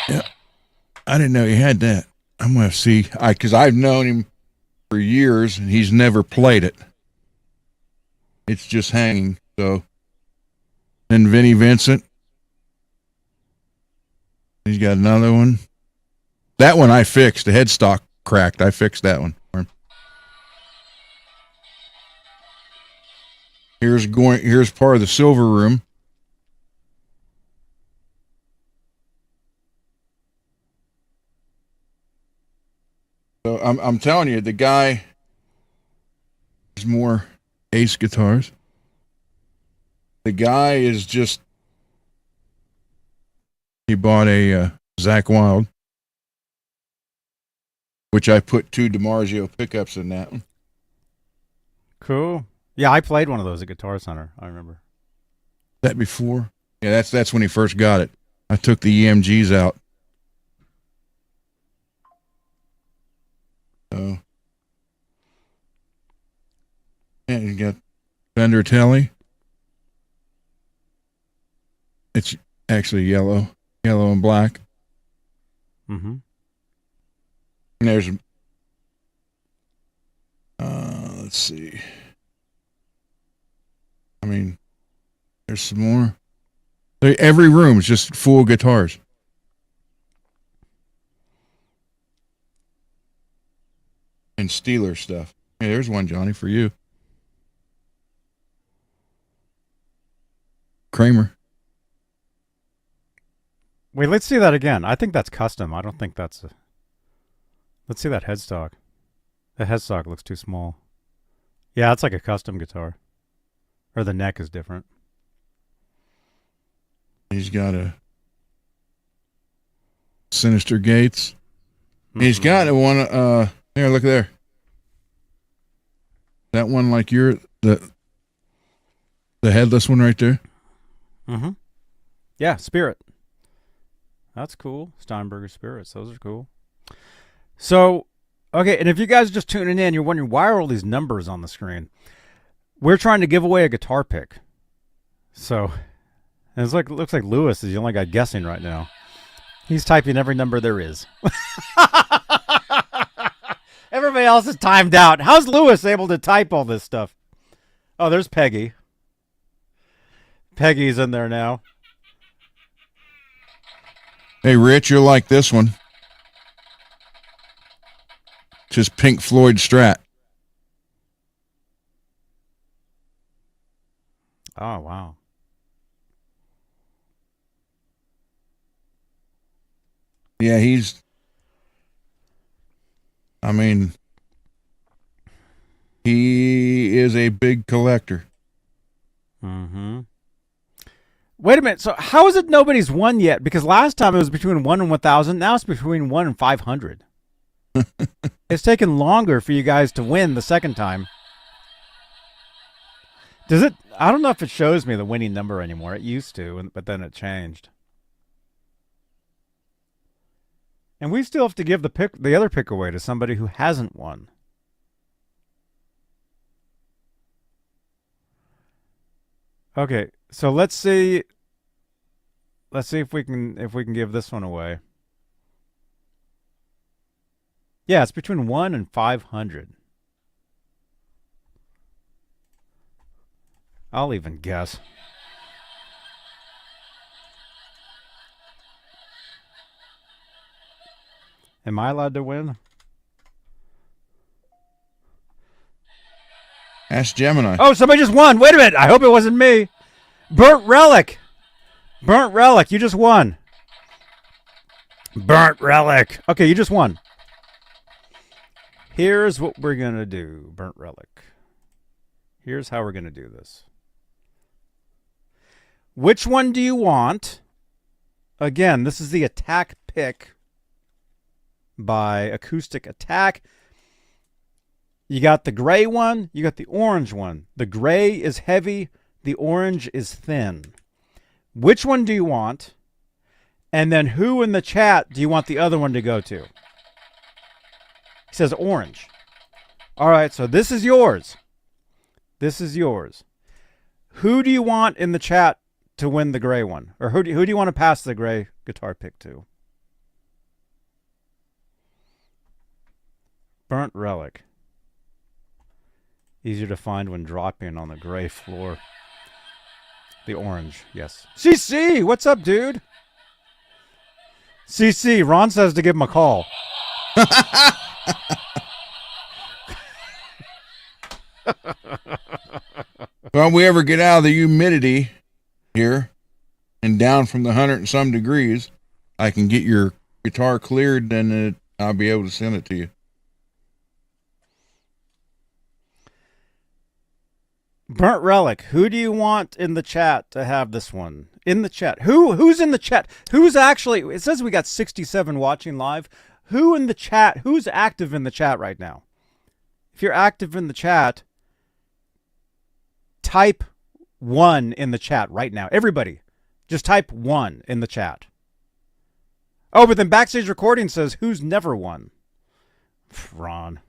Yeah. I didn't know he had that. I'm going to see. Because I've known him for years, and he's never played it. It's just hanging. So, then Vinnie Vincent. He's got another one. That one I fixed. The headstock cracked. I fixed that one for him. Here's part of the silver room. So I'm telling you, the guy is more Ace guitars. The guy is just, he bought a Zakk Wylde, which I put 2 DiMarzio pickups in that one. Cool. Yeah, I played one of those at Guitar Center. I remember. That before? Yeah, that's when he first got it. I took the EMGs out. So, yeah, you got Fender Telly. It's actually yellow and black. Mm-hmm. And there's, let's see. I mean, there's some more. Every room is just full of guitars. And Steeler stuff. Hey, there's one, Johnny, for you. Kramer. Wait, let's see that again. I think that's custom. I don't think that's a... Let's see that headstock. The headstock looks too small. Yeah, it's like a custom guitar. Or the neck is different. He's got a Sinister Gates. He's got a one, here, look there. That one like the headless one right there. Mm-hmm. Yeah, Spirit. That's cool. Steinberger Spirits. Those are cool. So, okay, and if you guys are just tuning in, you're wondering, why are all these numbers on the screen? We're trying to give away a guitar pick. So, and it looks like Lewis is the only guy guessing right now. He's typing every number there is. Everybody else is timed out. How's Lewis able to type all this stuff? Oh, there's Peggy. Peggy's in there now. Hey, Rich, you'll like this one. Just Pink Floyd Strat. Oh, wow. Yeah, he is a big collector. Mm-hmm. Wait a minute. So how is it nobody's won yet? Because last time it was between 1 and 1,000. Now it's between 1 and 500. It's taken longer for you guys to win the second time. Does it? I don't know if it shows me the winning number anymore. It used to, but then it changed. And we still have to give the other pick away to somebody who hasn't won. Okay, so let's see. Let's see if we can give this one away. Yeah, it's between 1 and 500. I'll even guess. Am I allowed to win? Ask Gemini. Oh, somebody just won. Wait a minute. I hope it wasn't me. Burnt Relic. Burnt Relic. You just won. Burnt Relic. Okay, you just won. Here's what we're going to do. Burnt Relic. Here's how we're going to do this. Which one do you want? Again, this is the ATTAK pick by Acoustic ATTAK. You got the gray one, you got the orange one. The gray is heavy, the orange is thin. Which one do you want? And then who in the chat do you want the other one to go to? He says orange. All right, so this is yours. This is yours. Who do you want in the chat to win the gray one? Or who do you want to pass the gray guitar pick to? Burnt Relic. Easier to find when dropping on the gray floor. The orange, yes. CC, what's up, dude? CC, Ron says to give him a call. Well, we ever get out of the humidity here and down from the 100 and some degrees, I can get your guitar cleared, then I'll be able to send it to you. Burnt Relic, who do you want in the chat to have this one? In the chat. Who's in the chat? Who's actually, it says we got 67 watching live. Who in the chat, who's active in the chat right now? If you're active in the chat, type 1 in the chat right now. Everybody, just type 1 in the chat. Oh, but then Backstage Recording says, who's never won? Ron.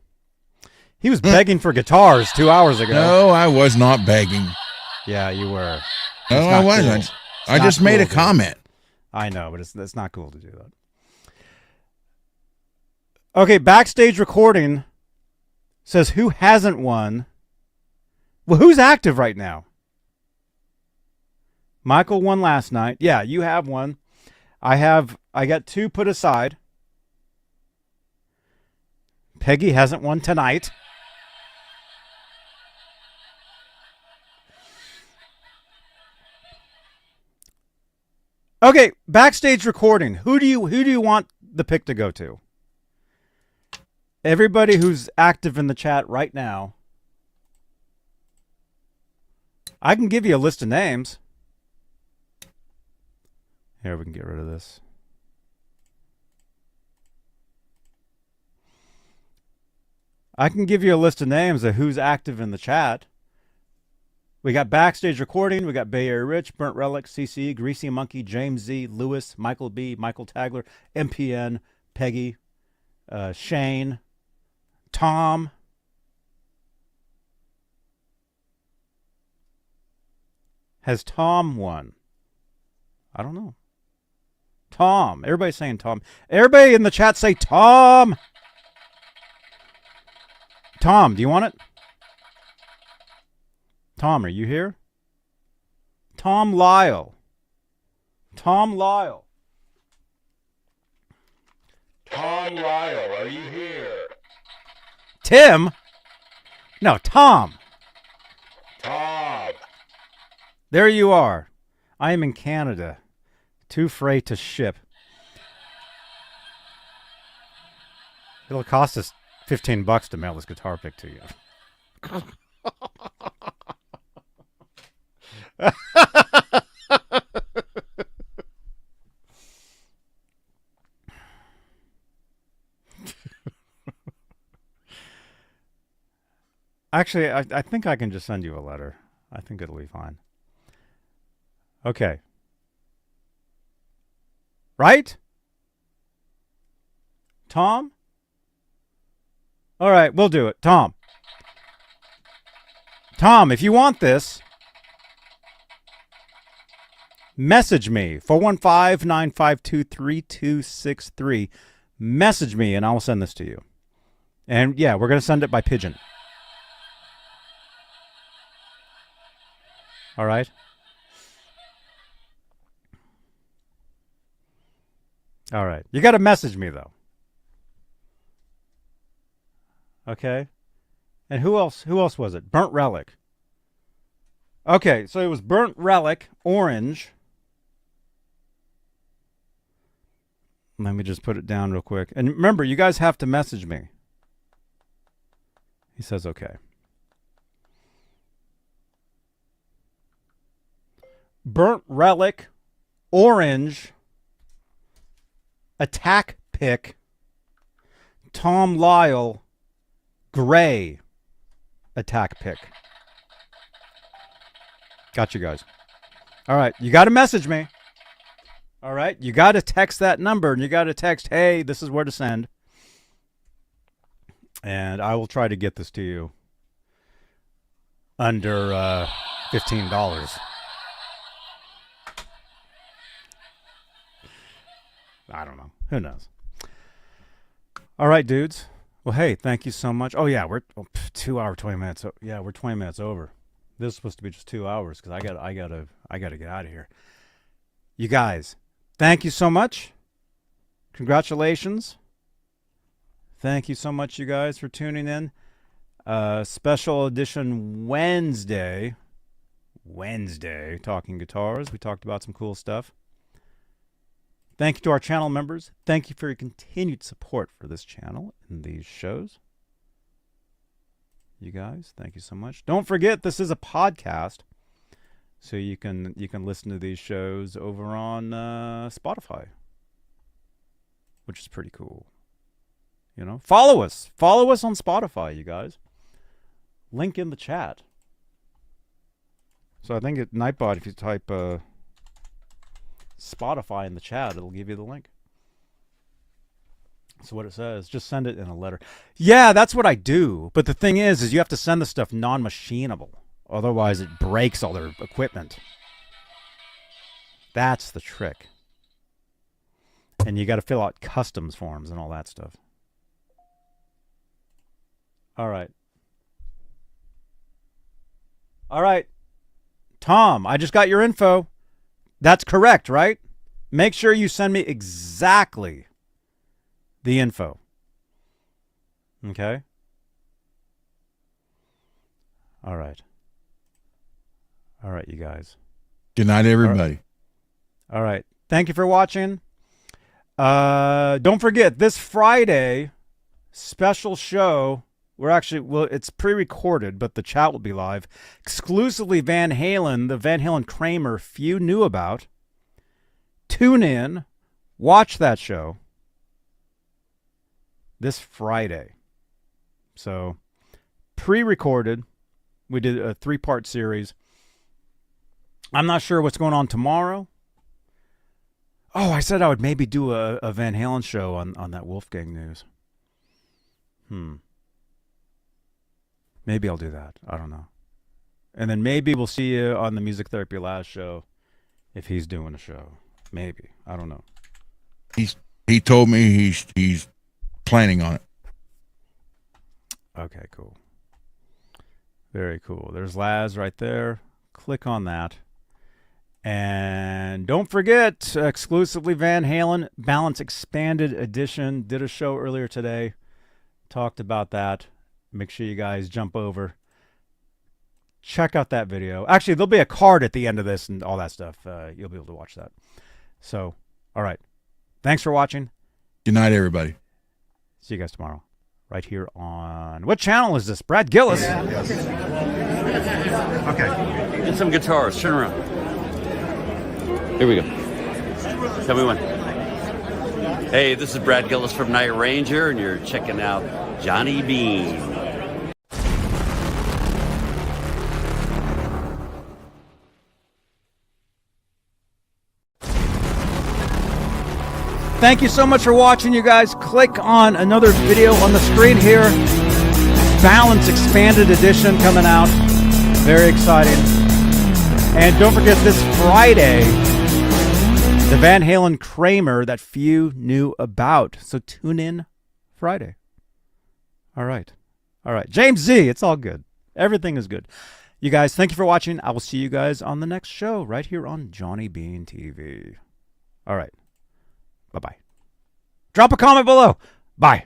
He was begging for guitars 2 hours ago. No, I was not begging. Yeah, you were. No, I wasn't. I just made a comment. I know, but it's not cool to do that. Okay, Backstage Recording says who hasn't won. Well, who's active right now? Michael won last night. Yeah, you have one. I got 2 put aside. Peggy hasn't won tonight. Okay, Backstage Recording. Who do you want the pick to go to? Everybody who's active in the chat right now. I can give you a list of names. Here, we can get rid of this. I can give you a list of names of who's active in the chat. We got Backstage Recording. We got Bay Area Rich, Burnt Relic, CC, Greasy Monkey, James Z, Lewis, Michael B, Michael Tagler, MPN, Peggy, Shane, Tom. Has Tom won? I don't know. Tom. Everybody's saying Tom. Everybody in the chat say Tom. Tom, do you want it? Tom, are you here? Tom Lyle. Tom Lyle. Tom Lyle, are you here? Tim? No, Tom. Tom. There you are. I am in Canada. Too freight to ship. It'll cost us $15 to mail this guitar pick to you. Actually, I think I can just send you a letter. I think it'll be fine. Okay. Right? Tom? All right, we'll do it. Tom. Tom, if you want this, message me. 415-952-3263. Message me and I will send this to you. And yeah, we're going to send it by pigeon. All right? All right. You got to message me, though. Okay? And who else? Who else was it? Burnt Relic. Okay, so it was Burnt Relic, Orange. Let me just put it down real quick. And remember, you guys have to message me. He says okay. Burnt Relic, Orange, ATTAK Pick, Tom Lyle, Gray, ATTAK Pick. Got you guys. All right, you got to message me. All right, you got to text that number, and you got to text, hey, this is where to send. And I will try to get this to you under $15. I don't know. Who knows? All right, dudes. Well, hey, thank you so much. Oh, yeah, we're 2 hour, 20 minutes. Yeah, we're 20 minutes over. This is supposed to be just 2 hours because I gotta get out of here. You guys, thank you so much. Congratulations. Thank you so much, you guys, for tuning in. Special edition Wednesday, Talking Guitars. We talked about some cool stuff. Thank you to our channel members. Thank you for your continued support for this channel and these shows. You guys, thank you so much. Don't forget, this is a podcast, so you can listen to these shows over on Spotify, which is pretty cool. You know, follow us on Spotify, you guys. Link in the chat. So I think at Nightbot, if you type Spotify in the chat, it'll give you the link. So what it says, just send it in a letter. Yeah, that's what I do. But the thing is you have to send the stuff non-machinable. Otherwise, it breaks all their equipment. That's the trick. And you got to fill out customs forms and all that stuff. All right. All right. Tom, I just got your info. That's correct, right? Make sure you send me exactly the info. Okay? All right. All right, you guys. Good night, everybody. All right. Thank you for watching. Don't forget, this Friday, special show. It's pre-recorded, but the chat will be live. Exclusively Van Halen, the Van Halen Kramer few knew about. Tune in. Watch that show. This Friday. So, pre-recorded. We did a 3-part series. I'm not sure what's going on tomorrow. Oh, I said I would maybe do a Van Halen show on that Wolfgang news. Maybe I'll do that. I don't know. And then maybe we'll see you on the Music Therapy Last show if he's doing a show. Maybe. I don't know. He told me he's planning on it. Okay, cool. Very cool. There's Laz right there. Click on that. And don't forget, exclusively Van Halen, Balance Expanded Edition. Did a show earlier today. Talked about that. Make sure you guys jump over. Check out that video. Actually, there'll be a card at the end of this and all that stuff. You'll be able to watch that. So, all right. Thanks for watching. Good night, everybody. See you guys tomorrow. Right here on... What channel is this? Brad Gillis? Okay. Get some guitars. Turn around. Here we go. Tell me when. Hey, this is Brad Gillis from Night Ranger, and you're checking out Johnny Beane. Thank you so much for watching, you guys. Click on another video on the screen here. Balance Expanded Edition coming out. Very exciting. And don't forget this Friday, the Van Halen Kramer that few knew about. So tune in Friday. All right. All right. James Z, it's all good. Everything is good. You guys, thank you for watching. I will see you guys on the next show right here on Johnny Beane TV. All right. Bye-bye. Drop a comment below. Bye.